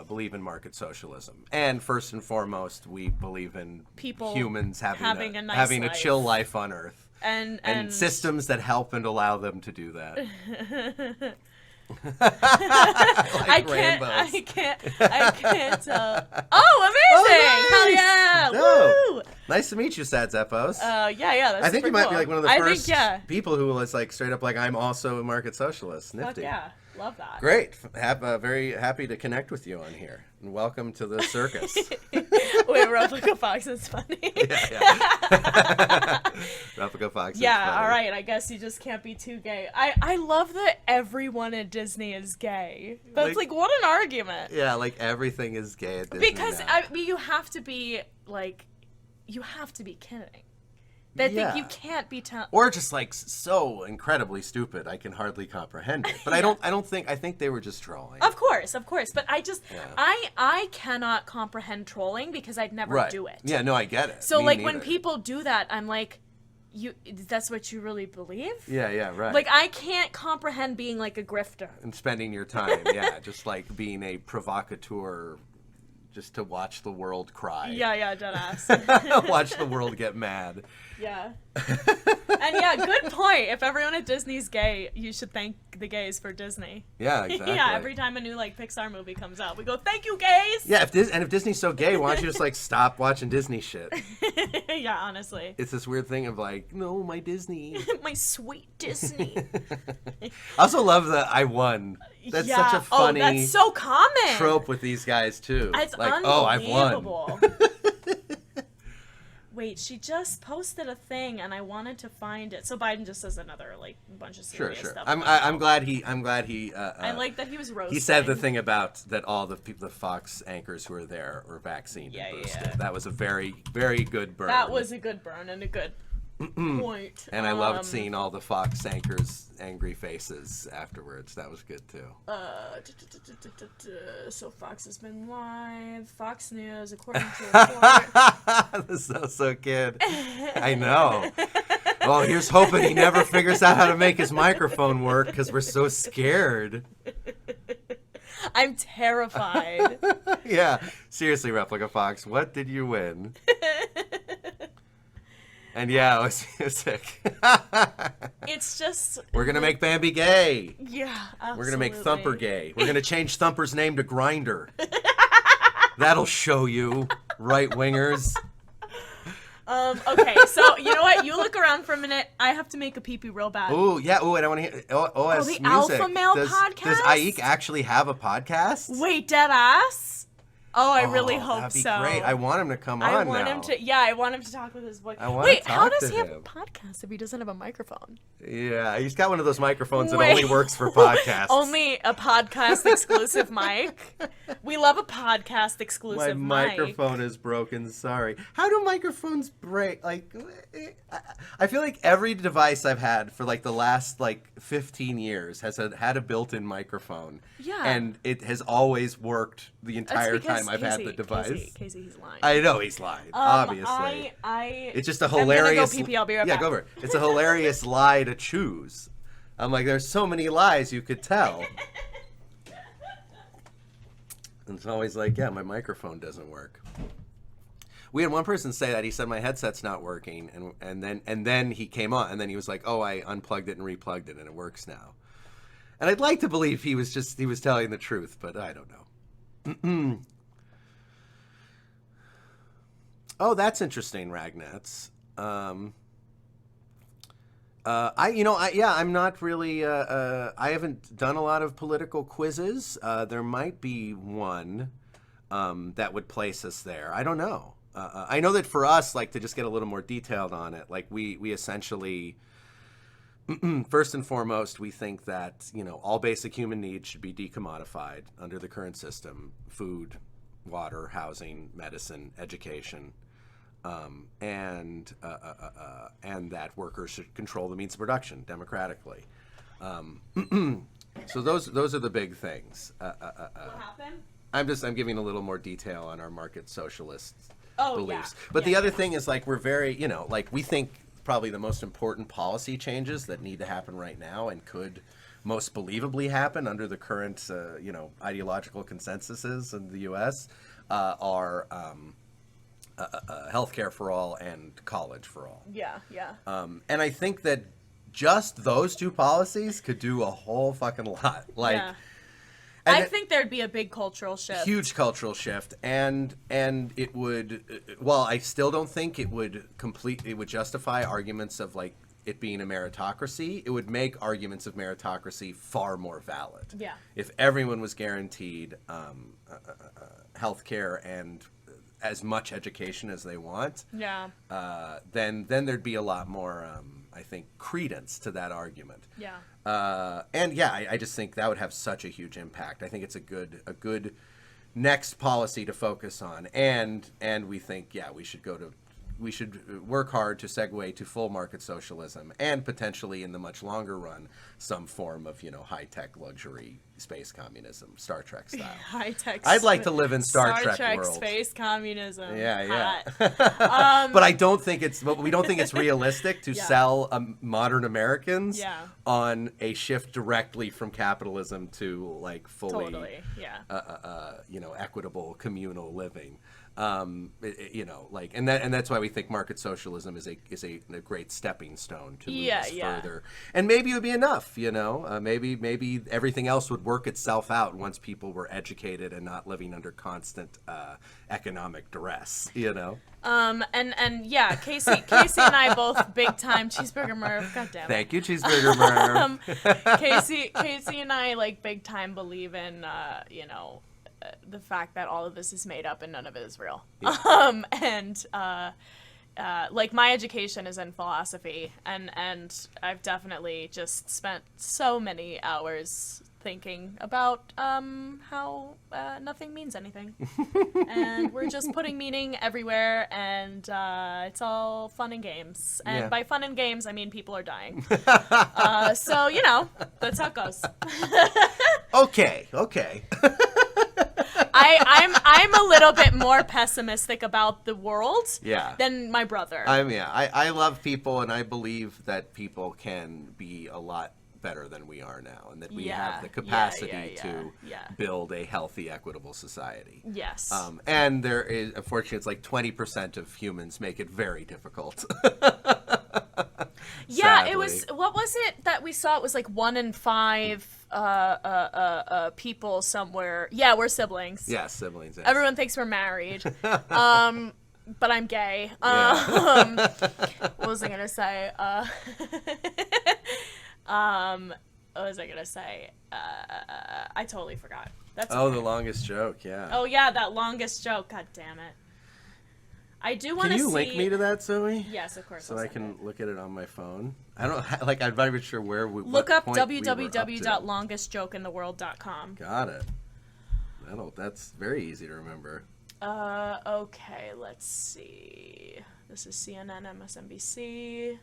Speaker 2: believe in market socialism, and first and foremost, we believe in
Speaker 1: People
Speaker 2: humans having
Speaker 1: a nice
Speaker 2: having a
Speaker 1: life.
Speaker 2: chill life on Earth,
Speaker 1: and
Speaker 2: systems that help and allow them to do that.
Speaker 1: I can't tell. Oh, amazing! Hell yeah!
Speaker 2: No.
Speaker 1: Woo!
Speaker 2: Nice to meet you, Sad Zeppos.
Speaker 1: Yeah. That's
Speaker 2: I think
Speaker 1: super
Speaker 2: you might
Speaker 1: cool.
Speaker 2: be like one of the
Speaker 1: I
Speaker 2: first
Speaker 1: think, yeah.
Speaker 2: people who was like straight up like, I'm also a market socialist.
Speaker 1: Fuck
Speaker 2: Nifty.
Speaker 1: yeah, love that.
Speaker 2: Great. Very happy to connect with you on here. And welcome to the circus.
Speaker 1: Wait, Replica Fox is funny.
Speaker 2: Yeah. Replica Fox.
Speaker 1: Yeah,
Speaker 2: is funny.
Speaker 1: all right. I guess you just can't be too gay. I love that everyone at Disney is gay. That's like what an argument.
Speaker 2: Yeah, like everything is gay at Disney
Speaker 1: Because
Speaker 2: now.
Speaker 1: I mean, you have to be kidding. That
Speaker 2: Yeah.
Speaker 1: you can't be
Speaker 2: Or just like so incredibly stupid, I can hardly comprehend it. But I think they were just trolling.
Speaker 1: Of course. But I cannot comprehend trolling because I'd never do it.
Speaker 2: Yeah, no, I get it.
Speaker 1: So
Speaker 2: Me
Speaker 1: like
Speaker 2: neither.
Speaker 1: when people do that, I'm like, that's what you really believe?
Speaker 2: Yeah, right.
Speaker 1: Like I can't comprehend being like a grifter.
Speaker 2: And spending your time, just like being a provocateur, just to watch the world cry.
Speaker 1: Yeah, deadass.
Speaker 2: Watch the world get mad.
Speaker 1: Yeah. And yeah, good point. If everyone at Disney's gay, you should thank the gays for Disney.
Speaker 2: Yeah, exactly.
Speaker 1: Yeah, every time a new like Pixar movie comes out, we go, "Thank you, gays."
Speaker 2: Yeah, if Disney's so gay, why don't you just like stop watching Disney shit?
Speaker 1: Yeah, honestly.
Speaker 2: It's this weird thing of like, no, my Disney.
Speaker 1: My sweet Disney.
Speaker 2: I also love the I won. That's such a funny
Speaker 1: that's so common.
Speaker 2: trope with these guys too.
Speaker 1: It's
Speaker 2: like, oh, I've won.
Speaker 1: unbelievable. Wait, she just posted a thing, and I wanted to find it. So Biden just says another like bunch of serious
Speaker 2: Sure.
Speaker 1: stuff.
Speaker 2: I'm glad he.
Speaker 1: I like that he was roasting.
Speaker 2: He said the thing about that all the people, the Fox anchors who were there were vaccinated and boosted.
Speaker 1: Yeah.
Speaker 2: That was a very, very good burn.
Speaker 1: That was a good burn and a good point.
Speaker 2: And I loved seeing all the Fox anchors' angry faces afterwards. That was good too.
Speaker 1: So Fox has been live. Fox News, according to a report.
Speaker 2: The so kid. I know. Well, here's hoping he never figures out how to make his microphone work because we're so scared.
Speaker 1: I'm terrified.
Speaker 2: Yeah, seriously, Replica Fox, what did you win? And yeah, it was sick.
Speaker 1: It's just
Speaker 2: We're gonna make Bambi gay.
Speaker 1: yeah. Absolutely.
Speaker 2: We're gonna make Thumper gay. We're gonna change Thumper's name to Grinder. That'll show you, right wingers.
Speaker 1: Okay, so you know what? You look around for a minute. I have to make a pee-pee real bad.
Speaker 2: Ooh, yeah. Ooh, and I want to hear OS
Speaker 1: the
Speaker 2: music.
Speaker 1: Alpha Male
Speaker 2: does
Speaker 1: podcast?
Speaker 2: Aik actually have a podcast?
Speaker 1: Wait, dead ass? Oh, I really hope
Speaker 2: that'd be
Speaker 1: so.
Speaker 2: great. I want him to come on
Speaker 1: I want
Speaker 2: now.
Speaker 1: him to. Yeah, I want him to talk with his voice.
Speaker 2: I wanna
Speaker 1: Wait,
Speaker 2: talk
Speaker 1: how does
Speaker 2: to
Speaker 1: he have
Speaker 2: him.
Speaker 1: a podcast if he doesn't have a microphone?
Speaker 2: Yeah, he's got one of those microphones that
Speaker 1: Wait.
Speaker 2: only works for podcasts.
Speaker 1: Only a podcast exclusive mic. We love a podcast exclusive
Speaker 2: My
Speaker 1: mic.
Speaker 2: microphone is broken. Sorry. How do microphones break? Like, I feel like every device I've had for like the last like 15 years has had a built-in microphone.
Speaker 1: Yeah.
Speaker 2: And it has always worked the
Speaker 1: That's
Speaker 2: entire
Speaker 1: because
Speaker 2: time I've had the device.
Speaker 1: Casey, he's lying.
Speaker 2: I know he's lying, obviously.
Speaker 1: It's
Speaker 2: It's just a hilarious.
Speaker 1: I'm gonna go pee-pee, I'll be right
Speaker 2: yeah,
Speaker 1: back.
Speaker 2: go over it. It's a hilarious lie to choose. I'm like, there's so many lies you could tell. And it's always like, yeah, my microphone doesn't work. We had one person say that. He said my headset's not working, and then he came on, and then he was like, "Oh, I unplugged it and replugged it, and it works now." And I'd like to believe he was telling the truth, but I don't know. Oh, that's interesting, Ragnats. I'm not really. I haven't done a lot of political quizzes. There might be one that would place us there. I don't know. I know that for us, like, to just get a little more detailed on it, like we essentially, first and foremost, we think that all basic human needs should be decommodified under the current system: food, water, housing, medicine, education. And that workers should control the means of production democratically. So those are the big things.
Speaker 1: What happened?
Speaker 2: I'm giving a little more detail on our market socialist beliefs.
Speaker 1: Yeah.
Speaker 2: But the other thing is, like, we're very, we think probably the most important policy changes that need to happen right now and could most believably happen under the current, ideological consensuses in the U.S. Are healthcare for all and college for all.
Speaker 1: Yeah.
Speaker 2: And I think that just those two policies could do a whole fucking lot. Like,
Speaker 1: I think there'd be a big cultural shift.
Speaker 2: Huge cultural shift, and it would. Well, I still don't think it would justify arguments of, like, it being a meritocracy. It would make arguments of meritocracy far more valid.
Speaker 1: Yeah.
Speaker 2: If everyone was guaranteed healthcare and as much education as they want, then there'd be a lot more, I think, credence to that argument.
Speaker 1: Yeah.
Speaker 2: I just think that would have such a huge impact. I think it's a good next policy to focus on, and we think we should work hard to segue to full market socialism, and potentially in the much longer run, some form of high-tech luxury space communism, Star Trek style.
Speaker 1: High-tech.
Speaker 2: I'd like to live in Star Trek world.
Speaker 1: Space communism.
Speaker 2: Yeah. But we don't think it's realistic to sell modern Americans on a shift directly from capitalism to, like, fully equitable communal living. And that's why we think market socialism is a great stepping stone to move us further. And maybe it would be enough, maybe everything else would work itself out once people were educated and not living under constant economic duress,
Speaker 1: Casey and I both big time Cheeseburger Merv. God damn it.
Speaker 2: Thank you, Cheeseburger Merv.
Speaker 1: Casey and I, like, big time believe in the fact that all of this is made up and none of it is real. Yeah. Like, my education is in philosophy, and I've definitely just spent so many hours thinking about how nothing means anything. And we're just putting meaning everywhere, and it's all fun and games. And by fun and games, I mean people are dying. So, that's how it goes.
Speaker 2: Okay.
Speaker 1: I'm a little bit more pessimistic about the world than my brother.
Speaker 2: I love people, and I believe that people can be a lot better than we are now, and that we have the capacity to build a healthy, equitable society.
Speaker 1: Yes.
Speaker 2: And there is, unfortunately, it's like 20% of humans make it very difficult.
Speaker 1: Sadly. It was, what was it that we saw? It was like 1 in 5 people somewhere. Yeah, we're siblings.
Speaker 2: Yeah, siblings. Yes.
Speaker 1: Everyone thinks we're married. But I'm gay. What was I gonna say? What was I gonna say? I totally forgot. That's
Speaker 2: the longest joke. Yeah.
Speaker 1: Oh yeah, that longest joke. God damn it. I do want to see.
Speaker 2: Can you link me to that, Zoe?
Speaker 1: Yes, of course.
Speaker 2: So I can look at it on my phone. I don't like. I'm not even sure where we.
Speaker 1: Look up www.longestjokeintheworld.com.
Speaker 2: Got it. That's very easy to remember.
Speaker 1: Okay, let's see. This is CNN, MSNBC.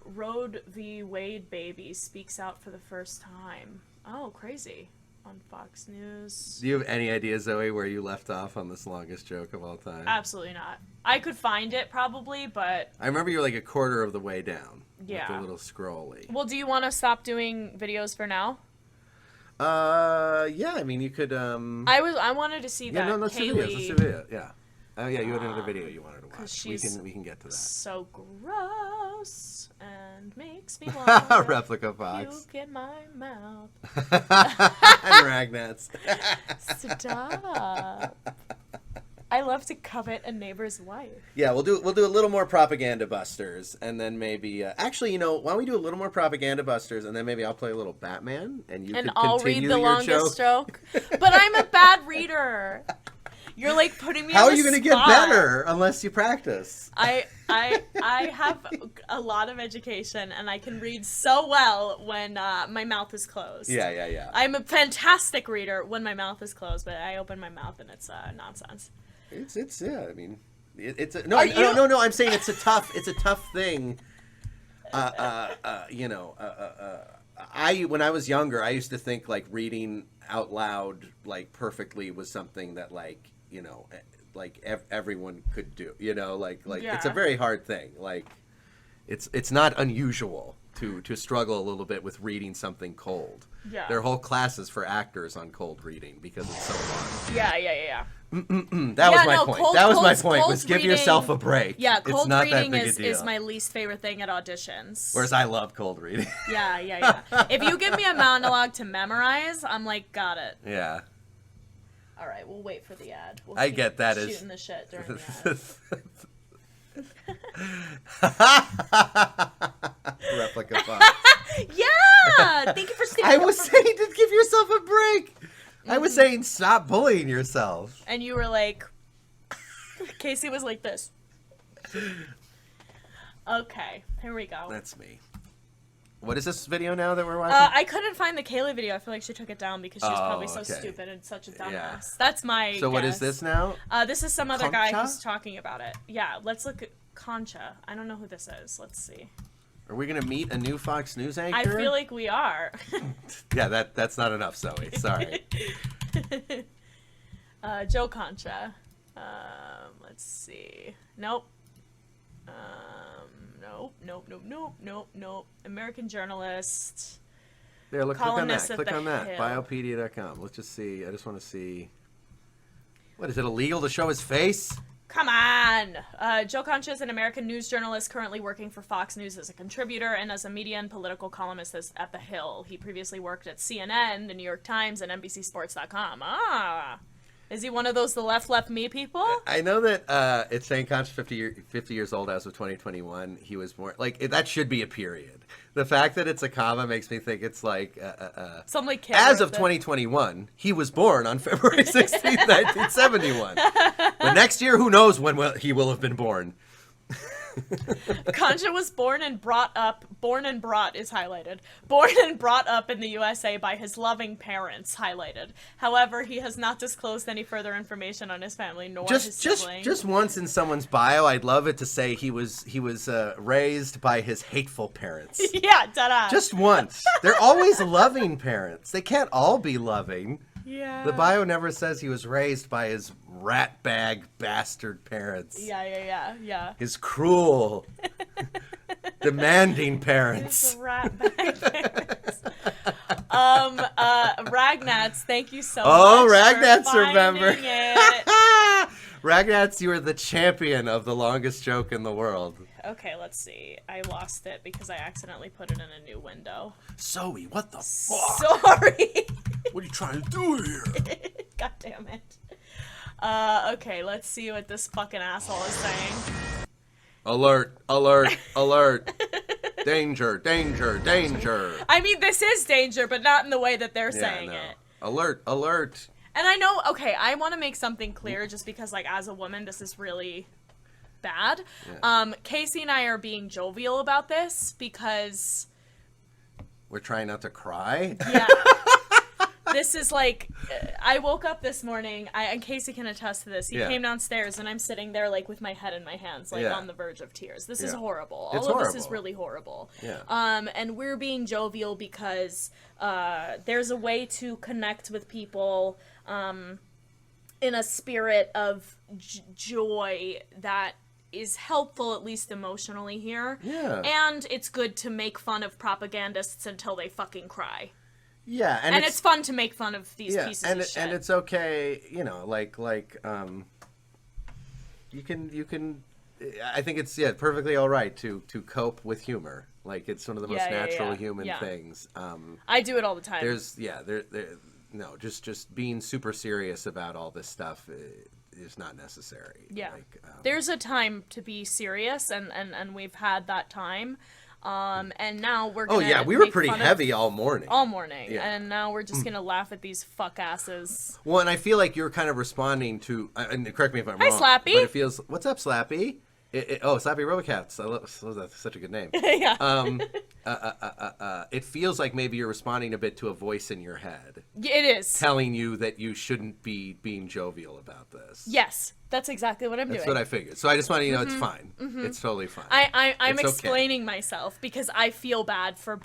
Speaker 1: Roe v. Wade baby speaks out for the first time. Oh, crazy. On Fox News.
Speaker 2: Do you have any idea, Zoe, where you left off on this longest joke of all time?
Speaker 1: Absolutely not. I could find it probably, but...
Speaker 2: I remember you're like a quarter of the way down.
Speaker 1: Yeah.
Speaker 2: With a little scrolly.
Speaker 1: Well, do you want to stop doing videos for now?
Speaker 2: Yeah, I mean, you could,
Speaker 1: I wanted to see that
Speaker 2: let's
Speaker 1: Kaylee...
Speaker 2: do videos. Let's do video, yeah. Oh yeah, you had another video you wanted to watch. We
Speaker 1: she's
Speaker 2: can get to that.
Speaker 1: So gross and makes me want to
Speaker 2: Replica Fox.
Speaker 1: puke in my mouth.
Speaker 2: And Ragnats.
Speaker 1: Stop. I love to covet a neighbor's wife.
Speaker 2: Yeah, we'll do a little more Propaganda Busters, and then maybe actually, why don't we do a little more Propaganda Busters, and then maybe I'll play a little Batman, and you can
Speaker 1: I'll
Speaker 2: continue
Speaker 1: read the
Speaker 2: your
Speaker 1: longest
Speaker 2: joke.
Speaker 1: stroke. But I'm a bad reader. You're like putting me
Speaker 2: How
Speaker 1: on
Speaker 2: are you
Speaker 1: going to
Speaker 2: get better unless you practice?
Speaker 1: I have a lot of education, and I can read so well when my mouth is closed.
Speaker 2: Yeah.
Speaker 1: I'm a fantastic reader when my mouth is closed, but I open my mouth and it's nonsense.
Speaker 2: It's yeah. I mean, no. I'm saying it's a tough thing. When I was younger, I used to think like reading out loud like perfectly was something that like everyone could do. It's a very hard thing. Like, it's not unusual to struggle a little bit with reading something cold.
Speaker 1: Yeah.
Speaker 2: There are whole classes for actors on cold reading because it's so hard.
Speaker 1: Yeah.
Speaker 2: That was my point. That was my point. Was give yourself a break.
Speaker 1: Yeah,
Speaker 2: it's
Speaker 1: cold
Speaker 2: not
Speaker 1: reading
Speaker 2: that big a deal.
Speaker 1: is my least favorite thing at auditions.
Speaker 2: Whereas I love cold reading.
Speaker 1: Yeah. If you give me a monologue to memorize, I'm like, got it.
Speaker 2: Yeah.
Speaker 1: All right, we'll wait for the ad. We'll
Speaker 2: I
Speaker 1: keep
Speaker 2: get that
Speaker 1: shooting the shit during the ad.
Speaker 2: Replica Fox.
Speaker 1: Yeah! Thank you for sticking
Speaker 2: I was saying to give yourself a break. I was saying stop bullying yourself.
Speaker 1: And you were like... Casey was like this. Okay, here we go.
Speaker 2: That's me. What is this video now that we're watching?
Speaker 1: I couldn't find the Kaylee video. I feel like she took it down because she's probably so
Speaker 2: okay.
Speaker 1: stupid and such a dumbass.
Speaker 2: Yeah.
Speaker 1: That's my
Speaker 2: So what
Speaker 1: guess.
Speaker 2: is this now?
Speaker 1: This is some other guy
Speaker 2: Concha?
Speaker 1: who's talking about it. Yeah, let's look at Concha. I don't know who this is. Let's see.
Speaker 2: Are we going to meet a new Fox News anchor?
Speaker 1: I feel like we are.
Speaker 2: Yeah, that's not enough, Zoe. Sorry.
Speaker 1: Joe Concha. Let's see. Nope. Nope. American journalist.
Speaker 2: There, look, click on that.
Speaker 1: Columnist at
Speaker 2: Click
Speaker 1: the
Speaker 2: on that.
Speaker 1: Hill.
Speaker 2: Biopedia.com. Let's just see. I just want to see. What, is it illegal to show his face?
Speaker 1: Come on! Joe Concha is an American news journalist currently working for Fox News as a contributor and as a media and political columnist at The Hill. He previously worked at CNN, The New York Times, and NBCSports.com. Is he one of those the left me people?
Speaker 2: I know that it's saying Concha 50 years old as of 2021. He was more like that should be a period. The fact that it's a comma makes me think it's like
Speaker 1: Some like kid
Speaker 2: as
Speaker 1: wrote
Speaker 2: of
Speaker 1: that.
Speaker 2: 2021. He was born on February 16th, 1971. But next year, who knows when he will have been born?
Speaker 1: Concha was born and brought up in the USA by his loving parents, highlighted. However, he has not disclosed any further information on his family nor his siblings.
Speaker 2: Just once in someone's bio, I'd love it to say he was raised by his hateful parents.
Speaker 1: Yeah, deadass.
Speaker 2: Just once. They're always loving parents. They can't all be loving.
Speaker 1: Yeah.
Speaker 2: The bio never says he was raised by his ratbag bastard parents.
Speaker 1: Yeah.
Speaker 2: His cruel, demanding parents.
Speaker 1: His rat bag parents. Ragnats, thank you so much.
Speaker 2: Oh,
Speaker 1: for
Speaker 2: Ragnats, remember.
Speaker 1: finding it.
Speaker 2: Ragnats, you are the champion of the longest joke in the world.
Speaker 1: Okay, let's see. I lost it because I accidentally put it in a new window.
Speaker 2: Zoe, what the fuck?
Speaker 1: Sorry.
Speaker 2: What are you trying to do here?
Speaker 1: God damn it. Okay, let's see what this fucking asshole is saying.
Speaker 2: Alert. Danger.
Speaker 1: I mean, this is danger, but not in the way that they're saying it.
Speaker 2: Alert.
Speaker 1: And I know, okay, I want to make something clear just because, like, as a woman, this is really bad.
Speaker 2: Yeah.
Speaker 1: Casey and I are being jovial about this because...
Speaker 2: We're trying not to cry?
Speaker 1: Yeah. This is like, I woke up this morning, and Casey can attest to this. He came downstairs, and I'm sitting there, like, with my head in my hands, like, on the verge of tears. This is horrible. All of this is really horrible.
Speaker 2: Yeah.
Speaker 1: And we're being jovial because there's a way to connect with people in a spirit of joy that is helpful, at least emotionally here.
Speaker 2: Yeah.
Speaker 1: And it's good to make fun of propagandists until they fucking cry.
Speaker 2: Yeah,
Speaker 1: and it's fun to make fun of these pieces of shit.
Speaker 2: And it's okay, you can. I think it's perfectly all right to cope with humor. Like it's one of the most natural human things.
Speaker 1: I do it all the time.
Speaker 2: No, just being super serious about all this stuff is not necessary.
Speaker 1: Yeah,
Speaker 2: like,
Speaker 1: there's a time to be serious, and we've had that time. And now we're gonna
Speaker 2: we were pretty heavy all morning.
Speaker 1: And now we're just gonna laugh at these fuck asses.
Speaker 2: Well, and I feel like you're kind of responding to, and correct me if I'm wrong.
Speaker 1: Hi, Slappy.
Speaker 2: But it feels, what's up, Slappy? Slappy Robocats. That's such a good name.
Speaker 1: Yeah.
Speaker 2: It feels like maybe you're responding a bit to a voice in your head.
Speaker 1: It is.
Speaker 2: Telling you that you shouldn't be being jovial about this.
Speaker 1: Yes, that's exactly what I'm doing.
Speaker 2: That's what I figured. So I just want you to know it's fine. It's totally fine.
Speaker 1: I'm
Speaker 2: It's
Speaker 1: explaining myself because I feel bad for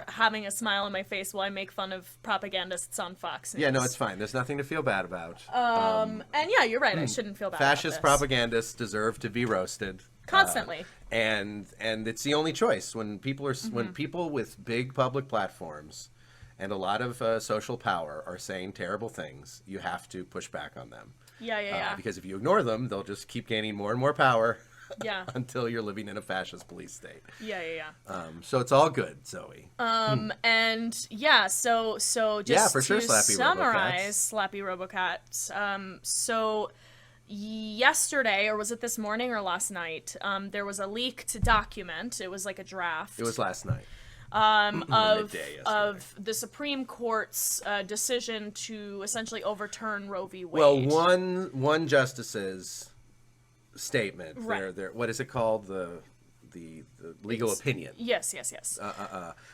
Speaker 1: having a smile on my face while I make fun of propagandists on Fox News.
Speaker 2: Yeah, no, it's fine. There's nothing to feel bad about.
Speaker 1: And yeah, you're right. I shouldn't feel bad
Speaker 2: Fascist
Speaker 1: about this.
Speaker 2: propagandists deserve to be roasted.
Speaker 1: Constantly.
Speaker 2: And it's the only choice when people when people with big public platforms and a lot of social power are saying terrible things, you have to push back on them.
Speaker 1: Yeah.
Speaker 2: Because if you ignore them, they'll just keep gaining more and more power.
Speaker 1: Yeah.
Speaker 2: Until you're living in a fascist police state.
Speaker 1: Yeah.
Speaker 2: So it's all good, Zoe.
Speaker 1: And yeah, so just
Speaker 2: for sure,
Speaker 1: to
Speaker 2: Slappy
Speaker 1: summarize, Slappy Robocats. So yesterday, or was it this morning or last night? There was a leaked document. It was like a draft.
Speaker 2: It was last night.
Speaker 1: Of the Supreme Court's decision to essentially overturn Roe v. Wade.
Speaker 2: Well, one justice's statement.
Speaker 1: Right.
Speaker 2: What is it called? The legal opinion.
Speaker 1: Yes.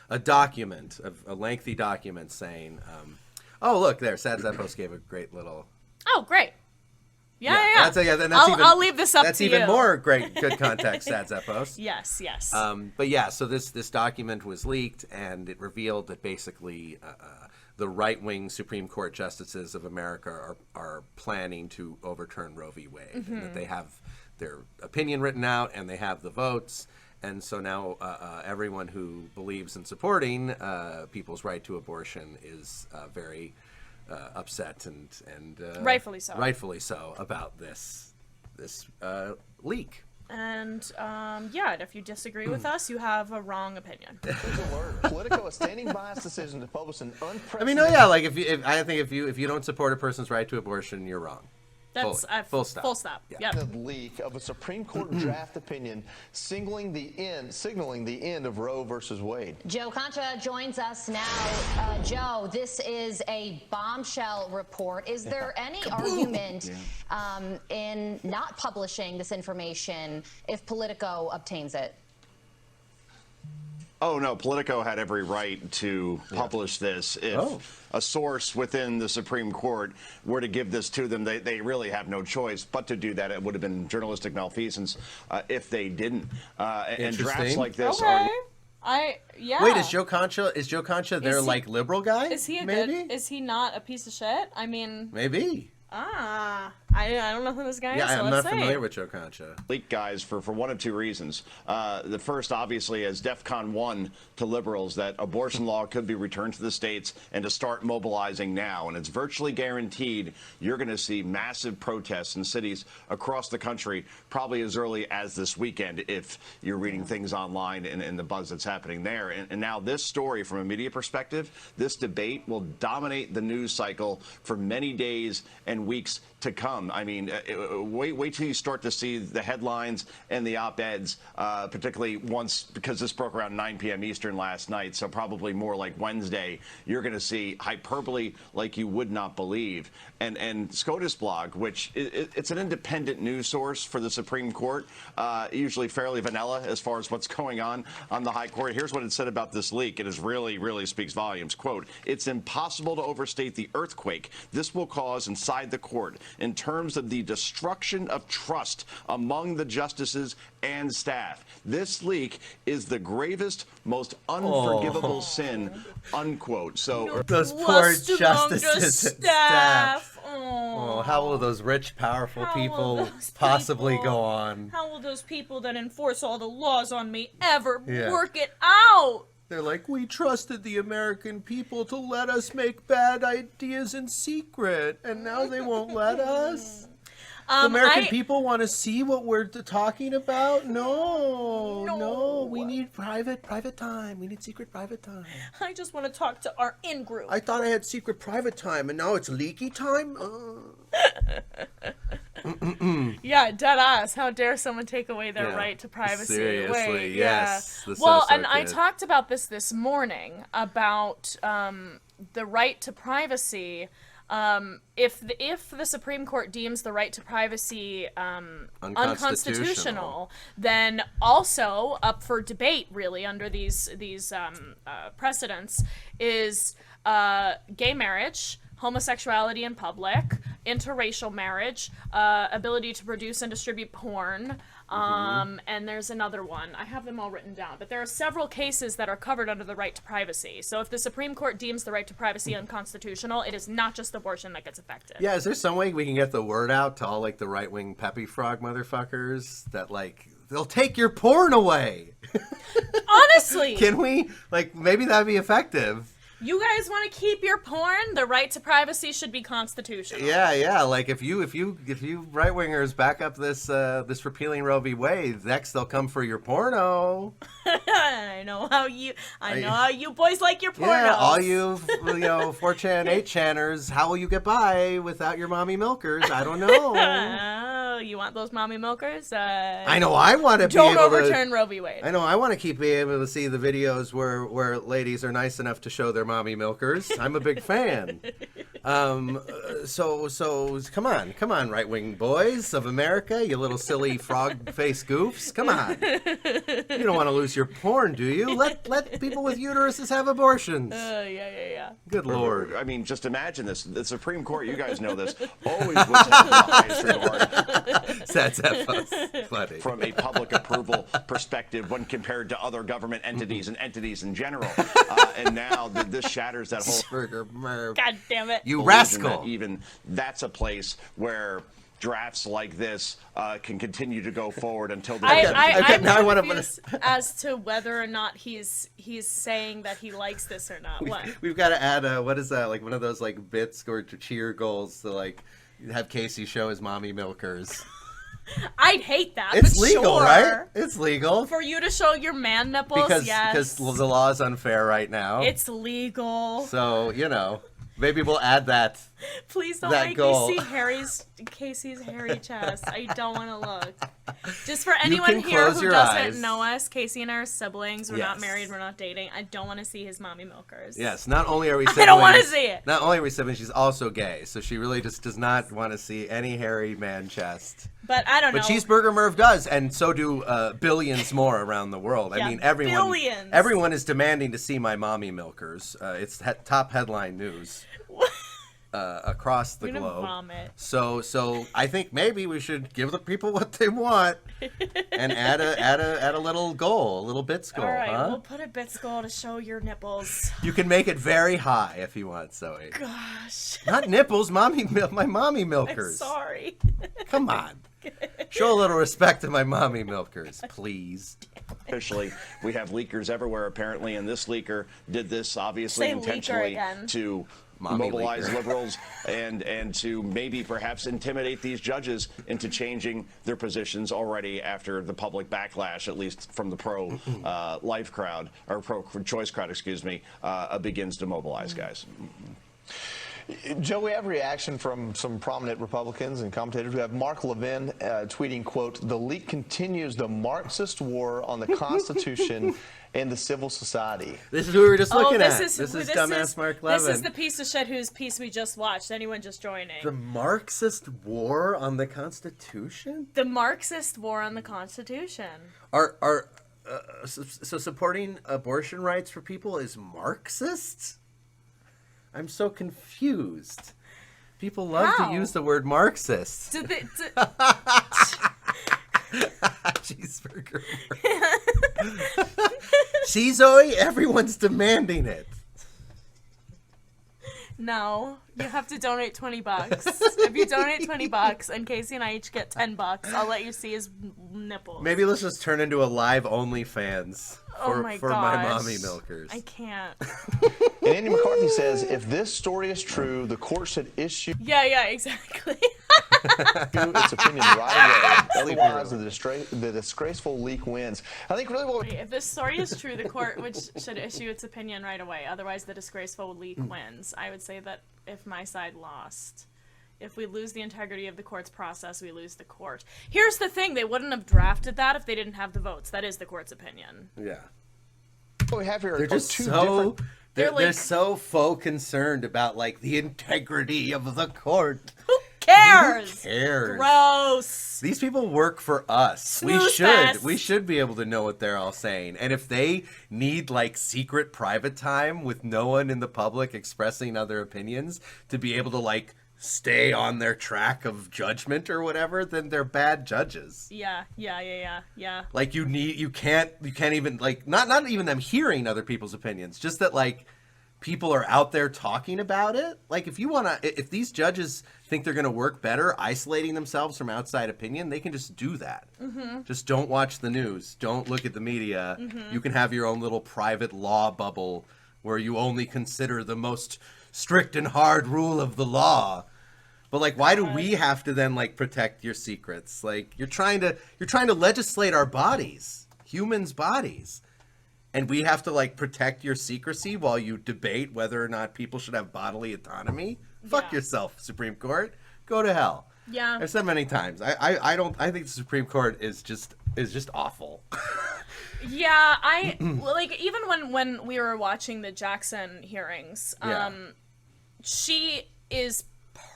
Speaker 2: A document, a lengthy document saying, oh look there, Sad Post gave a great little.
Speaker 1: Oh, great. Yeah. I'll leave this up to you.
Speaker 2: That's even more good context, Sad Post.
Speaker 1: Yes.
Speaker 2: But yeah, so this document was leaked, and it revealed that basically the right-wing Supreme Court justices of America are planning to overturn Roe v. Wade, and that they have their opinion written out, and they have the votes, and so now everyone who believes in supporting people's right to abortion is very upset and
Speaker 1: rightfully so
Speaker 2: about this leak.
Speaker 1: And if you disagree with us, you have a wrong opinion.
Speaker 9: Politico, a standing bias decision to publish an unprecedented.
Speaker 2: I mean, no, yeah, like if you don't support a person's right to abortion, you're wrong.
Speaker 1: That's
Speaker 2: full stop.
Speaker 1: Full stop.
Speaker 2: Yeah.
Speaker 9: The leak of a Supreme Court draft opinion signaling the end of Roe versus Wade.
Speaker 10: Joe Concha joins us now. Joe, this is a bombshell report. Is there any argument in not publishing this information if Politico obtains it?
Speaker 11: Oh, no, Politico had every right to publish this. If a source within the Supreme Court were to give this to them, they really have no choice but to do that. It would have been journalistic malfeasance if they didn't. And drafts like this are...
Speaker 2: Wait, is Joe Concha their like liberal guy?
Speaker 1: Is he is he not a piece of shit? I mean,
Speaker 2: maybe.
Speaker 1: I don't know who this guy is.
Speaker 2: Yeah,
Speaker 1: so
Speaker 2: I'm
Speaker 1: let's
Speaker 2: not
Speaker 1: see.
Speaker 2: familiar with Joe Concha.
Speaker 11: Leak guys for one of two reasons. The first, obviously, as DEFCON 1 to liberals, that abortion law could be returned to the states and to start mobilizing now. And it's virtually guaranteed you're going to see massive protests in cities across the country, probably as early as this weekend, if you're reading things online and the buzz that's happening there. And now this story, from a media perspective, this debate will dominate the news cycle for many days and weeks to come. I mean, wait till you start to see the headlines and the op-eds, particularly because this broke around 9 p.m. Eastern last night, so probably more like Wednesday. You're going to see hyperbole like you would not believe. And SCOTUS blog, which it's an independent news source for the Supreme Court, usually fairly vanilla as far as what's going on the High Court. Here's what it said about this leak. It is really speaks volumes. Quote, "It's impossible to overstate the earthquake this will cause inside the court in terms of the destruction of trust among the justices and staff. This leak is the gravest, most unforgivable sin," unquote. So
Speaker 2: those poor justices and staff. Oh, how will those rich, powerful people possibly go on?
Speaker 1: How will those people that enforce all the laws on me ever work it out?
Speaker 2: They're like, we trusted the American people to let us make bad ideas in secret, and now they won't let us? The American people want to see what we're talking about? No. We need private time. We need secret private time.
Speaker 1: I just want to talk to our in-group.
Speaker 2: I thought I had secret private time, and now it's leaky time?
Speaker 1: Yeah, dead ass. How dare someone take away their right to privacy?
Speaker 2: Seriously, yes.
Speaker 1: Yeah. Well, and I talked about this morning, about the right to privacy. If the Supreme Court deems the right to privacy unconstitutional, then also up for debate, really, under these precedents, is gay marriage, homosexuality in public, interracial marriage, ability to produce and distribute porn, and there's another one. I have them all written down, but there are several cases that are covered under the right to privacy. So if the Supreme Court deems the right to privacy unconstitutional, it is not just abortion that gets affected.
Speaker 2: Yeah, is there some way we can get the word out to all, like, the right-wing peppy frog motherfuckers that, like, they'll take your porn away?
Speaker 1: Honestly!
Speaker 2: Can we? Like, maybe that'd be effective.
Speaker 1: You guys want to keep your porn? The right to privacy should be constitutional.
Speaker 2: Yeah. Like if you right wingers back up this repealing Roe v. Wade, next they'll come for your porno.
Speaker 1: I know how you boys like your pornos.
Speaker 2: Yeah, all you 4chan 8chaners, how will you get by without your mommy milkers? I don't know.
Speaker 1: Oh, you want those mommy milkers?
Speaker 2: I know I want to be able to
Speaker 1: overturn Roe v. Wade.
Speaker 2: I know I want to keep being able to see the videos where ladies are nice enough to show their mommy milkers. I'm a big fan. So come on, right wing boys of America, you little silly frog face goofs. Come on. You don't want to lose your porn, do you? Let people with uteruses have abortions.
Speaker 1: Yeah.
Speaker 2: Good Lord.
Speaker 11: I mean, just imagine this. The Supreme Court, you guys know this, always was held in the highest regard.
Speaker 2: That's funny.
Speaker 11: From a public approval perspective when compared to other government entities and entities in general. And now this shatters that whole...
Speaker 1: God damn it.
Speaker 2: You rascal.
Speaker 11: Even that's a place where drafts like this can continue to go forward until the...
Speaker 1: I'm confused as to whether or not he's saying that he likes this or not.
Speaker 2: We've got to add what is that, like one of those like bits or to cheer goals to like have Casey show his mommy milkers.
Speaker 1: I'd hate that.
Speaker 2: It's
Speaker 1: but
Speaker 2: legal,
Speaker 1: sure.
Speaker 2: right? It's legal
Speaker 1: for you to show your man nipples.
Speaker 2: Because the law is unfair right now.
Speaker 1: It's legal.
Speaker 2: So maybe we'll add that.
Speaker 1: Please don't make me see Casey's hairy chest. I don't want to look. Just for anyone here who doesn't know us, Casey and I are siblings. We're not married. We're not dating. I don't want to see his mommy milkers.
Speaker 2: Yes. Not only are we siblings.
Speaker 1: I don't want to see it.
Speaker 2: Not only are we siblings, she's also gay. So she really just does not want to see any hairy man chest.
Speaker 1: But I don't know.
Speaker 2: But Cheeseburger Merv does, and so do billions more around the world.
Speaker 1: Yeah,
Speaker 2: I mean, everyone is demanding to see my mommy milkers. It's top headline news. Across the globe.
Speaker 1: Vomit.
Speaker 2: So I think maybe we should give the people what they want and add a little goal, a little bits goal.
Speaker 1: All right,
Speaker 2: huh?
Speaker 1: we'll put a bits goal to show your nipples.
Speaker 2: You can make it very high if you want, Zoe.
Speaker 1: Gosh.
Speaker 2: Not nipples, my mommy milkers.
Speaker 1: I'm sorry.
Speaker 2: Come on. Show a little respect to my mommy milkers, please.
Speaker 11: Officially, we have leakers everywhere apparently, and this leaker did this obviously intentionally to mobilize liberals and to maybe perhaps intimidate these judges into changing their positions already after the public backlash, at least from the pro-life crowd, or pro-choice crowd, excuse me, begins to mobilize, guys.
Speaker 9: Joe, we have reaction from some prominent Republicans and commentators. We have Mark Levin tweeting, quote, "The leak continues the Marxist war on the Constitution and the civil society."
Speaker 2: This is who we were just looking at.
Speaker 1: This
Speaker 2: is dumbass Mark Levin.
Speaker 1: This is the piece of shit whose piece we just watched. Anyone just joining?
Speaker 2: The Marxist war on the Constitution?
Speaker 1: The Marxist war on the Constitution.
Speaker 2: So supporting abortion rights for people is Marxist? I'm so confused. People love to use the word Marxist. Cheeseburger. See, Zoe? Everyone's demanding it.
Speaker 1: No, you have to donate $20. If you donate $20 and Casey and I each get $10, I'll let you see his nipples.
Speaker 2: Maybe let's just turn into a live OnlyFans for my mommy milkers.
Speaker 1: I can't.
Speaker 9: And Andy McCarthy says, if this story is true, the court should issue...
Speaker 1: Yeah, exactly.
Speaker 9: its opinion right away. Otherwise, the disgraceful leak wins. I think really what...
Speaker 1: If this story is true, the court should issue its opinion right away. Otherwise, the disgraceful leak wins. I would say that if my side lost, if we lose the integrity of the court's process, we lose the court. Here's the thing. They wouldn't have drafted that if they didn't have the votes. That is the court's opinion.
Speaker 2: Yeah.
Speaker 9: What we have here
Speaker 2: They're
Speaker 9: are
Speaker 2: just
Speaker 9: two
Speaker 2: so...
Speaker 9: different...
Speaker 2: They're so faux concerned about, like, the integrity of the court.
Speaker 1: Who cares?
Speaker 2: Who cares?
Speaker 1: Gross.
Speaker 2: These people work for us.
Speaker 1: Snooze fest.
Speaker 2: We should be able to know what they're all saying. And if they need, like, secret private time with no one in the public expressing other opinions to be able to, like, stay on their track of judgment or whatever, then they're bad judges.
Speaker 1: Yeah.
Speaker 2: Like, you can't even, like, not even them hearing other people's opinions, just that, like, people are out there talking about it. Like, if these judges think they're going to work better isolating themselves from outside opinion, they can just do that. Just don't watch the news. Don't look at the media. You can have your own little private law bubble where you only consider the most strict and hard rule of the law. But, like, why do we have to then, like, protect your secrets? Like, you're trying to legislate our bodies, humans' bodies. And we have to, like, protect your secrecy while you debate whether or not people should have bodily autonomy? Fuck yourself, Supreme Court. Go to hell.
Speaker 1: Yeah.
Speaker 2: I've said many times. I think the Supreme Court is just awful.
Speaker 1: Yeah, like, even when we were watching the Jackson hearings, she is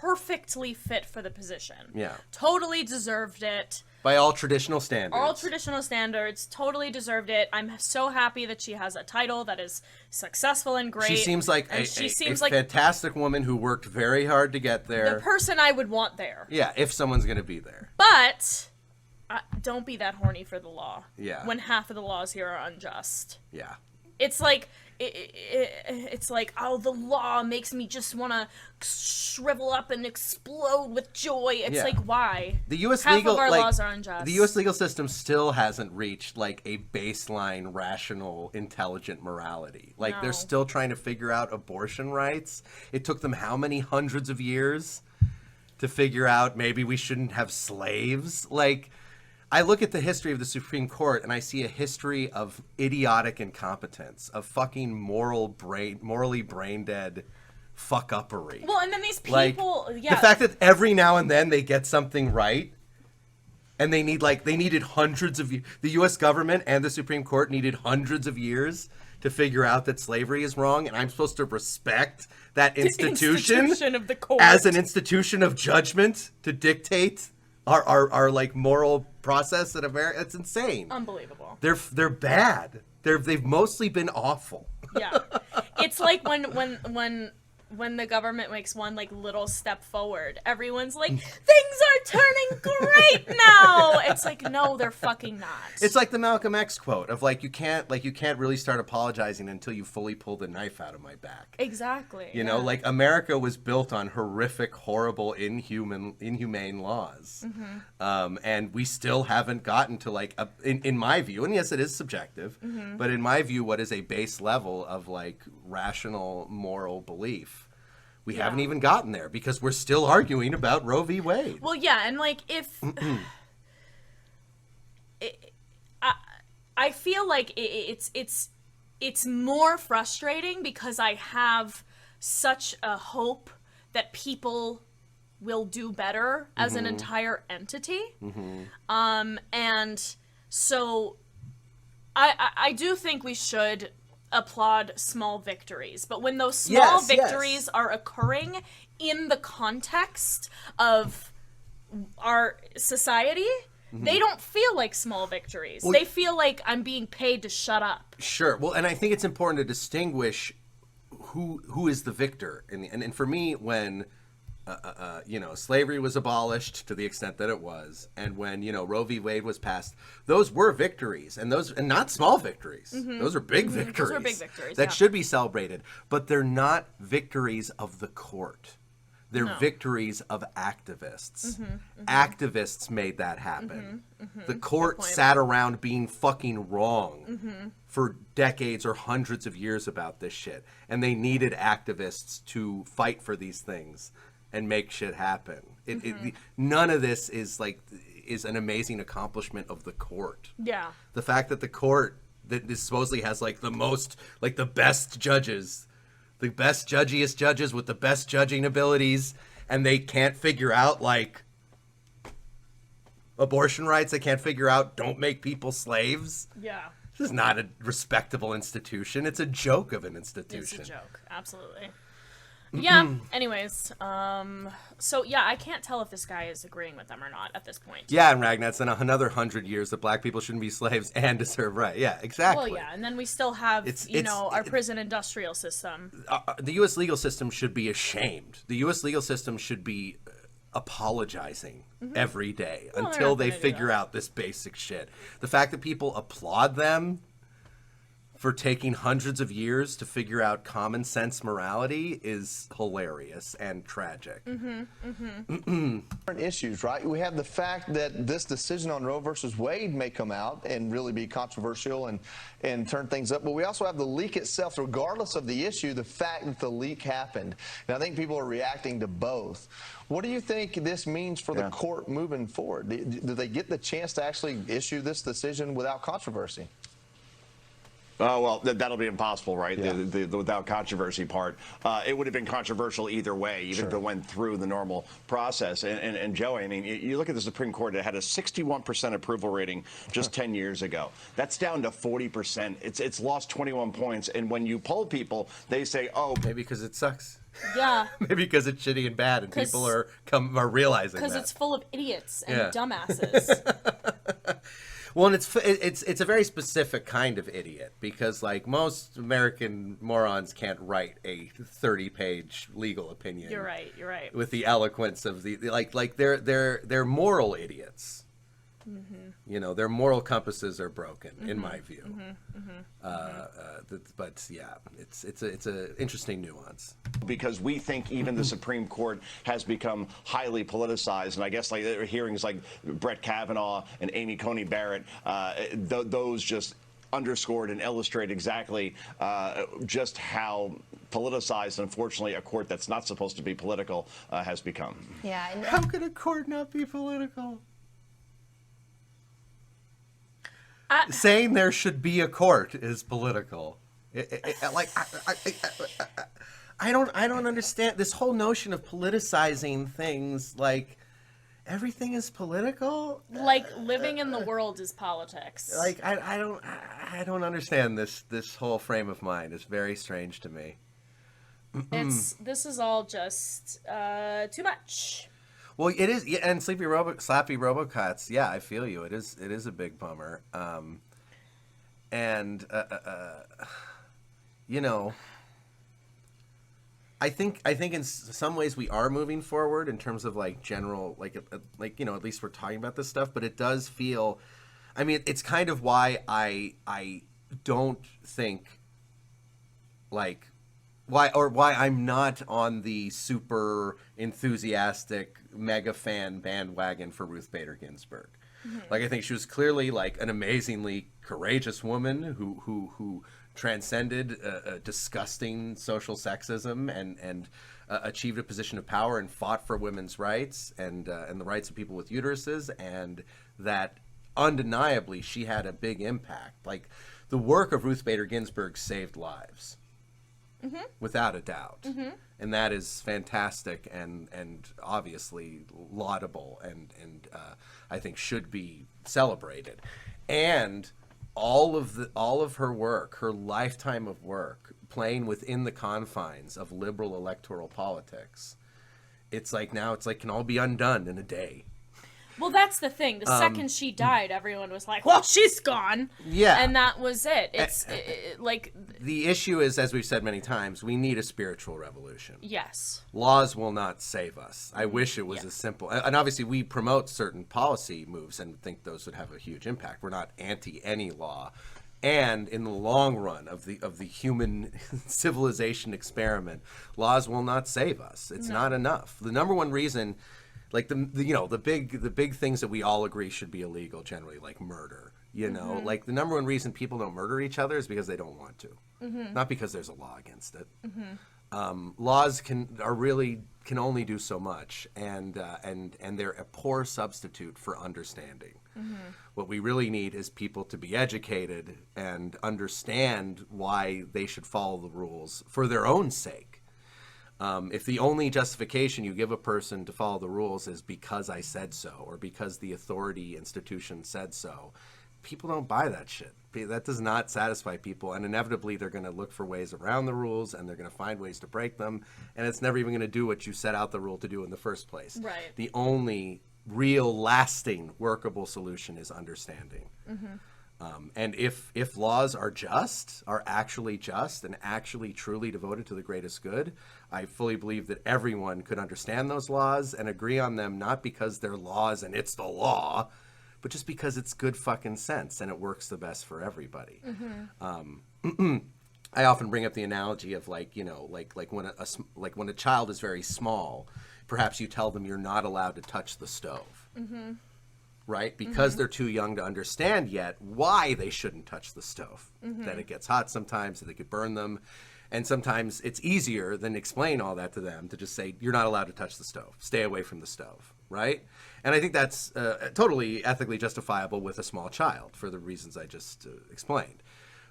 Speaker 1: perfectly fit for the position. Yeah. Totally deserved it.
Speaker 2: By all traditional standards.
Speaker 1: All traditional standards, totally deserved it. I'm so happy that she has a title that is successful and great.
Speaker 2: She seems like a fantastic woman who worked very hard to get there.
Speaker 1: The person I would want there.
Speaker 2: Yeah, if someone's going to be there.
Speaker 1: But don't be that horny for the law.
Speaker 2: Yeah.
Speaker 1: When half of the laws here are unjust.
Speaker 2: Yeah.
Speaker 1: It's like... It's like, oh, the law makes me just want to shrivel up and explode with joy. It's like, why?
Speaker 2: The U.S.
Speaker 1: Half
Speaker 2: legal
Speaker 1: of our laws are unjust.
Speaker 2: The U.S. legal system still hasn't reached, like, a baseline, rational, intelligent morality. Like, they're still trying to figure out abortion rights. It took them how many hundreds of years to figure out maybe we shouldn't have slaves? Like, I look at the history of the Supreme Court and I see a history of idiotic incompetence, of fucking morally brain-dead fuck-uppery.
Speaker 1: Well, and then these people,
Speaker 2: the fact that every now and then they get something right, and they needed hundreds of, the U.S. government and the Supreme Court needed hundreds of years to figure out that slavery is wrong, and I'm supposed to respect that institution
Speaker 1: of the court
Speaker 2: as an institution of judgment to dictate our like moral process at America. It's insane.
Speaker 1: Unbelievable.
Speaker 2: They're bad. They've mostly been awful.
Speaker 1: Yeah. It's like when the government makes one, like, little step forward, everyone's like, things are turning great now. It's like, no, they're fucking not.
Speaker 2: It's like the Malcolm X quote of, like, you can't really start apologizing until you fully pull the knife out of my back.
Speaker 1: Exactly.
Speaker 2: You know, like, America was built on horrific, horrible, inhumane laws. And we still haven't gotten to, like, in my view, and yes, it is subjective, but in my view, what is a base level of, like, rational moral belief? We haven't even gotten there because we're still arguing about Roe v. Wade.
Speaker 1: Well, yeah, and, like, if... I feel like it's more frustrating because I have such a hope that people will do better as an entire entity. And so I do think we should applaud small victories, but when those small victories are occurring in the context of our society, they don't feel like small victories. Well, they feel like I'm being paid to shut up.
Speaker 2: Sure. Well, and I think it's important to distinguish who is the victor. And for me, when slavery was abolished to the extent that it was, and when, Roe v. Wade was passed, those were victories, and not small victories. Those are big victories.
Speaker 1: Those are big victories,
Speaker 2: that should be celebrated, but they're not victories of the court. They're victories of activists. Activists made that happen. The court sat around being fucking wrong for decades or hundreds of years about this shit, and they needed activists to fight for these things. and make shit happen. None of this is an amazing accomplishment of the court.
Speaker 1: Yeah.
Speaker 2: The fact that the court that is supposedly has like the most, like the best judges, the best judgiest judges with the best judging abilities, and they can't figure out like abortion rights. They can't figure out don't make people slaves.
Speaker 1: Yeah.
Speaker 2: This is not a respectable institution. It's a joke of an institution.
Speaker 1: It's a joke. Absolutely. Yeah. Anyways, so yeah, I can't tell if this guy is agreeing with them or not at this point.
Speaker 2: Yeah, and Ragnat's in another 100 years that black people shouldn't be slaves and deserve right. Yeah, exactly.
Speaker 1: Well, yeah, and then we still have, our prison industrial system.
Speaker 2: The U.S. legal system should be ashamed. The U.S. legal system should be apologizing every day until they figure out this basic shit. The fact that people applaud them for taking hundreds of years to figure out common sense morality is hilarious and tragic.
Speaker 9: Different issues, right? We have the fact that this decision on Roe versus Wade may come out and really be controversial and turn things up, but we also have the leak itself. Regardless of the issue, the fact that the leak happened, and I think people are reacting to both. What do you think this means for the court moving forward? Do they get the chance to actually issue this decision without controversy?
Speaker 11: Oh, well, that'll be impossible, right? Yeah. The without controversy part. It would have been controversial either way, even if it went through the normal process. And Joey, I mean, you look at the Supreme Court, it had a 61% approval rating just 10 years ago. That's down to 40%. It's lost 21 points. And when you poll people, they say, oh.
Speaker 2: Maybe because it sucks.
Speaker 1: Yeah.
Speaker 2: Maybe because it's shitty and bad, and people are realizing that.
Speaker 1: Because it's full of idiots and dumbasses.
Speaker 2: Well, and it's a very specific kind of idiot, because like most American morons can't write a 30-page legal opinion.
Speaker 1: You're right.
Speaker 2: With the eloquence of they're moral idiots. Mm-hmm. You know, their moral compasses are broken, in my view. But yeah, it's a interesting nuance. Because we think even the Supreme Court has become highly politicized, and I guess like hearings like Brett Kavanaugh and Amy Coney Barrett, those just underscored and illustrate exactly just how politicized, unfortunately, a court that's not supposed to be political has become.
Speaker 10: Yeah.
Speaker 2: How could a court not be political? Saying there should be a court is political. I don't understand this whole notion of politicizing things. Like everything is political.
Speaker 1: Like living in the world is politics.
Speaker 2: Like I don't understand this whole frame of mind. It's very strange to me.
Speaker 1: This is all just too much.
Speaker 2: Well, it is, and Slappy Robocuts. Yeah, I feel you. It is a big bummer. You know, I think in some ways we are moving forward in terms of like general, like you know, at least we're talking about this stuff. But it does feel, I mean, it's kind of why I don't think like. Why I'm not on the super enthusiastic mega fan bandwagon for Ruth Bader Ginsburg. Mm-hmm. Like I think she was clearly like an amazingly courageous woman who transcended disgusting social sexism and achieved a position of power and fought for women's rights and the rights of people with uteruses, and that undeniably she had a big impact. Like the work of Ruth Bader Ginsburg saved lives. Mm-hmm. Without a doubt. Mm-hmm. And that is fantastic and obviously laudable and I think should be celebrated. And all of her work, her lifetime of work, playing within the confines of liberal electoral politics, it's like can all be undone in a day.
Speaker 1: Well, that's the thing. The second she died, everyone was like, well, she's gone.
Speaker 2: Yeah.
Speaker 1: And that was it. It's like...
Speaker 2: The issue is, as we've said many times, we need a spiritual revolution.
Speaker 1: Yes.
Speaker 2: Laws will not save us. I wish it was as simple. And obviously, we promote certain policy moves and think those would have a huge impact. We're not anti any law. And in the long run of the human civilization experiment, laws will not save us. It's not enough. The number one reason... Like the big things that we all agree should be illegal generally, like murder. You know, like the number one reason people don't murder each other is because they don't want to, not because there's a law against it. Laws are really can only do so much, and they're a poor substitute for understanding. What we really need is people to be educated and understand why they should follow the rules for their own sake. If the only justification you give a person to follow the rules is because I said so, or because the authority institution said so, people don't buy that shit. That does not satisfy people, and inevitably they're going to look for ways around the rules, and they're going to find ways to break them, and it's never even going to do what you set out the rule to do in the first place.
Speaker 1: Right.
Speaker 2: The only real, lasting, workable solution is understanding. And if laws are actually just, and actually truly devoted to the greatest good, I fully believe that everyone could understand those laws and agree on them, not because they're laws and it's the law, but just because it's good fucking sense and it works the best for everybody. I often bring up the analogy of like when a child is very small, perhaps you tell them you're not allowed to touch the stove. Right? Because they're too young to understand yet why they shouldn't touch the stove. That it gets hot sometimes, that they could burn them. And sometimes it's easier than explain all that to them to just say, you're not allowed to touch the stove. Stay away from the stove. Right? And I think that's totally ethically justifiable with a small child for the reasons I just explained.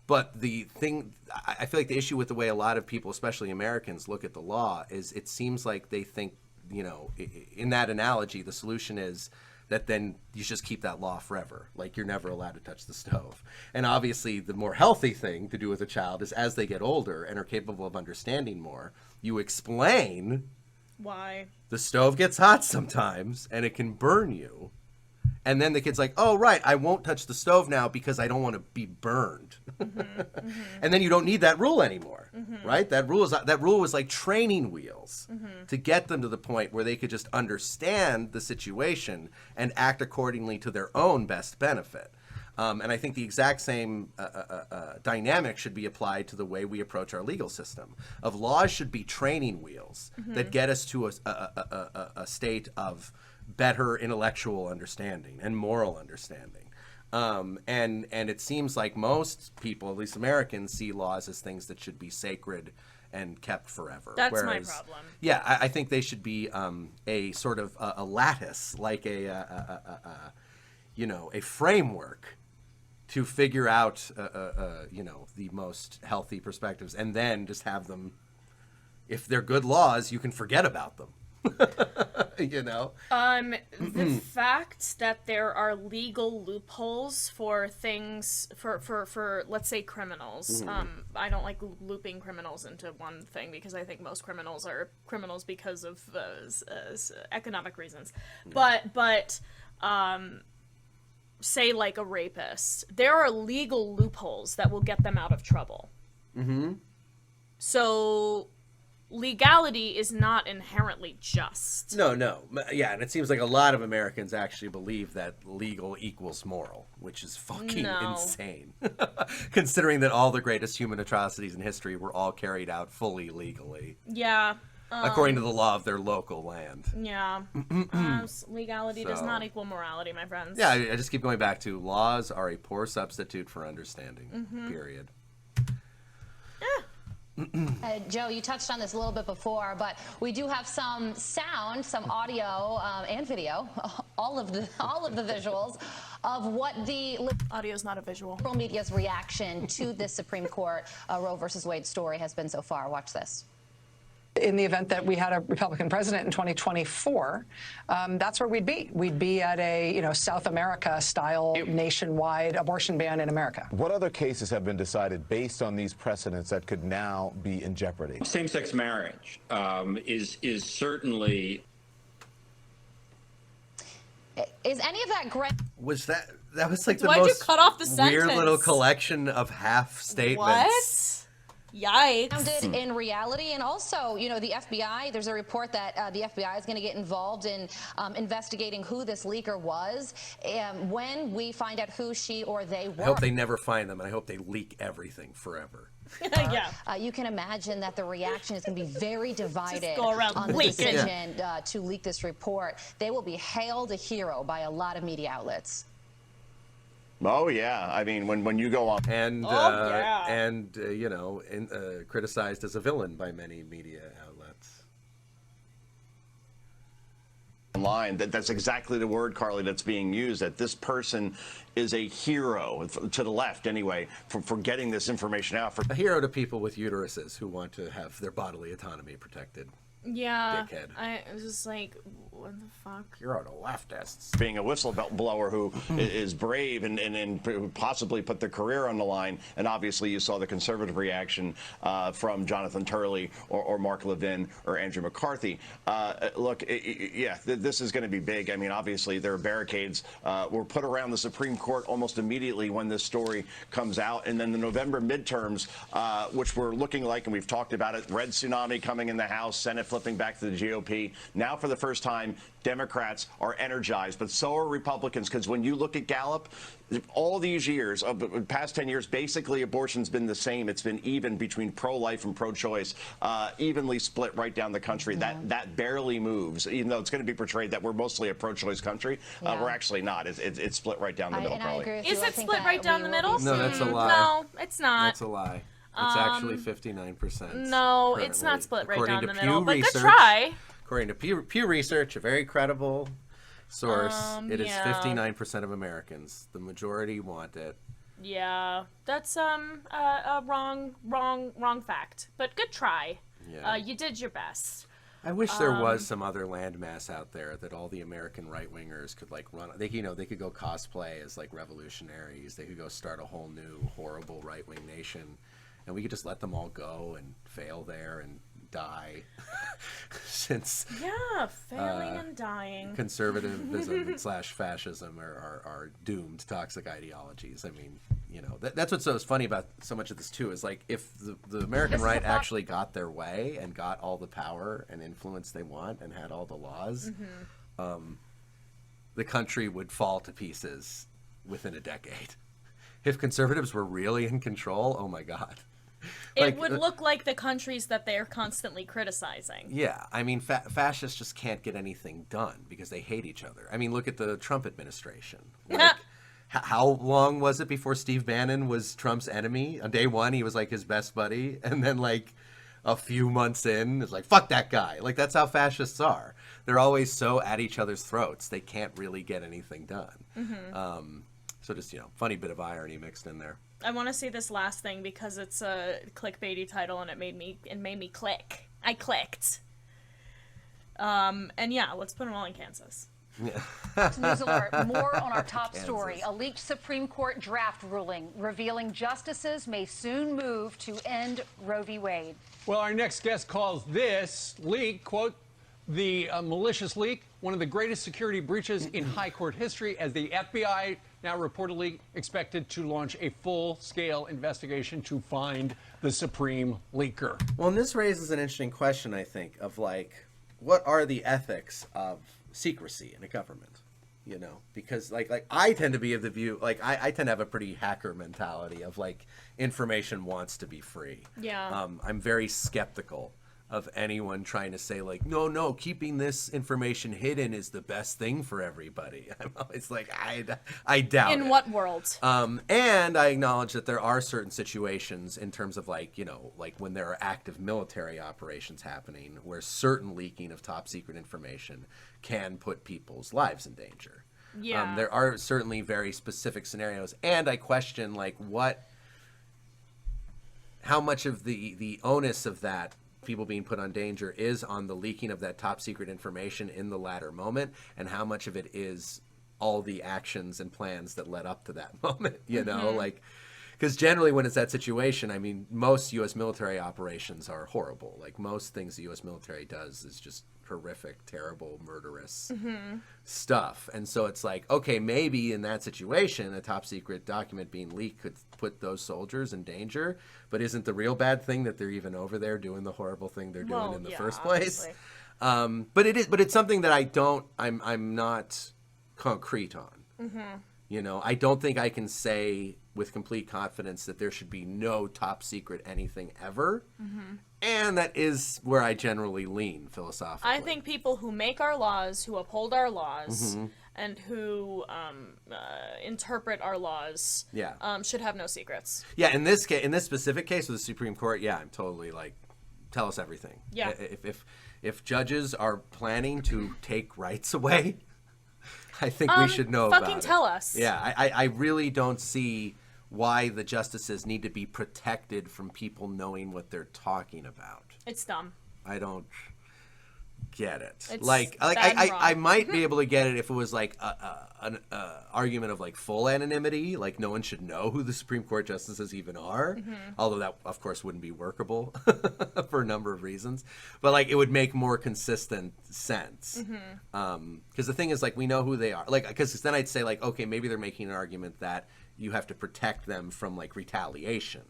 Speaker 2: But the thing, I feel like the issue with the way a lot of people, especially Americans, look at the law is it seems like they think, in that analogy, the solution is that then you just keep that law forever. Like you're never allowed to touch the stove. And obviously the more healthy thing to do with a child is as they get older and are capable of understanding more, you explain
Speaker 1: why
Speaker 2: the stove gets hot sometimes and it can burn you. And then the kid's like, oh, right, I won't touch the stove now because I don't want to be burned. And then you don't need that rule anymore, right? That rule was like training wheels to get them to the point where they could just understand the situation and act accordingly to their own best benefit. And I think the exact same dynamic should be applied to the way we approach our legal system. Of laws should be training wheels that get us to a state of better intellectual understanding and moral understanding. And it seems like most people, at least Americans, see laws as things that should be sacred and kept forever.
Speaker 1: That's my problem.
Speaker 2: Yeah, I think they should be a sort of a lattice, like a framework to figure out, the most healthy perspectives, and then just have them, if they're good laws, you can forget about them.
Speaker 1: The fact that there are legal loopholes for things for let's say criminals. I don't like looping criminals into one thing because I think most criminals are criminals because of economic reasons. But say like a rapist, there are legal loopholes that will get them out of trouble. So legality is not inherently just.
Speaker 2: No. Yeah, and it seems like a lot of Americans actually believe that legal equals moral, which is fucking insane. Considering that all the greatest human atrocities in history were all carried out fully legally.
Speaker 1: Yeah.
Speaker 2: According to the law of their local land.
Speaker 1: Yeah. Legality does not equal morality, my friends.
Speaker 2: Yeah, I just keep going back to laws are a poor substitute for understanding, period.
Speaker 10: Joe, you touched on this a little bit before, but we do have some sound, some audio, and video, all of the visuals of what the
Speaker 1: audio is not a visual.
Speaker 10: Liberal media's reaction to this Supreme Court Roe versus Wade story has been so far. Watch this.
Speaker 12: In the event that we had a Republican president in 2024, that's where we'd be. We'd be at a South America-style nationwide abortion ban in America.
Speaker 13: What other cases have been decided based on these precedents that could now be in jeopardy?
Speaker 14: Same-sex marriage is certainly.
Speaker 10: Is any of that great?
Speaker 2: Was that was like the
Speaker 1: Why'd you
Speaker 2: most
Speaker 1: cut off the
Speaker 2: weird
Speaker 1: sentence?
Speaker 2: little collection of half statements?
Speaker 1: What? Yikes.
Speaker 10: Founded in reality, and also, the FBI, there's a report that the FBI is going to get involved in investigating who this leaker was. When we find out who she or they were.
Speaker 2: I hope they never find them, and I hope they leak everything forever.
Speaker 1: Yeah.
Speaker 10: You can imagine that the reaction is going to be very divided
Speaker 1: go around
Speaker 10: on the
Speaker 1: leaking.
Speaker 10: decision to leak this report. They will be hailed a hero by a lot of media outlets.
Speaker 11: Oh yeah, I mean when you go on
Speaker 2: and criticized as a villain by many media outlets.
Speaker 11: online. That's exactly the word, Carly, that's being used, that this person is a hero, to the left anyway, for getting this information out.
Speaker 2: A hero to people with uteruses who want to have their bodily autonomy protected.
Speaker 1: Yeah,
Speaker 2: Dickhead.
Speaker 1: I was just like, what the fuck?
Speaker 2: You're on the leftists.
Speaker 11: Being a whistleblower who is brave and possibly put their career on the line, and obviously you saw the conservative reaction from Jonathan Turley or Mark Levin or Andrew McCarthy. Look, yeah, this is going to be big. I mean, obviously there are barricades were put around the Supreme Court almost immediately when this story comes out, and then the November midterms, which we're looking like, and we've talked about it, red tsunami coming in the House, Senate flipping back to the GOP. Now, for the first time, Democrats are energized, but so are Republicans, because when you look at Gallup, all these years, of the past 10 years, basically abortion's been the same. It's been even between pro-life and pro-choice, evenly split right down the country. That barely moves, even though it's going to be portrayed that we're mostly a pro-choice country. We're actually not. It's split right down the middle, probably.
Speaker 1: Is it split right down the middle?
Speaker 2: No, that's a lie.
Speaker 1: No, it's not.
Speaker 2: That's a lie. It's actually 59%.
Speaker 1: No,
Speaker 2: currently,
Speaker 1: it's not split right
Speaker 2: according
Speaker 1: down
Speaker 2: to
Speaker 1: the middle,
Speaker 2: Pew
Speaker 1: but
Speaker 2: Research.
Speaker 1: good try.
Speaker 2: According to Pew Research, a very credible source, it is
Speaker 1: yeah.
Speaker 2: 59% of Americans. The majority want it.
Speaker 1: Yeah, that's a wrong fact, but good try.
Speaker 2: Yeah.
Speaker 1: You did your best.
Speaker 2: I wish there was some other landmass out there that all the American right-wingers could like run. They could go cosplay as like revolutionaries. They could go start a whole new horrible right-wing nation, and we could just let them all go and fail there and die. Since
Speaker 1: failing and dying.
Speaker 2: Conservatism / fascism are doomed toxic ideologies. I mean, that's what's so funny about so much of this too, is like if the American right actually got their way and got all the power and influence they want and had all the laws, the country would fall to pieces within a decade. If conservatives were really in control, oh my God.
Speaker 1: It would look like the countries that they're constantly criticizing.
Speaker 2: Yeah, I mean, fascists just can't get anything done because they hate each other. I mean, look at the Trump administration. Like, how long was it before Steve Bannon was Trump's enemy? On day one, he was like his best buddy, and then like a few months in, it's like, fuck that guy. Like, that's how fascists are. They're always so at each other's throats, they can't really get anything done. So just, funny bit of irony mixed in there.
Speaker 1: I want to see this last thing because it's a clickbaity title and it made me click. I clicked. And yeah, let's put them all in Kansas.
Speaker 6: News alert. More on our top story. A leaked Supreme Court draft ruling revealing justices may soon move to end Roe v. Wade.
Speaker 3: Well, our next guest calls this leak, quote, the malicious leak, one of the greatest security breaches in high court history, as the FBI now reportedly expected to launch a full-scale investigation to find the Supreme leaker.
Speaker 2: Well, and this raises an interesting question, I think, of like, what are the ethics of secrecy in a government? Because like I tend to be of the view, like I tend to have a pretty hacker mentality of like information wants to be free.
Speaker 1: Yeah.
Speaker 2: I'm very skeptical of anyone trying to say like, no, keeping this information hidden is the best thing for everybody. I'm always like, I doubt it.
Speaker 1: In what world?
Speaker 2: And I acknowledge that there are certain situations in terms of like, like when there are active military operations happening where certain leaking of top secret information can put people's lives in danger.
Speaker 1: Yeah.
Speaker 2: There are certainly very specific scenarios, and I question like how much of the onus of that people being put on danger is on the leaking of that top secret information in the latter moment, and how much of it is all the actions and plans that led up to that moment, like, because generally when it's that situation, I mean, most U.S. military operations are horrible. Like most things the U.S. military does is just horrific, terrible, murderous stuff. And so it's like, okay, maybe in that situation, a top secret document being leaked could put those soldiers in danger, but isn't the real bad thing that they're even over there doing the horrible thing they're doing in the first place? But it's something that I'm not concrete on. I don't think I can say with complete confidence that there should be no top secret anything ever. And that is where I generally lean philosophically.
Speaker 1: I think people who make our laws, who uphold our laws, and who interpret our laws should have no secrets.
Speaker 2: Yeah, in this specific case with the Supreme Court, yeah, I'm totally tell us everything.
Speaker 1: Yeah.
Speaker 2: If judges are planning to take rights away, I think we should know about it.
Speaker 1: Fucking tell us.
Speaker 2: Yeah, I really don't see why the justices need to be protected from people knowing what they're talking about.
Speaker 1: It's dumb.
Speaker 2: I don't get it.
Speaker 1: It's
Speaker 2: I might be able to get it if it was like an argument of like full anonymity, like no one should know who the Supreme Court justices even are. Although that, of course, wouldn't be workable for a number of reasons. But like it would make more consistent sense. Because the thing is, like, we know who they are. Like, because then I'd say like, okay, maybe they're making an argument that you have to protect them from like retaliation.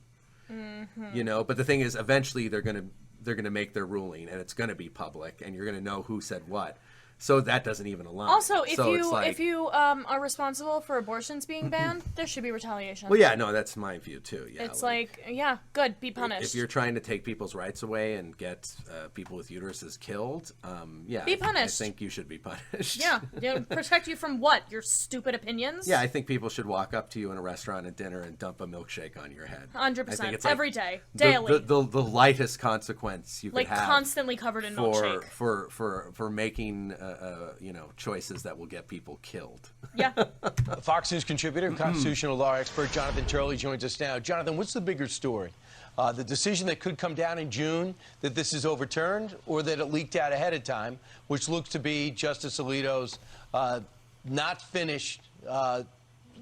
Speaker 2: You know, but the thing is, eventually they're gonna make their ruling, and it's gonna be public, and you're gonna know who said what. So that doesn't even align.
Speaker 1: Also, if you are responsible for abortions being banned, there should be retaliation.
Speaker 2: Well, yeah, no, that's my view too. Yeah,
Speaker 1: it's yeah, good, be punished.
Speaker 2: If you're trying to take people's rights away and get people with uteruses killed, yeah,
Speaker 1: be punished.
Speaker 2: I think you should be punished.
Speaker 1: Yeah, protect you from what? Your stupid opinions?
Speaker 2: Yeah, I think people should walk up to you in a restaurant at dinner and dump a milkshake on your head.
Speaker 1: 100%, every day, daily.
Speaker 2: The lightest consequence you could have,
Speaker 1: constantly covered in milkshake.
Speaker 2: For making choices that will get people killed.
Speaker 1: Yeah.
Speaker 7: Fox News contributor, constitutional law expert Jonathan Turley joins us now. Jonathan, what's the bigger story? The decision that could come down in June, that this is overturned, or that it leaked out ahead of time, which looks to be Justice Alito's not finished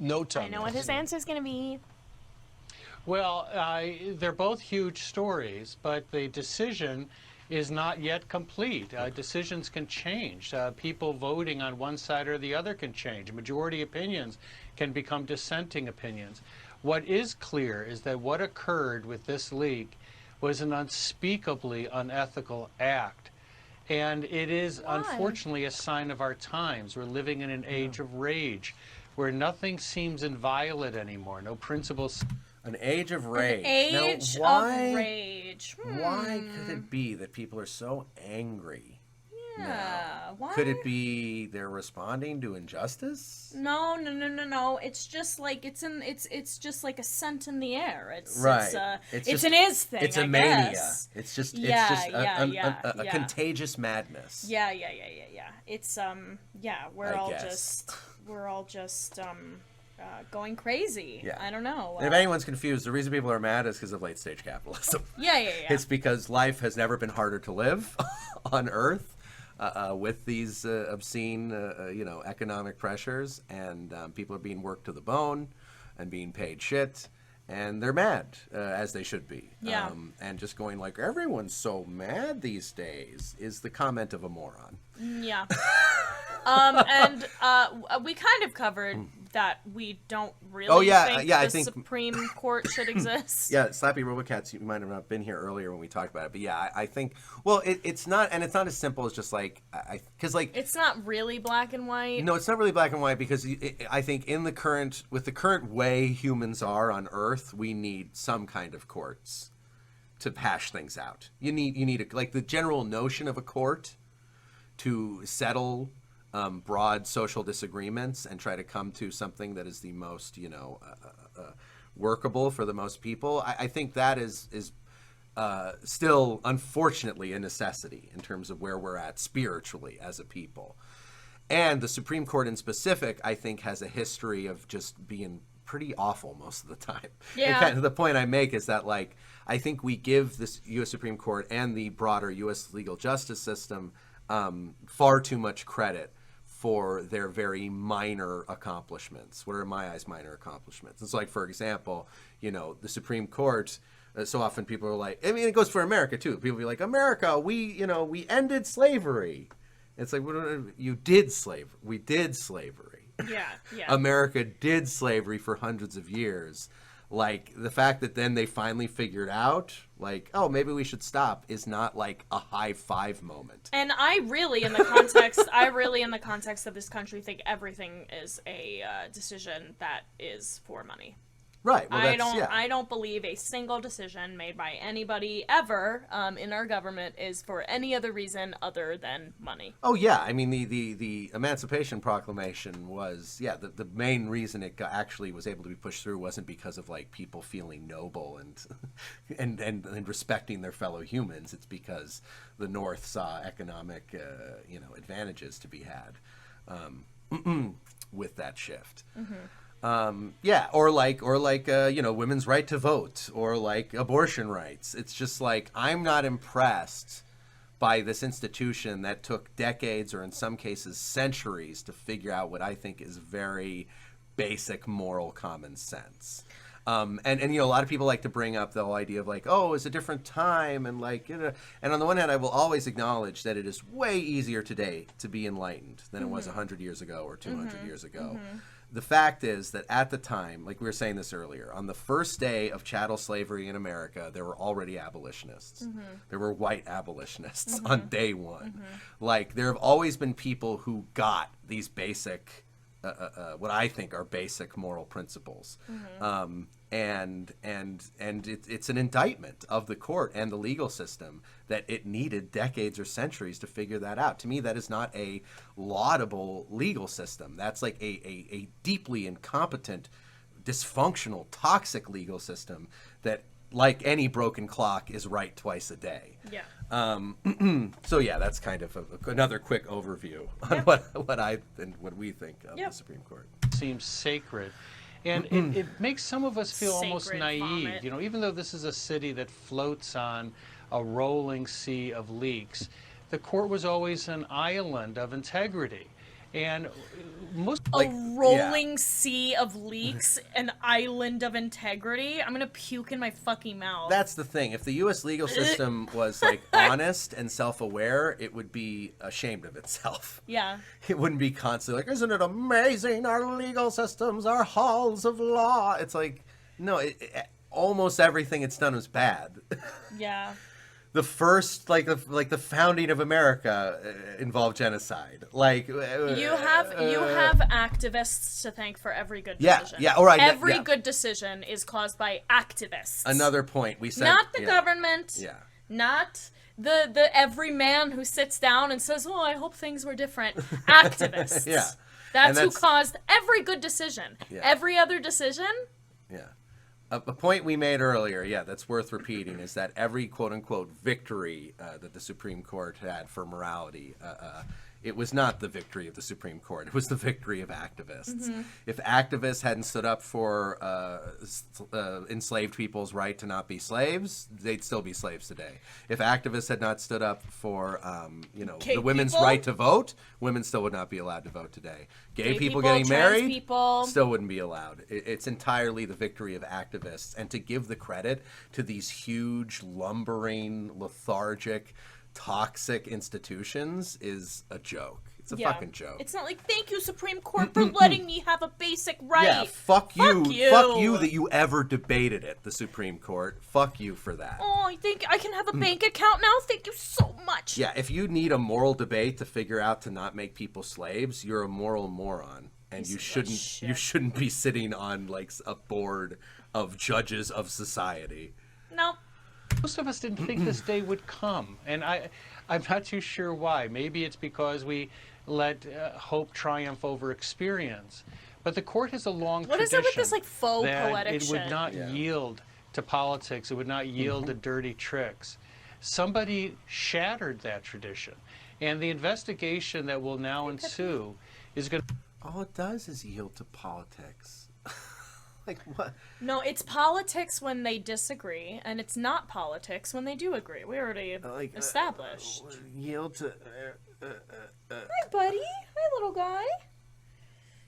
Speaker 7: note on
Speaker 1: I know what his answer is going to be.
Speaker 3: Well, they're both huge stories, but the decision is not yet complete. Decisions can change. People voting on one side or the other can change. Majority opinions can become dissenting opinions. What is clear is that what occurred with this leak was an unspeakably unethical act. And it is, unfortunately, a sign of our times. We're living in an age of rage where nothing seems inviolate anymore. No principles.
Speaker 2: An age of rage.
Speaker 1: An age of rage.
Speaker 2: Why could it be that people are so angry?
Speaker 1: Yeah. Why?
Speaker 2: Could it be they're responding to injustice?
Speaker 1: No. It's just like it's just like a scent in the air. It's
Speaker 2: right.
Speaker 1: It's an is thing.
Speaker 2: It's a mania. It's just a contagious madness.
Speaker 1: Yeah. It's we're all just going crazy.
Speaker 2: Yeah.
Speaker 1: I don't know.
Speaker 2: And if anyone's confused, the reason people are mad is because of late stage capitalism.
Speaker 1: Yeah.
Speaker 2: It's because life has never been harder to live on Earth with these obscene, economic pressures, and people are being worked to the bone and being paid shit, and they're mad, as they should be.
Speaker 1: Yeah.
Speaker 2: And just going like, everyone's so mad these days is the comment of a moron.
Speaker 1: Yeah. And we kind of covered that we don't really think the Supreme Court should exist.
Speaker 2: Yeah, Slappy Robocats, you might have not been here earlier when we talked about it, but yeah, I think, well, it's not as simple as just like, because like...
Speaker 1: It's not really black and white.
Speaker 2: No, it's not really black and white, because I think with the current way humans are on Earth, we need some kind of courts to hash things out. You need like the general notion of a court to settle broad social disagreements and try to come to something that is the most, workable for the most people. I think that is still, unfortunately, a necessity in terms of where we're at spiritually as a people. And the Supreme Court in specific, I think, has a history of just being pretty awful most of the time.
Speaker 1: Yeah.
Speaker 2: And kind of the point I make is that, like, I think we give this U.S. Supreme Court and the broader U.S. legal justice system far too much credit for their very minor accomplishments. What are, in my eyes, minor accomplishments? And so, like, for example, the Supreme Court, so often people are like, I mean, it goes for America, too. People be like, America, we ended slavery. It's like, you did slavery. We did slavery.
Speaker 1: Yeah.
Speaker 2: America did slavery for hundreds of years. Like, the fact that then they finally figured out, like, oh, maybe we should stop is not like a high five moment.
Speaker 1: And I really, in the context of this country, think everything is a decision that is for money.
Speaker 2: Right. Well,
Speaker 1: I don't believe a single decision made by anybody ever in our government is for any other reason other than money.
Speaker 2: Oh yeah, I mean the Emancipation Proclamation was the main reason it actually was able to be pushed through wasn't because of like people feeling noble and respecting their fellow humans. It's because the North saw economic advantages to be had with that shift. Or like women's right to vote, or like abortion rights. It's just like, I'm not impressed by this institution that took decades, or in some cases centuries, to figure out what I think is very basic moral common sense. And a lot of people like to bring up the whole idea of like, oh, it's a different time, and like, and on the one hand, I will always acknowledge that it is way easier today to be enlightened than it was 100 years ago or 200 years ago. The fact is that at the time, like we were saying this earlier, on the first day of chattel slavery in America, there were already abolitionists. There were white abolitionists on day one. Like, there have always been people who got these basic, what I think are basic moral principles. And it's an indictment of the court and the legal system that it needed decades or centuries to figure that out. To me, that is not a laudable legal system. That's like a deeply incompetent, dysfunctional, toxic legal system that, like any broken clock, is right twice a day. So yeah, that's kind of another quick overview on what we think of the Supreme Court.
Speaker 3: Seems sacred. And it makes some of us feel almost naive. Even though this is a city that floats on a rolling sea of leaks, the court was always an island of integrity. And
Speaker 1: rolling sea of leaks, an island of integrity. I'm gonna puke in my fucking mouth.
Speaker 2: That's the thing. If the U.S. legal system was like honest and self-aware, it would be ashamed of itself.
Speaker 1: Yeah.
Speaker 2: It wouldn't be constantly like, isn't it amazing, our legal systems, our halls of law? It's like, no, almost everything it's done was bad.
Speaker 1: Yeah.
Speaker 2: The first, like the founding of America involved genocide. Like
Speaker 1: you have activists to thank for every good decision.
Speaker 2: Yeah, all right.
Speaker 1: Every good decision is caused by activists.
Speaker 2: Another point we said.
Speaker 1: Not the government.
Speaker 2: Yeah.
Speaker 1: Not the every man who sits down and says, "Oh, I hope things were different." Activists.
Speaker 2: Yeah.
Speaker 1: That's who caused every good decision.
Speaker 2: Yeah.
Speaker 1: Every other decision.
Speaker 2: Yeah. A point we made earlier, that's worth repeating, is that every quote-unquote victory that the Supreme Court had for morality, it was not the victory of the Supreme Court. It was the victory of activists. If activists hadn't stood up for enslaved people's right to not be slaves, they'd still be slaves today. If activists had not stood up for, the women's right to vote, women still would not be allowed to vote today. Gay people getting married still wouldn't be allowed. It's entirely the victory of activists. And to give the credit to these huge, lumbering, lethargic, toxic institutions is a joke. It's a fucking joke.
Speaker 1: It's not like, thank you, Supreme Court, for letting me have a basic right.
Speaker 2: Yeah, fuck you. Fuck you that you ever debated it, the Supreme Court. Fuck you for that.
Speaker 1: Oh, I think I can have a bank account now? Thank you so much.
Speaker 2: Yeah, if you need a moral debate to figure out to not make people slaves, you're a moral moron. And you shouldn't be sitting on like a board of judges of society.
Speaker 1: No.
Speaker 3: Most of us didn't think this day would come, and I'm not too sure why. Maybe it's because we let hope triumph over experience. But the court has a long tradition.
Speaker 1: What is it with this like faux poetic
Speaker 3: shit? It would not yield to politics. It would not yield to dirty tricks. Somebody shattered that tradition, and the investigation that will now ensue is going to...
Speaker 2: All it does is yield to politics. Like what?
Speaker 1: No, it's politics when they disagree, and it's not politics when they do agree. We already established.
Speaker 2: Yield to...
Speaker 1: Hi, buddy. Hi, little guy.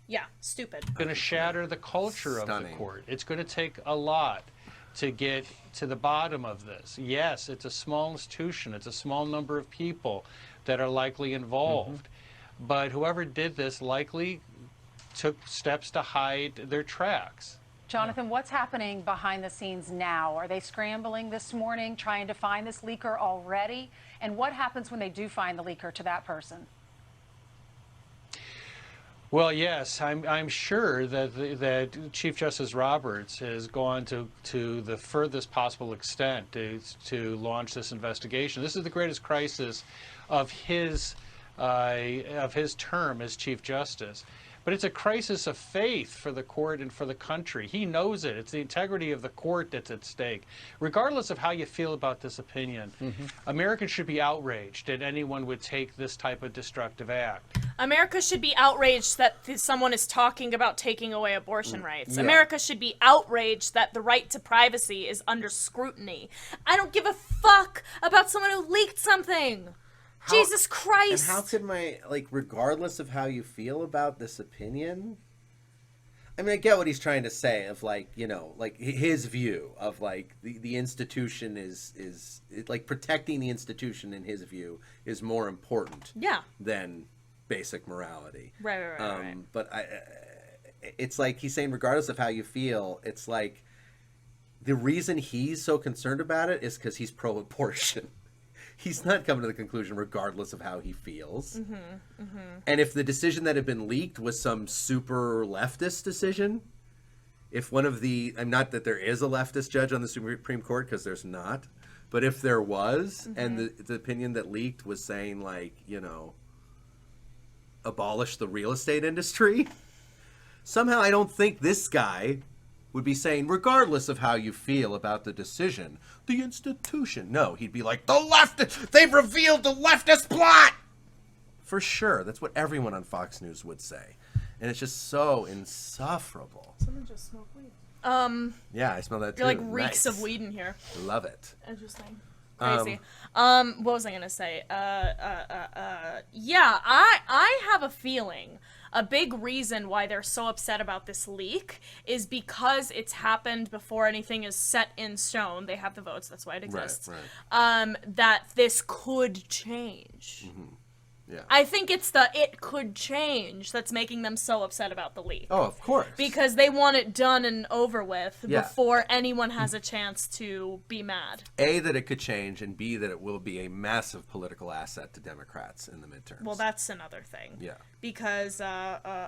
Speaker 1: Yeah, stupid.
Speaker 3: It's going to shatter the culture of the court. It's going to take a lot to get to the bottom of this. Yes, it's a small institution. It's a small number of people that are likely involved. But whoever did this likely took steps to hide their tracks.
Speaker 6: Jonathan, what's happening behind the scenes now? Are they scrambling this morning, trying to find this leaker already? And what happens when they do find the leaker to that person?
Speaker 3: Well, yes, I'm sure that that Chief Justice Roberts has gone to the furthest possible extent to launch this investigation. This is the greatest crisis of his term as Chief Justice. But it's a crisis of faith for the court and for the country. He knows it. It's the integrity of the court that's at stake. Regardless of how you feel about this opinion, Americans should be outraged that anyone would take this type of destructive act.
Speaker 1: America should be outraged that someone is talking about taking away abortion rights.
Speaker 3: Yeah.
Speaker 1: America should be outraged that the right to privacy is under scrutiny. I don't give a fuck about someone who leaked something. Jesus Christ!
Speaker 2: And how could regardless of how you feel about this opinion, I mean, I get what he's trying to say of his view of the institution is protecting the institution in his view is more important than basic morality.
Speaker 1: Right.
Speaker 2: But it's like he's saying regardless of how you feel, it's like the reason he's so concerned about it is because he's pro-abortion. He's not coming to the conclusion regardless of how he feels. And if the decision that had been leaked was some super leftist decision, if one of the, I'm not that there is a leftist judge on the Supreme Court, because there's not, but if there was, and the opinion that leaked was saying abolish the real estate industry, somehow I don't think this guy would be saying, regardless of how you feel about the decision, the institution. No, he'd be like, the leftist, they've revealed the leftist plot! For sure. That's what everyone on Fox News would say. And it's just so insufferable.
Speaker 1: Someone just smoked weed.
Speaker 2: Yeah, I smell that too.
Speaker 1: You're reeks of weed in here.
Speaker 2: Love it.
Speaker 1: Interesting. Crazy. What was I gonna say? Yeah, I have a feeling a big reason why they're so upset about this leak is because it's happened before anything is set in stone. They have the votes, that's why it exists.
Speaker 2: Right.
Speaker 1: That this could change.
Speaker 2: Yeah.
Speaker 1: I think it's the it could change that's making them so upset about the leak.
Speaker 2: Oh, of course.
Speaker 1: Because they want it done and over with
Speaker 2: Yeah.
Speaker 1: before anyone has a chance to be mad.
Speaker 2: A, that it could change, and B, that it will be a massive political asset to Democrats in the midterms.
Speaker 1: Well, that's another thing.
Speaker 2: Yeah.
Speaker 1: Because half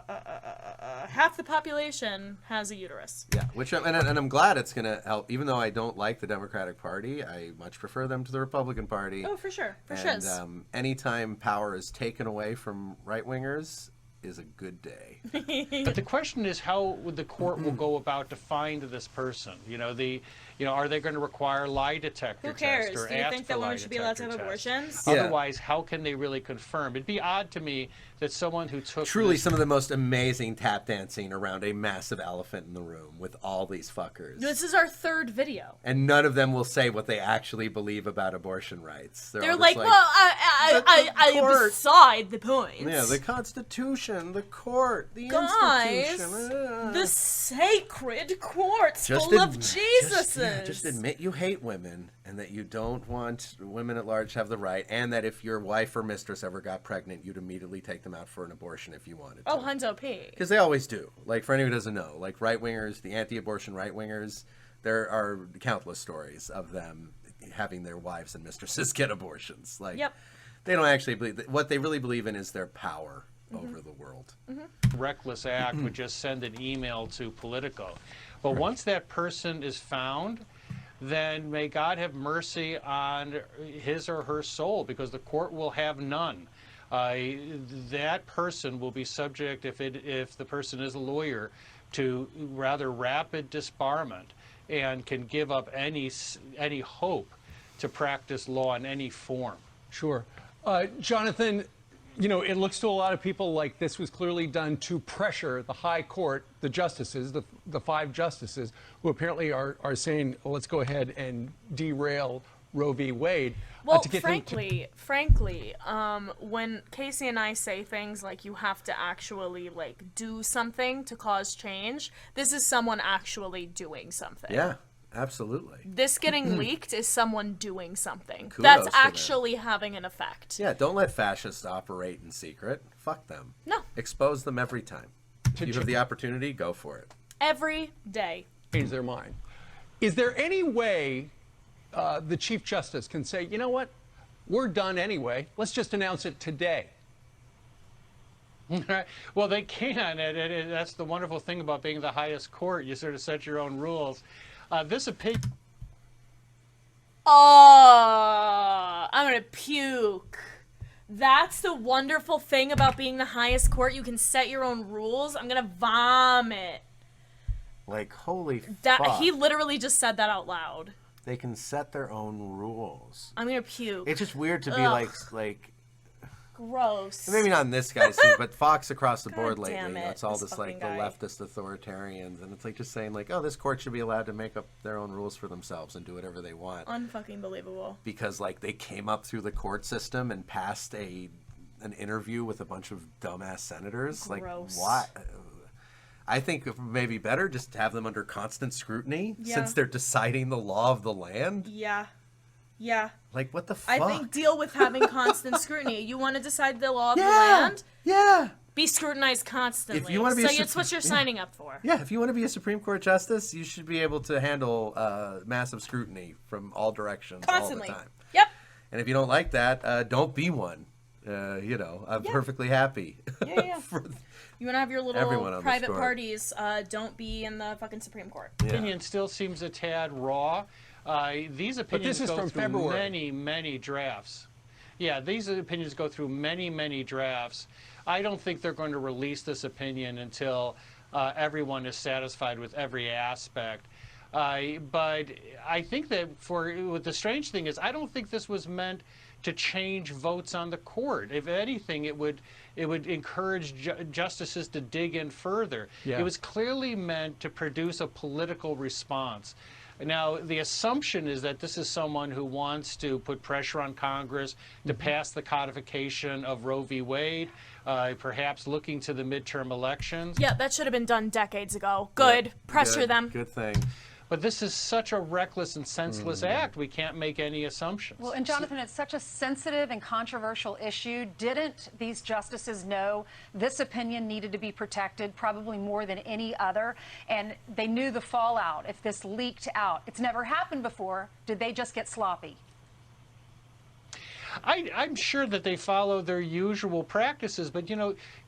Speaker 1: the population has a uterus.
Speaker 2: Yeah, which and I'm glad it's going to help. Even though I don't like the Democratic Party, I much prefer them to the Republican Party.
Speaker 1: Oh, for sure. For
Speaker 2: and
Speaker 1: sure.
Speaker 2: Anytime power is taken away from right-wingers is a good day.
Speaker 3: But the question is how the court will go about to find this person. Are they going to require lie detector
Speaker 1: Who cares?
Speaker 3: tests or
Speaker 1: Do you
Speaker 3: ask
Speaker 1: think
Speaker 3: for
Speaker 1: that
Speaker 3: lie
Speaker 1: women should be allowed to have
Speaker 3: detector tests?
Speaker 1: abortions?
Speaker 2: Yeah.
Speaker 3: Otherwise, how can they really confirm? It'd be odd to me that someone who took
Speaker 2: Truly some of the most amazing tap dancing around a massive elephant in the room with all these fuckers.
Speaker 1: This is our third video.
Speaker 2: And none of them will say what they actually believe about abortion rights.
Speaker 1: They're
Speaker 2: all
Speaker 1: like,
Speaker 2: just
Speaker 1: well, I
Speaker 2: court.
Speaker 1: beside the point.
Speaker 2: Yeah, the Constitution, the court, the
Speaker 1: Guys,
Speaker 2: institution.
Speaker 1: the sacred court's full of Jesuses.
Speaker 2: Just admit you hate women and that you don't want women at large to have the right, and that if your wife or mistress ever got pregnant, you'd immediately take them out for an abortion if you wanted to.
Speaker 1: Oh, Hunzo P.
Speaker 2: Because they always do. Like, for anyone who doesn't know, like right-wingers, the anti-abortion right-wingers, there are countless stories of them having their wives and mistresses get abortions. Like, they don't actually believe what they really believe in is their power over the world.
Speaker 3: reckless act would just send an email to Politico. But once that person is found, then may God have mercy on his or her soul, because the court will have none. That person will be subject, if the person is a lawyer, to rather rapid disbarment, and can give up any hope to practice law in any form. Sure.
Speaker 15: Jonathan, it looks to a lot of people like this was clearly done to pressure the high court, the justices, the 5 justices, who apparently are saying, well, let's go ahead and derail Roe v. Wade.
Speaker 1: Well, frankly, when Casey and I say things like you have to actually do something to cause change, this is someone actually doing something.
Speaker 2: Yeah, absolutely.
Speaker 1: This getting leaked is someone doing something.
Speaker 2: Kudos
Speaker 1: That's
Speaker 2: to
Speaker 1: actually having an effect.
Speaker 2: Yeah, don't let fascists operate in secret. Fuck them.
Speaker 1: No.
Speaker 2: Expose them every time. If you have the opportunity, go for it.
Speaker 1: Every day.
Speaker 15: Change their mind. Is there any way the Chief Justice can say, you know what, we're done anyway, let's just announce it today?
Speaker 3: Well, they can, and that's the wonderful thing about being the highest court. You sort of set your own rules. This opinion...
Speaker 1: Oh, I'm gonna puke. That's the wonderful thing about being the highest court. You can set your own rules. I'm gonna vomit.
Speaker 2: Like, holy
Speaker 1: That
Speaker 2: fuck.
Speaker 1: he literally just said that out loud.
Speaker 2: They can set their own rules.
Speaker 1: I'm gonna puke.
Speaker 2: It's just weird to be
Speaker 1: Ugh.
Speaker 2: like
Speaker 1: Gross.
Speaker 2: maybe not in this guy's suit, but Fox across the board
Speaker 1: God
Speaker 2: lately.
Speaker 1: damn it,
Speaker 2: It's all
Speaker 1: this
Speaker 2: this like
Speaker 1: fucking
Speaker 2: the
Speaker 1: guy.
Speaker 2: leftist authoritarians, and it's like just saying like, oh, this court should be allowed to make up their own rules for themselves and do whatever they want.
Speaker 1: Unfucking believable.
Speaker 2: Because like they came up through the court system and passed an interview with a bunch of dumbass senators.
Speaker 1: Gross.
Speaker 2: Like why? I think maybe better just to have them under constant scrutiny since they're deciding the law of the land.
Speaker 1: Yeah. Yeah.
Speaker 2: Like what the fuck?
Speaker 1: I think deal with having constant scrutiny. You want to decide the law of the land?
Speaker 2: Yeah.
Speaker 1: Be scrutinized constantly.
Speaker 2: If you want to be
Speaker 1: so it's what you're signing up for.
Speaker 2: Yeah, if you want to be a Supreme Court justice, you should be able to handle massive scrutiny from all directions
Speaker 1: Constantly.
Speaker 2: all the time.
Speaker 1: Yep.
Speaker 2: And if you don't like that, don't be one. I'm perfectly happy.
Speaker 1: Yeah.
Speaker 2: for
Speaker 1: You want to have your
Speaker 2: everyone
Speaker 1: little
Speaker 2: on
Speaker 1: private
Speaker 2: this court.
Speaker 1: parties. Don't be in the fucking Supreme Court.
Speaker 3: Opinion still seems a tad raw. These opinions
Speaker 15: this is
Speaker 3: go
Speaker 15: from
Speaker 3: through
Speaker 15: February.
Speaker 3: many drafts. Yeah, these opinions go through many drafts. I don't think they're going to release this opinion until everyone is satisfied with every aspect. But I think that the strange thing is, I don't think this was meant to change votes on the court. If anything, it would encourage justices to dig in further.
Speaker 15: Yeah.
Speaker 3: It was clearly meant to produce a political response. Now, the assumption is that this is someone who wants to put pressure on Congress to pass the codification of Roe v. Wade, perhaps looking to the midterm elections.
Speaker 1: Yeah, that should have been done decades ago. Good. Pressure them.
Speaker 2: Good thing.
Speaker 3: But this is such a reckless and senseless act. We can't make any assumptions.
Speaker 6: Well, and Jonathan, it's such a sensitive and controversial issue. Didn't these justices know this opinion needed to be protected, probably more than any other? And they knew the fallout if this leaked out. It's never happened before. Did they just get sloppy?
Speaker 3: I'm sure that they follow their usual practices, but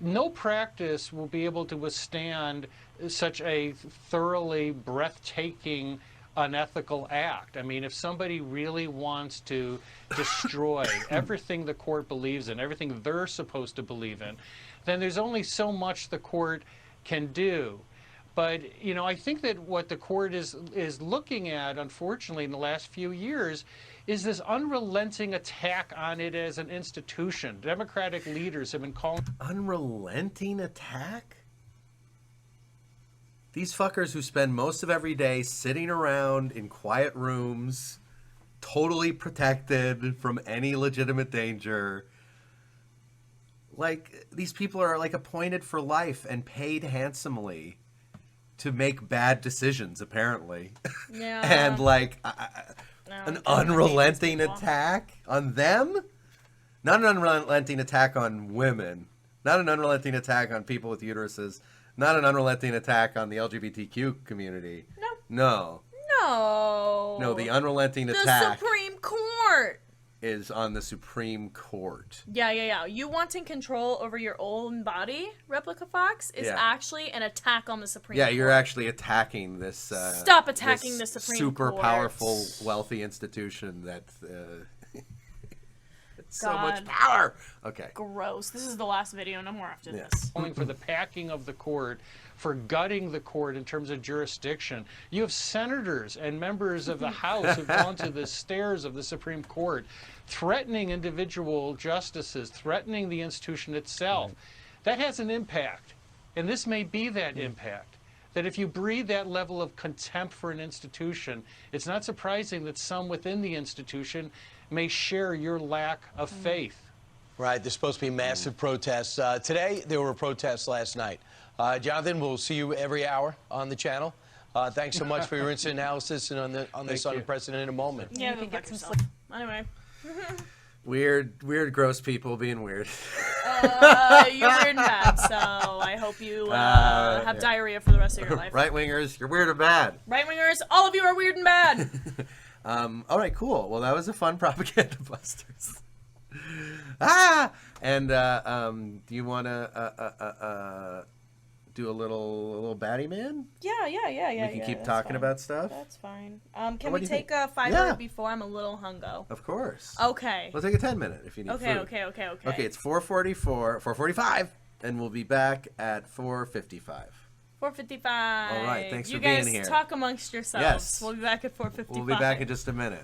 Speaker 3: no practice will be able to withstand such a thoroughly breathtaking, unethical act. I mean, if somebody really wants to destroy everything the court believes in, everything they're supposed to believe in, then there's only so much the court can do. But, I think that what the court is looking at, unfortunately, in the last few years, is this unrelenting attack on it as an institution. Democratic leaders have been calling...
Speaker 2: Unrelenting attack? These fuckers who spend most of every day sitting around in quiet rooms, totally protected from any legitimate danger. Like, these people are like appointed for life and paid handsomely to make bad decisions, apparently.
Speaker 1: Yeah.
Speaker 2: And like an unrelenting attack on them? Not an unrelenting attack on women. Not an unrelenting attack on people with uteruses. Not an unrelenting attack on the LGBTQ community. No. No, the unrelenting attack
Speaker 1: The Supreme Court
Speaker 2: is on the Supreme Court.
Speaker 1: Yeah. You wanting control over your own body, Replica Fox, is actually an attack on the Supreme Court.
Speaker 2: Yeah, you're actually attacking this...
Speaker 1: Stop attacking
Speaker 2: this
Speaker 1: the Supreme
Speaker 2: super
Speaker 1: Court.
Speaker 2: powerful, wealthy institution that... so much
Speaker 1: God.
Speaker 2: power. Okay.
Speaker 1: Gross. This is the last video. No more after this.
Speaker 3: Calling for the packing of the court, for gutting the court in terms of jurisdiction. You have senators and members of the House who've gone to the stairs of the Supreme Court, threatening individual justices, threatening the institution itself. That has an impact, and this may be that impact. That if you breathe that level of contempt for an institution, it's not surprising that some within the institution may share your lack of faith.
Speaker 7: Right, there's supposed to be massive protests. Today, there were protests last night. Jonathan, we'll see you every hour on the channel. Thanks so much for your instant analysis and on this unprecedented moment.
Speaker 1: Yeah, you can get some sleep. Anyway.
Speaker 2: Weird, gross people being weird.
Speaker 1: You're weird and bad, so I hope you have diarrhea for the rest of your life.
Speaker 2: Right-wingers, you're weird and bad.
Speaker 1: Right-wingers, all of you are weird and bad.
Speaker 2: All right, cool. Well, that was a fun Propaganda Busters. And do you want to do a little baddie man?
Speaker 1: Yeah.
Speaker 2: We can keep talking about stuff.
Speaker 1: That's fine. Can
Speaker 2: what
Speaker 1: we
Speaker 2: do you
Speaker 1: take
Speaker 2: think?
Speaker 1: a 5
Speaker 2: Yeah.
Speaker 1: before? I'm a little hungo.
Speaker 2: Of course.
Speaker 1: Okay.
Speaker 2: We'll take a 10-minute if you need
Speaker 1: Okay,
Speaker 2: food.
Speaker 1: okay.
Speaker 2: Okay, it's 4:45, and we'll be back at 4:55.
Speaker 1: 4:55.
Speaker 2: All right, thanks
Speaker 1: you
Speaker 2: for being
Speaker 1: guys
Speaker 2: here.
Speaker 1: talk amongst yourselves.
Speaker 2: Yes.
Speaker 1: We'll be back at 4:55.
Speaker 2: We'll be back in just a minute.